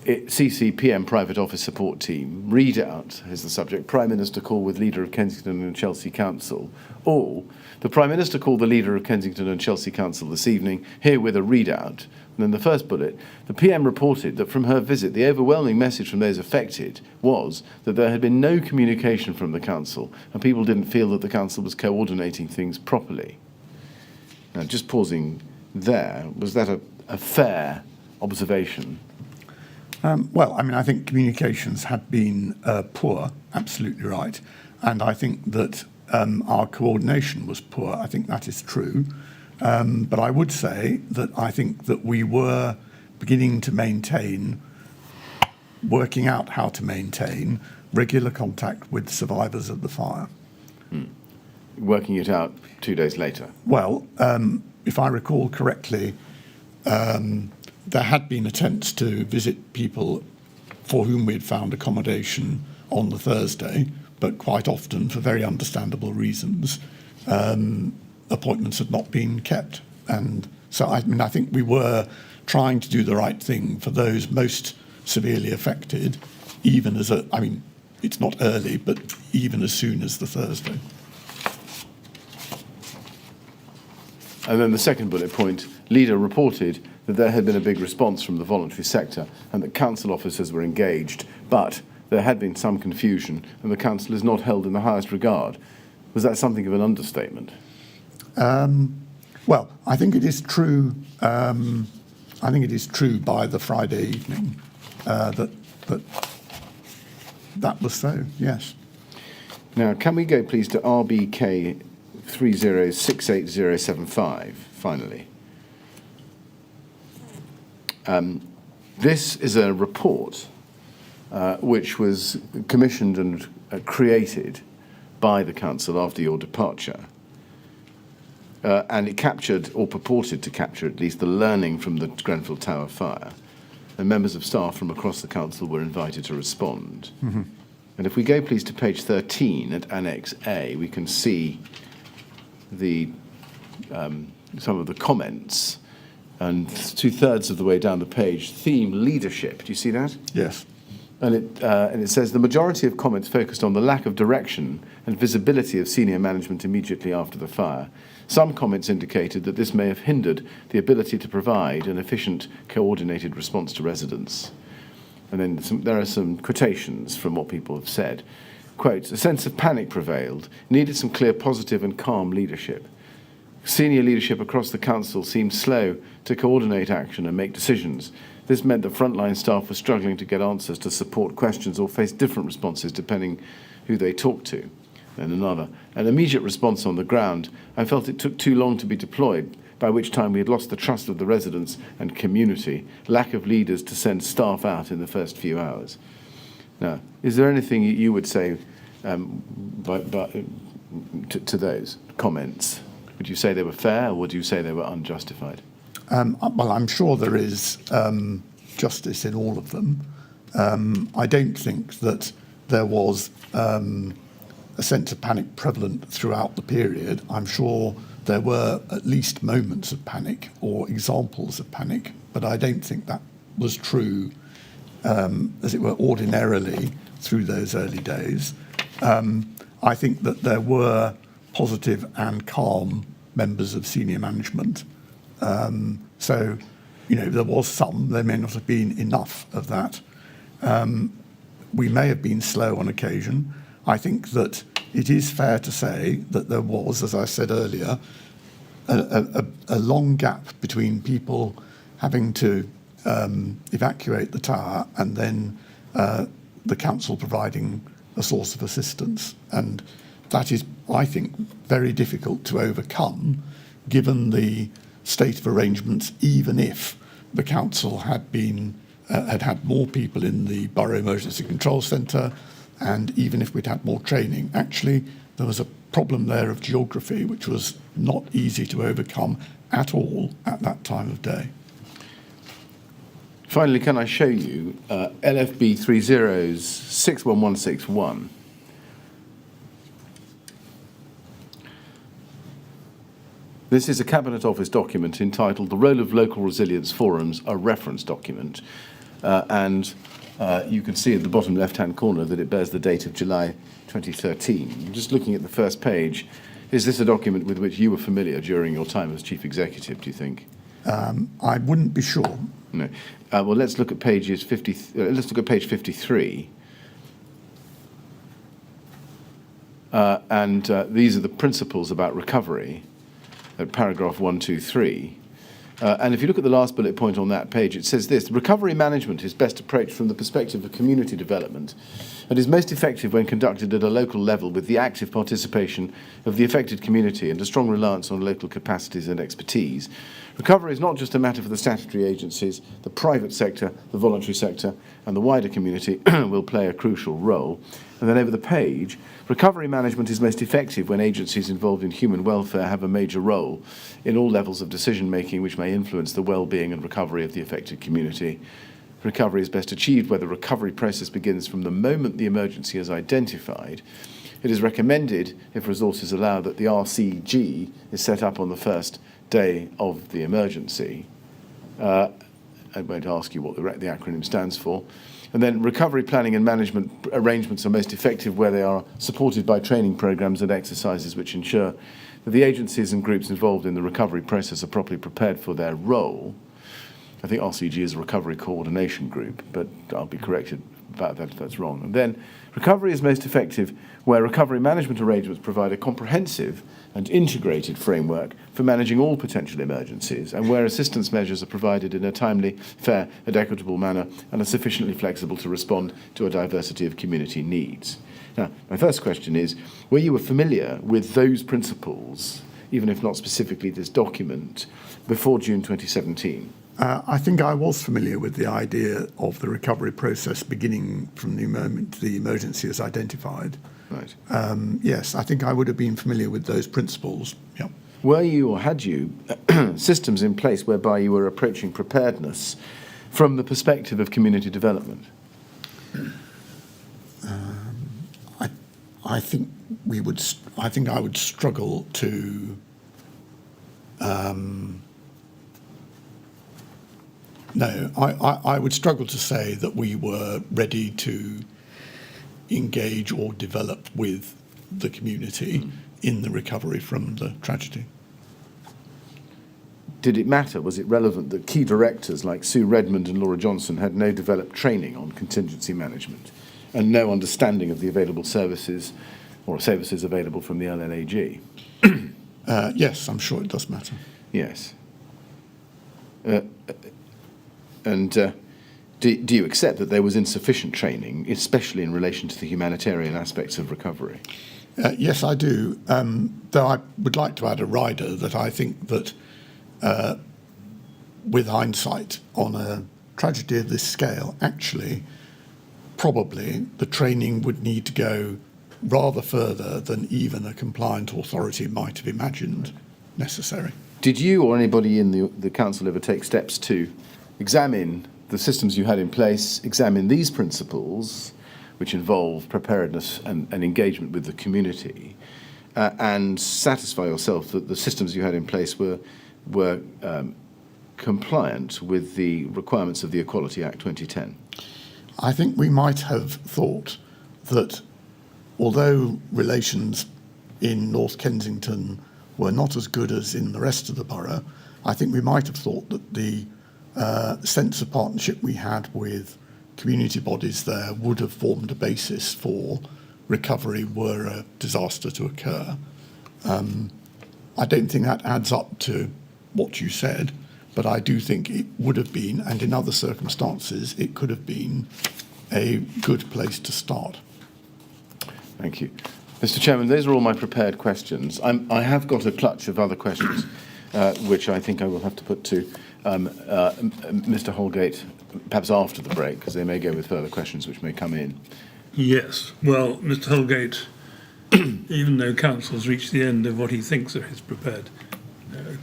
CCPM Private Office Support Team. Read out is the subject. Prime Minister call with leader of Kensington and Chelsea Council. Or the Prime Minister called the leader of Kensington and Chelsea Council this evening, here with a readout. And then the first bullet, the PM reported that from her visit, the overwhelming message from those affected was that there had been no communication from the council, and people didn't feel that the council was coordinating things properly. Now, just pausing there, was that a fair observation? Well, I mean, I think communications had been poor, absolutely right. And I think that our coordination was poor. I think that is true. But I would say that I think that we were beginning to working out how to maintain regular contact with survivors of the fire. Working it out 2 days later? Well, if I recall correctly, there had been attempts to visit people for whom we had found accommodation on the Thursday, but quite often, for very understandable reasons, appointments had not been kept. And so, I mean, I think we were trying to do the right thing for those most severely affected, even as it's not early, but even as soon as the Thursday. And then the second bullet point, leader reported that there had been a big response from the voluntary sector and that council officers were engaged, but there had been some confusion and the council is not held in the highest regard. Was that something of an understatement? Well, I think it is true. I think it is true by the Friday evening that was so. Yes. Now, can we go please to RBK 3068075 finally? This is a report which was commissioned and created by the council after your departure. And it captured, or purported to capture at least, the learning from the Grenfell Tower fire. And members of staff from across the council were invited to respond. Mm-hmm. And if we go, please, to page 13 at Annex A, we can see some of the comments. And 2/3 of the way down the page, theme leadership. Do you see that? Yes. And it says the majority of comments focused on the lack of direction and visibility of senior management immediately after the fire. Some comments indicated that this may have hindered the ability to provide an efficient, coordinated response to residents. And then there are some quotations from what people have said. Quote, a sense of panic prevailed, needed some clear, positive and calm leadership. Senior leadership across the council seemed slow to coordinate action and make decisions. This meant that frontline staff were struggling to get answers to support questions or face different responses depending who they talked to. Then another. An immediate response on the ground. I felt it took too long to be deployed, by which time we had lost the trust of the residents and community, lack of leaders to send staff out in the first few hours. Now, is there anything you would say to those comments? Would you say they were fair, or would you say they were unjustified? Well, I'm sure there is justice in all of them. I don't think that there was a sense of panic prevalent throughout the period. I'm sure there were at least moments of panic or examples of panic, but I don't think that was true, as it were, ordinarily through those early days. I think that there were positive and calm members of senior management. So, there was some, there may not have been enough of that. We may have been slow on occasion. I think that it is fair to say that there was, as I said earlier, a long gap between people having to evacuate the tower and then the council providing a source of assistance. And that is, I think, very difficult to overcome given the state of arrangements, even if the council had had more people in the Borough Emergency Control Centre, and even if we'd had more training. Actually, there was a problem there of geography, which was not easy to overcome at all at that time of day. Finally, can I show you LFB 30's 61161? This is a Cabinet Office document entitled The Role of Local Resilience Forums, a reference document. And you can see at the bottom left-hand corner that it bears the date of July 2013. I'm just looking at the first page. Is this a document with which you were familiar during your time as Chief Executive, do you think? I wouldn't be sure. No. Well, let's look at pages 50. Let's look at page 53. And these are the principles about recovery at paragraph 1, 2, 3. And if you look at the last bullet point on that page, it says this: recovery management is best approached from the perspective of community development and is most effective when conducted at a local level with the active participation of the affected community and a strong reliance on local capacities and expertise. Recovery is not just a matter for the statutory agencies. The private sector, the voluntary sector, and the wider community will play a crucial role. And then over the page, recovery management is most effective when agencies involved in human welfare have a major role in all levels of decision-making which may influence the well-being and recovery of the affected community. Recovery is best achieved where the recovery process begins from the moment the emergency is identified. It is recommended, if resources allow, that the RCG is set up on the first day of the emergency. I won't ask you what the acronym stands for. And then recovery planning and management arrangements are most effective where they are supported by training programs and exercises which ensure that the agencies and groups involved in the recovery process are properly prepared for their role. I think RCG is a recovery coordination group, but I'll be corrected about that if that's wrong. And then recovery is most effective where recovery management arrangements provide a comprehensive and integrated framework for managing all potential emergencies, and where assistance measures are provided in a timely, fair and equitable manner and are sufficiently flexible to respond to a diversity of community needs. Now, my first question is, were you familiar with those principles, even if not specifically this document, before June 2017? I think I was familiar with the idea of the recovery process beginning from the moment the emergency is identified. Right. Yes, I think I would have been familiar with those principles. Yeah. Were you, or had you, systems in place whereby you were approaching preparedness from the perspective of community development? I think we would. I think I would struggle to. No, I would struggle to say that we were ready to engage or develop with the community in the recovery from the tragedy. Did it matter? Was it relevant that key directors like Sue Redmond and Laura Johnson had no developed training on contingency management and no understanding of the available services or services available from the LLAG? Yes, I'm sure it does matter. Yes. Do you accept that there was insufficient training, especially in relation to the humanitarian aspects of recovery? Yes, I do. Though I would like to add a rider that I think that with hindsight on a tragedy of this scale, actually, probably the training would need to go rather further than even a compliant authority might have imagined necessary. Did you or anybody in the council ever take steps to examine the systems you had in place, examine these principles, which involve preparedness and engagement with the community, and satisfy yourself that the systems you had in place were compliant with the requirements of the Equality Act 2010? I think we might have thought that although relations in North Kensington were not as good as in the rest of the borough, I think we might have thought that the sense of partnership we had with community bodies there would have formed a basis for recovery were a disaster to occur. I don't think that adds up to what you said, but I do think it would have been, and in other circumstances, it could have been a good place to start. Thank you. Mr. Chairman, those are all my prepared questions. I have got a clutch of other questions, which I think I will have to put to Mr. Holgate, perhaps after the break, because they may go with further questions which may come in. Yes. Well, Mr. Holgate, even though council's reached the end of what he thinks are his prepared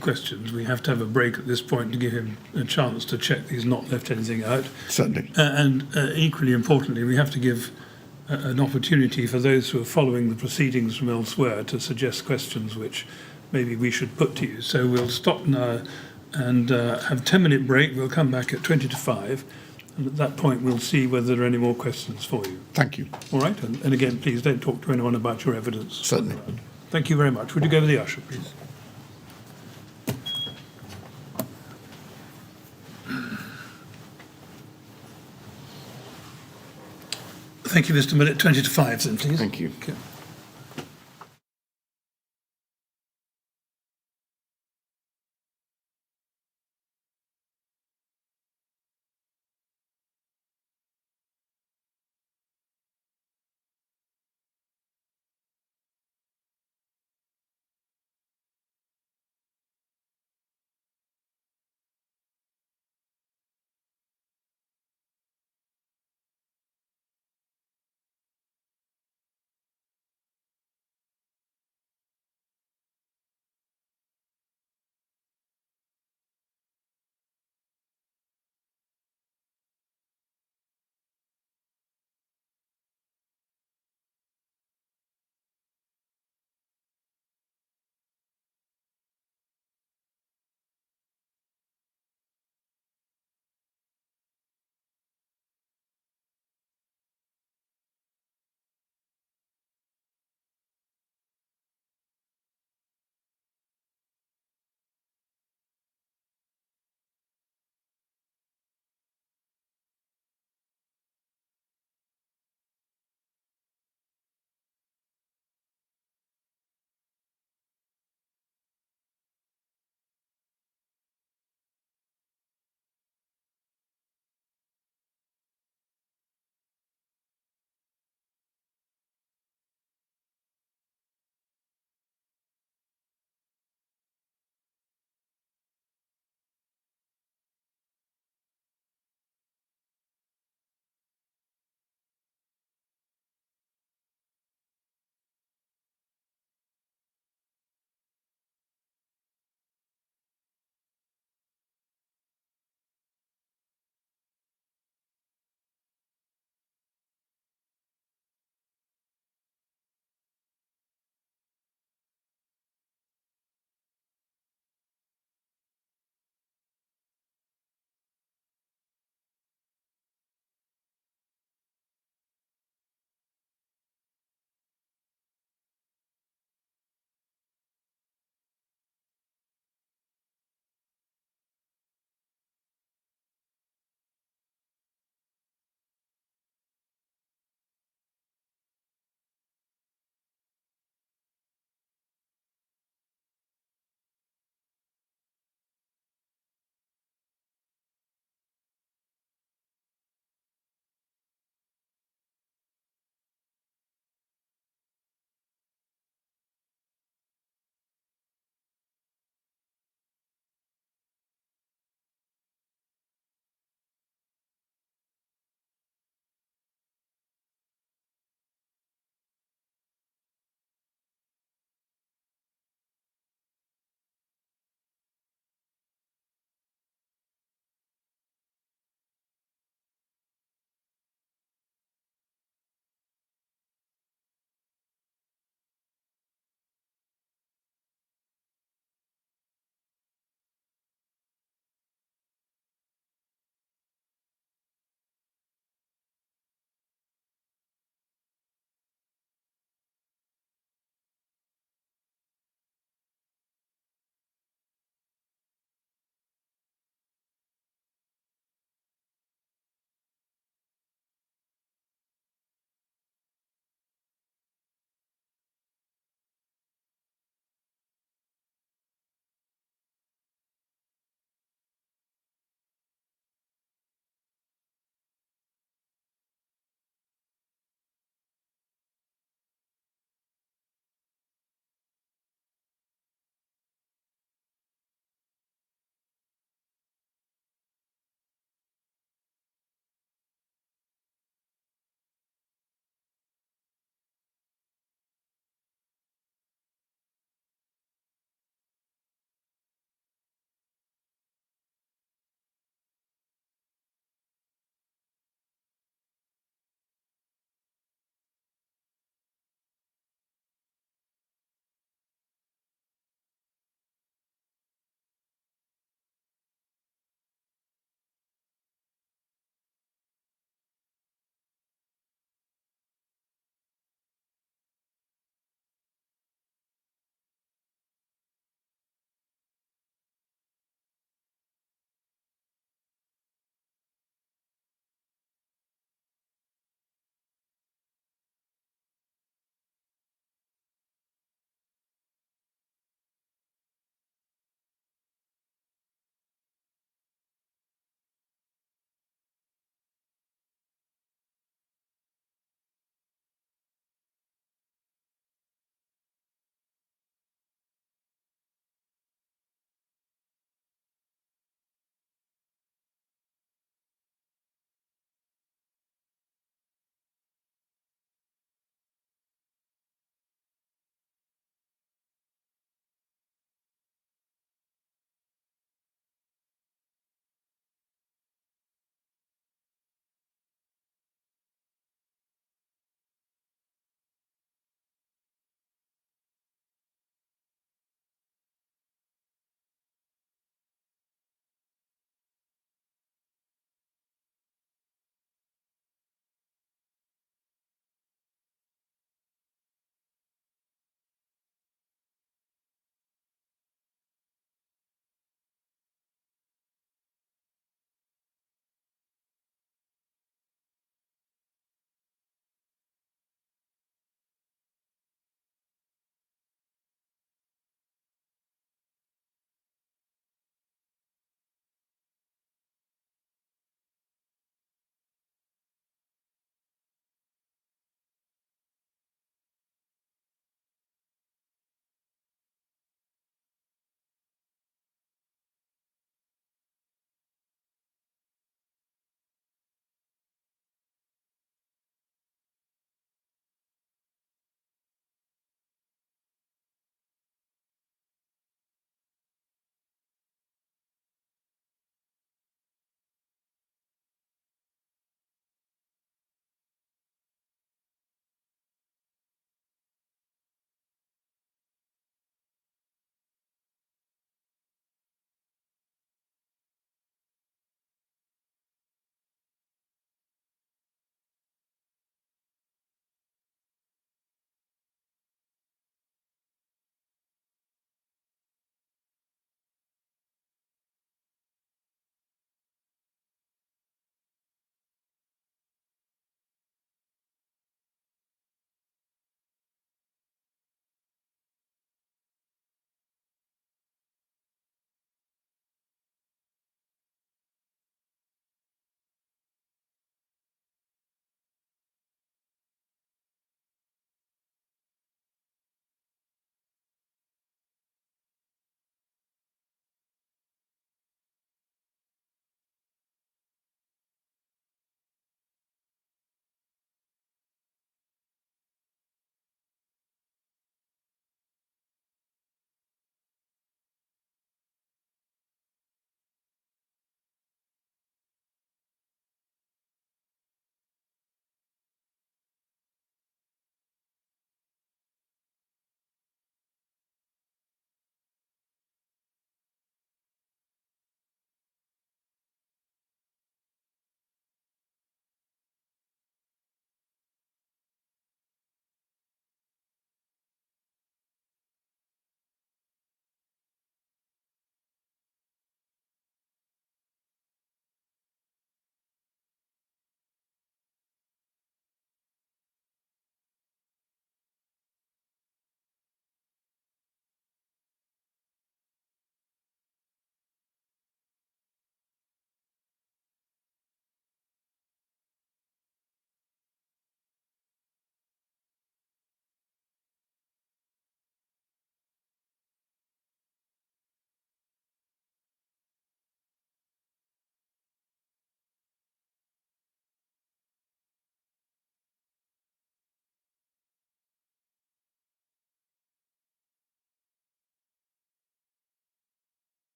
questions, we have to have a break at this point to give him a chance to check that he's not left anything out. Certainly. And equally importantly, we have to give an opportunity for those who are following the proceedings from elsewhere to suggest questions which maybe we should put to you. So we'll stop now and have a 10-minute break. We'll come back at 20 to 5. And at that point, we'll see whether there are any more questions for you. Thank you. All right? And again, please don't talk to anyone about your evidence. Certainly. Thank you very much. Would you go to the usher, please? Thank you, Mr. Millett. 20 to 5 then, please. Thank you. Okay.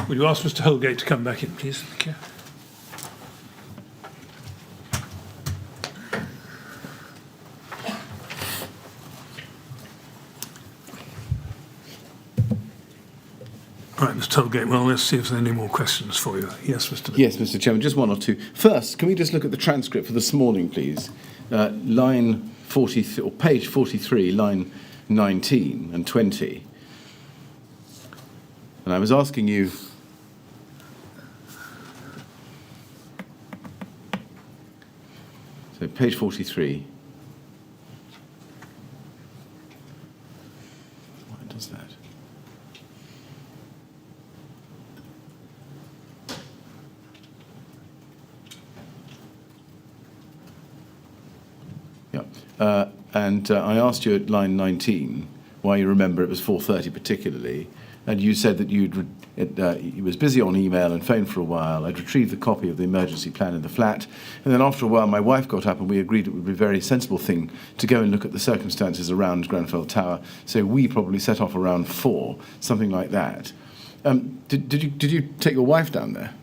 Will you ask Mr. Holgate to come back in, please? Thank you. Right, Mr. Holgate, well, let's see if there's any more questions for you. Yes, Mr. Miller. Yes, Mr. Chairman, just one or two. First, can we just look at the transcript for this morning, please? Line 40, or page 43, line 19 and 20. And I was asking you, so page 43. Why does that? Yeah. And I asked you at line 19 why you remember it was 4:30 particularly, and you said that you was busy on email and phoned for a while. I'd retrieved the copy of the emergency plan in the flat, and then after a while my wife got up and we agreed it would be a very sensible thing to go and look at the circumstances around Grenfell Tower, so we probably set off around 4, something like that. Did you take your wife down there?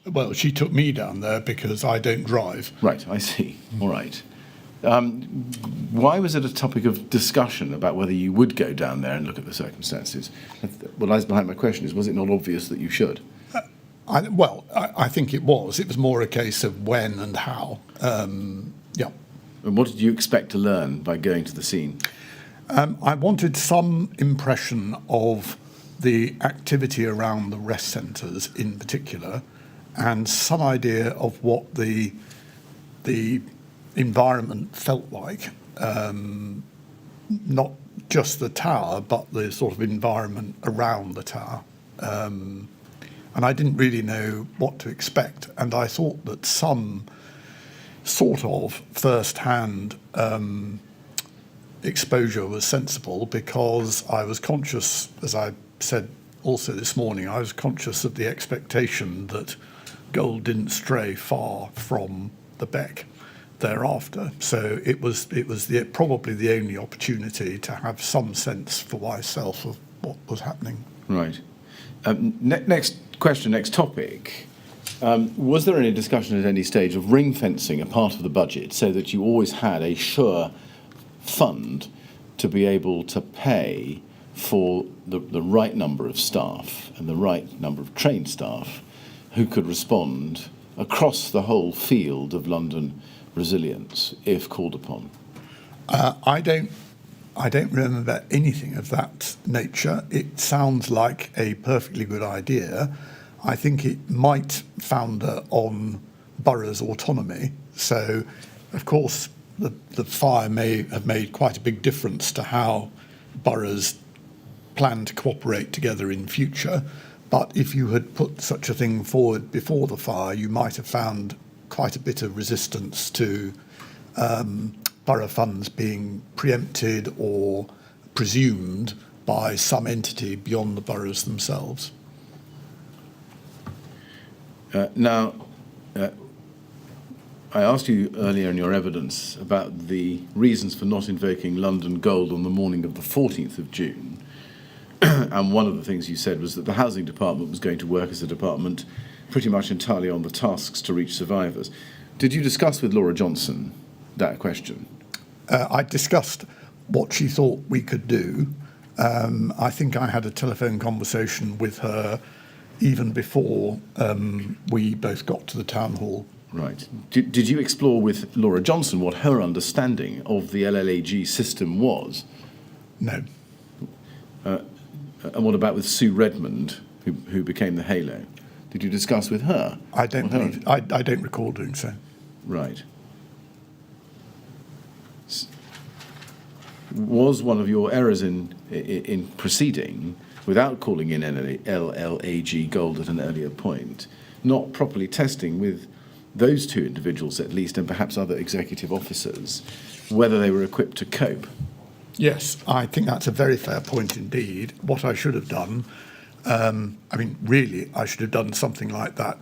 Well, she took me down there because I don't drive. Right, I see. All right. Why was it a topic of discussion about whether you would go down there and look at the circumstances? What lies behind my question is, was it not obvious that you should? I think it was. It was more a case of when and how. Yeah. And what did you expect to learn by going to the scene? I wanted some impression of the activity around the rest centres in particular, and some idea of what the environment felt like, not just the tower, but the sort of environment around the tower. And I didn't really know what to expect, and I thought that some sort of first-hand exposure was sensible, because I was conscious, as I said also this morning, I was conscious of the expectation that gold didn't stray far from the beck thereafter. So it was probably the only opportunity to have some sense for myself of what was happening. Right. Next question, next topic. Was there any discussion at any stage of ring fencing a part of the budget so that you always had a sure fund to be able to pay for the right number of staff and the right number of trained staff who could respond across the whole field of London resilience if called upon? I don't remember anything of that nature. It sounds like a perfectly good idea. I think it might founder on boroughs' autonomy. So, of course, the fire may have made quite a big difference to how boroughs plan to cooperate together in future. But if you had put such a thing forward before the fire, you might have found quite a bit of resistance to borough funds being preempted or presumed by some entity beyond the boroughs themselves. Now, I asked you earlier in your evidence about the reasons for not invoking London Gold on the morning of the 14th of June. And one of the things you said was that the housing department was going to work as a department pretty much entirely on the tasks to reach survivors. Did you discuss with Laura Johnson that question? I discussed what she thought we could do. I think I had a telephone conversation with her even before we both got to the town hall. Right. Did you explore with Laura Johnson what her understanding of the LLAG system was? No. And what about with Sue Redmond, who became the Halo? Did you discuss with her? I don't recall doing so. Right. Was one of your errors in proceeding, without calling in LLAG Gold at an earlier point, not properly testing with those two individuals at least, and perhaps other executive officers, whether they were equipped to cope? Yes, I think that's a very fair point indeed. What I should have done, really, I should have done something like that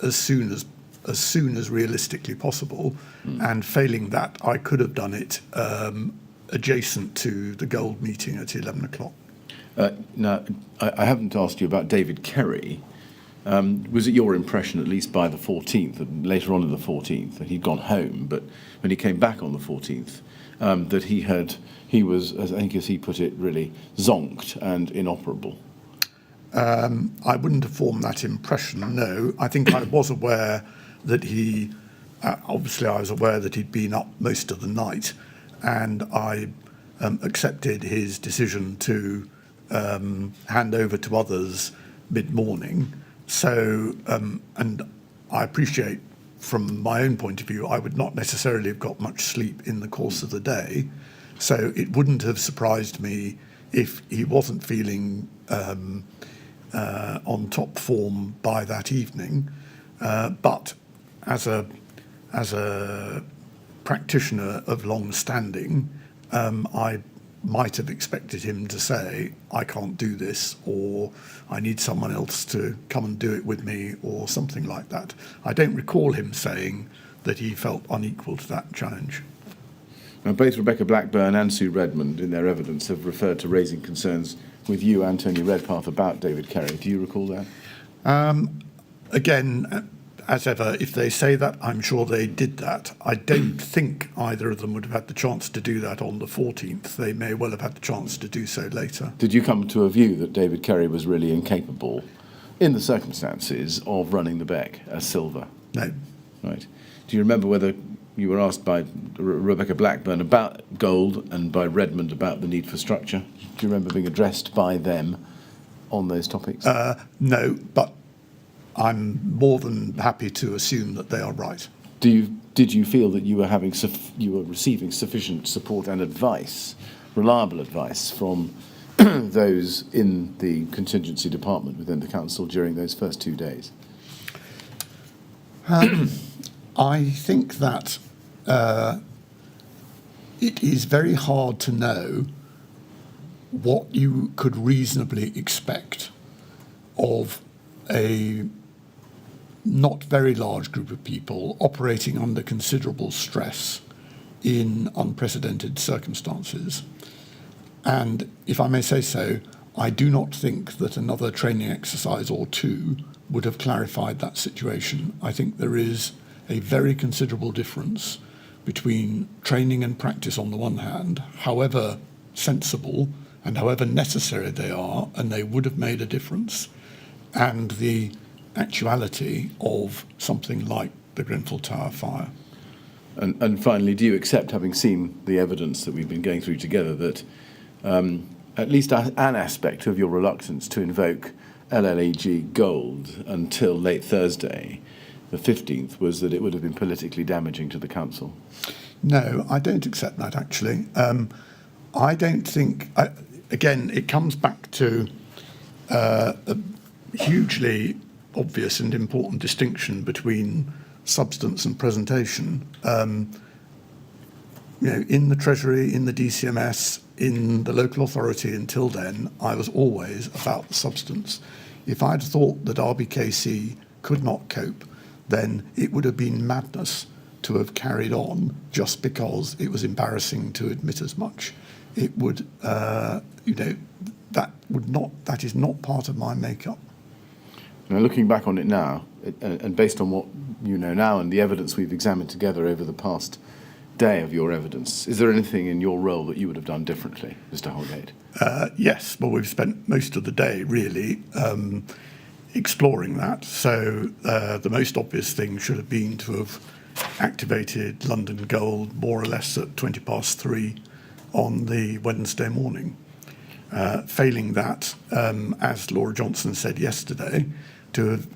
as soon as realistically possible. And failing that, I could have done it adjacent to the Gold meeting at 11 o'clock. Now, I haven't asked you about David Kerry. Was it your impression, at least by the 14th, and later on in the 14th, that he'd gone home, but when he came back on the 14th, that he was, I think as he put it, really zonked and inoperable? I wouldn't have formed that impression, no. I think I was aware that obviously I was aware that he'd been up most of the night, and I accepted his decision to hand over to others mid-morning. So, and I appreciate from my own point of view, I would not necessarily have got much sleep in the course of the day. So it wouldn't have surprised me if he wasn't feeling on top form by that evening. But as a practitioner of long standing, I might have expected him to say, I can't do this, or I need someone else to come and do it with me, or something like that. I don't recall him saying that he felt unequal to that challenge. Now, both Rebecca Blackburn and Sue Redmond, in their evidence, have referred to raising concerns with you and Tony Redpath about David Kerry. Do you recall that? Again, as ever, if they say that, I'm sure they did that. I don't think either of them would have had the chance to do that on the 14th. They may well have had the chance to do so later. Did you come to a view that David Kerry was really incapable, in the circumstances, of running the Beck as Silver? No. Right. Do you remember whether you were asked by Rebecca Blackburn about gold and by Redmond about the need for structure? Do you remember being addressed by them on those topics? No, but I'm more than happy to assume that they are right. Did you feel that you were receiving sufficient support and advice, reliable advice, from those in the contingency department within the council during those first 2 days? I think that it is very hard to know what you could reasonably expect of a not very large group of people operating under considerable stress in unprecedented circumstances. And if I may say so, I do not think that another training exercise or two would have clarified that situation. I think there is a very considerable difference between training and practice on the one hand, however sensible and however necessary they are, and they would have made a difference, and the actuality of something like the Grenfell Tower fire. And finally, do you accept, having seen the evidence that we've been going through together, that at least an aspect of your reluctance to invoke LLAG gold until late Thursday, the 15th, was that it would have been politically damaging to the council? No, I don't accept that, actually. I don't think... again, it comes back to a hugely obvious and important distinction between substance and presentation. In the Treasury, in the DCMS, in the local authority until then, I was always about the substance. If I'd thought that RBKC could not cope, then it would have been madness to have carried on just because it was embarrassing to admit as much. It would, that is not part of my makeup. Now, looking back on it now, and based on what you know now and the evidence we've examined together over the past day of your evidence, is there anything in your role that you would have done differently, Mr. Holgate? Yes, well, we've spent most of the day really exploring that. So the most obvious thing should have been to have activated London Gold more or less at 3:20 on the Wednesday morning. Failing that, as Laura Johnson said yesterday, to have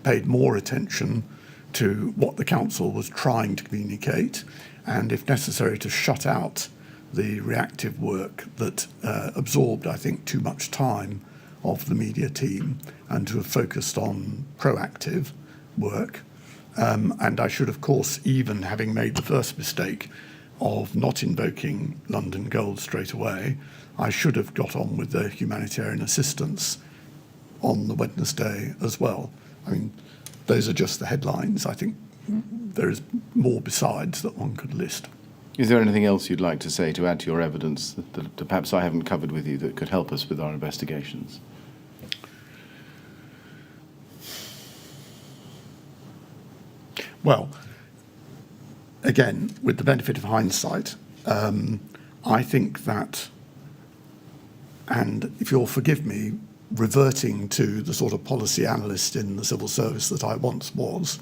paid more attention to what the council was trying to communicate, and if necessary to shut out the reactive work that absorbed, I think, too much time of the media team, and to have focused on proactive work. And I should, of course, even having made the first mistake of not invoking London Gold straight away, I should have got on with the humanitarian assistance on the Wednesday as well. I mean, those are just the headlines. I think there is more besides that one could list. Is there anything else you'd like to say to add to your evidence that perhaps I haven't covered with you that could help us with our investigations? Well, again, with the benefit of hindsight, I think that, and if you'll forgive me, reverting to the sort of policy analyst in the civil service that I once was,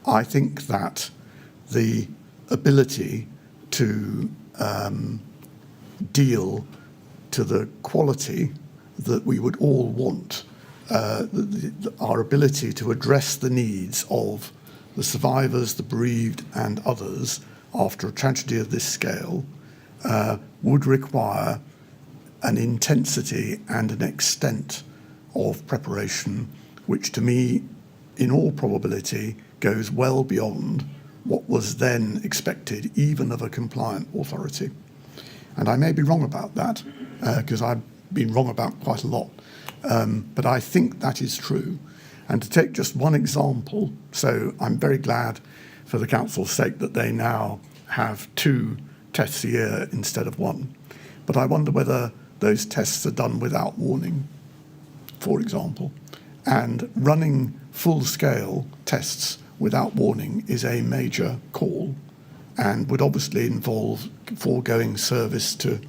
I think that the ability to deal to the quality that we would all want, our ability to address the needs of the survivors, the bereaved and others after a tragedy of this scale would require an intensity and an extent of preparation which to me in all probability goes well beyond what was then expected even of a compliant authority. And I may be wrong about that because I've been wrong about quite a lot, but I think that is true. And to take just one example, so I'm very glad for the council's sake that they now have 2 tests a year instead of 1. But I wonder whether those tests are done without warning, for example. And running full-scale tests without warning is a major call and would obviously involve foregoing service to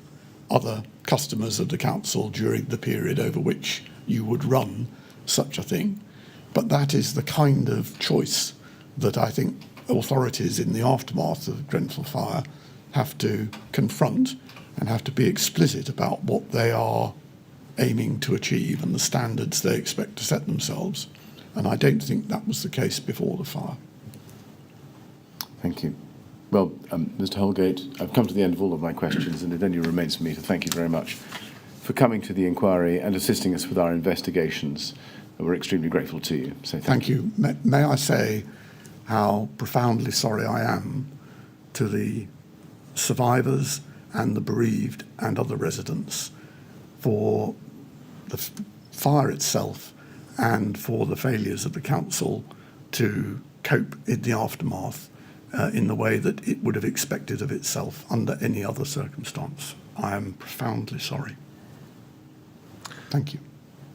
other customers of the council during the period over which you would run such a thing. But that is the kind of choice that I think authorities in the aftermath of Grenfell fire have to confront and have to be explicit about what they are aiming to achieve and the standards they expect to set themselves. And I don't think that was the case before the fire. Thank you. Well, Mr. Holgate, I've come to the end of all of my questions, and it only remains for me to thank you very much for coming to the inquiry and assisting us with our investigations. We're extremely grateful to you. So thank you. May I say how profoundly sorry I am to the survivors and the bereaved and other residents for the fire itself and for the failures of the council to cope in the aftermath in the way that it would have expected of itself under any other circumstance. I am profoundly sorry. Thank you.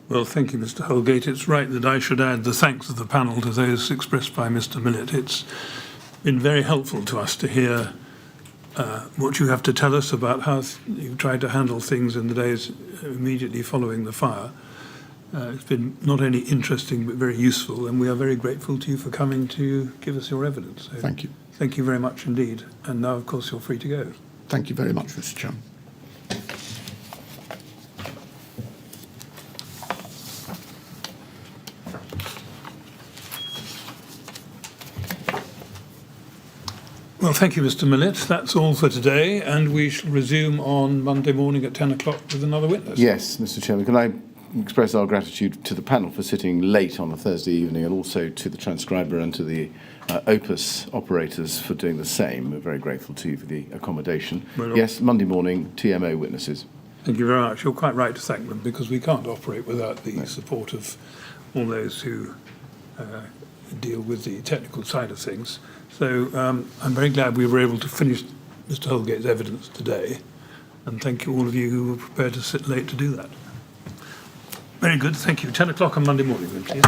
Well, thank you, Mr. Holgate. It's right that I should add the thanks of the panel to those expressed by Mr. Millett. It's been very helpful to us to hear what you have to tell us about how you tried to handle things in the days immediately following the fire. It's been not only interesting but very useful, and we are very grateful to you for coming to give us your evidence. So thank you. Thank you very much indeed. And now, of course, you're free to go. Thank you very much, Mr. Chairman. Well, thank you, Mr. Millett. That's all for today, and we shall resume on Monday morning at 10 o'clock with another witness. Yes, Mr. Chairman. Can I express our gratitude to the panel for sitting late on a Thursday evening, and also to the transcriber and to the Opus operators for doing the same. We're very grateful to you for the accommodation. Well, yes, Monday morning, TMO witnesses. Thank you very much. You're quite right to thank them, because we can't operate without the support of all those who deal with the technical side of things. So I'm very glad we were able to finish Mr. Holgate's evidence today, and thank you all of you who were prepared to sit late to do that. Very good, thank you. 10 o'clock on Monday morning then, please.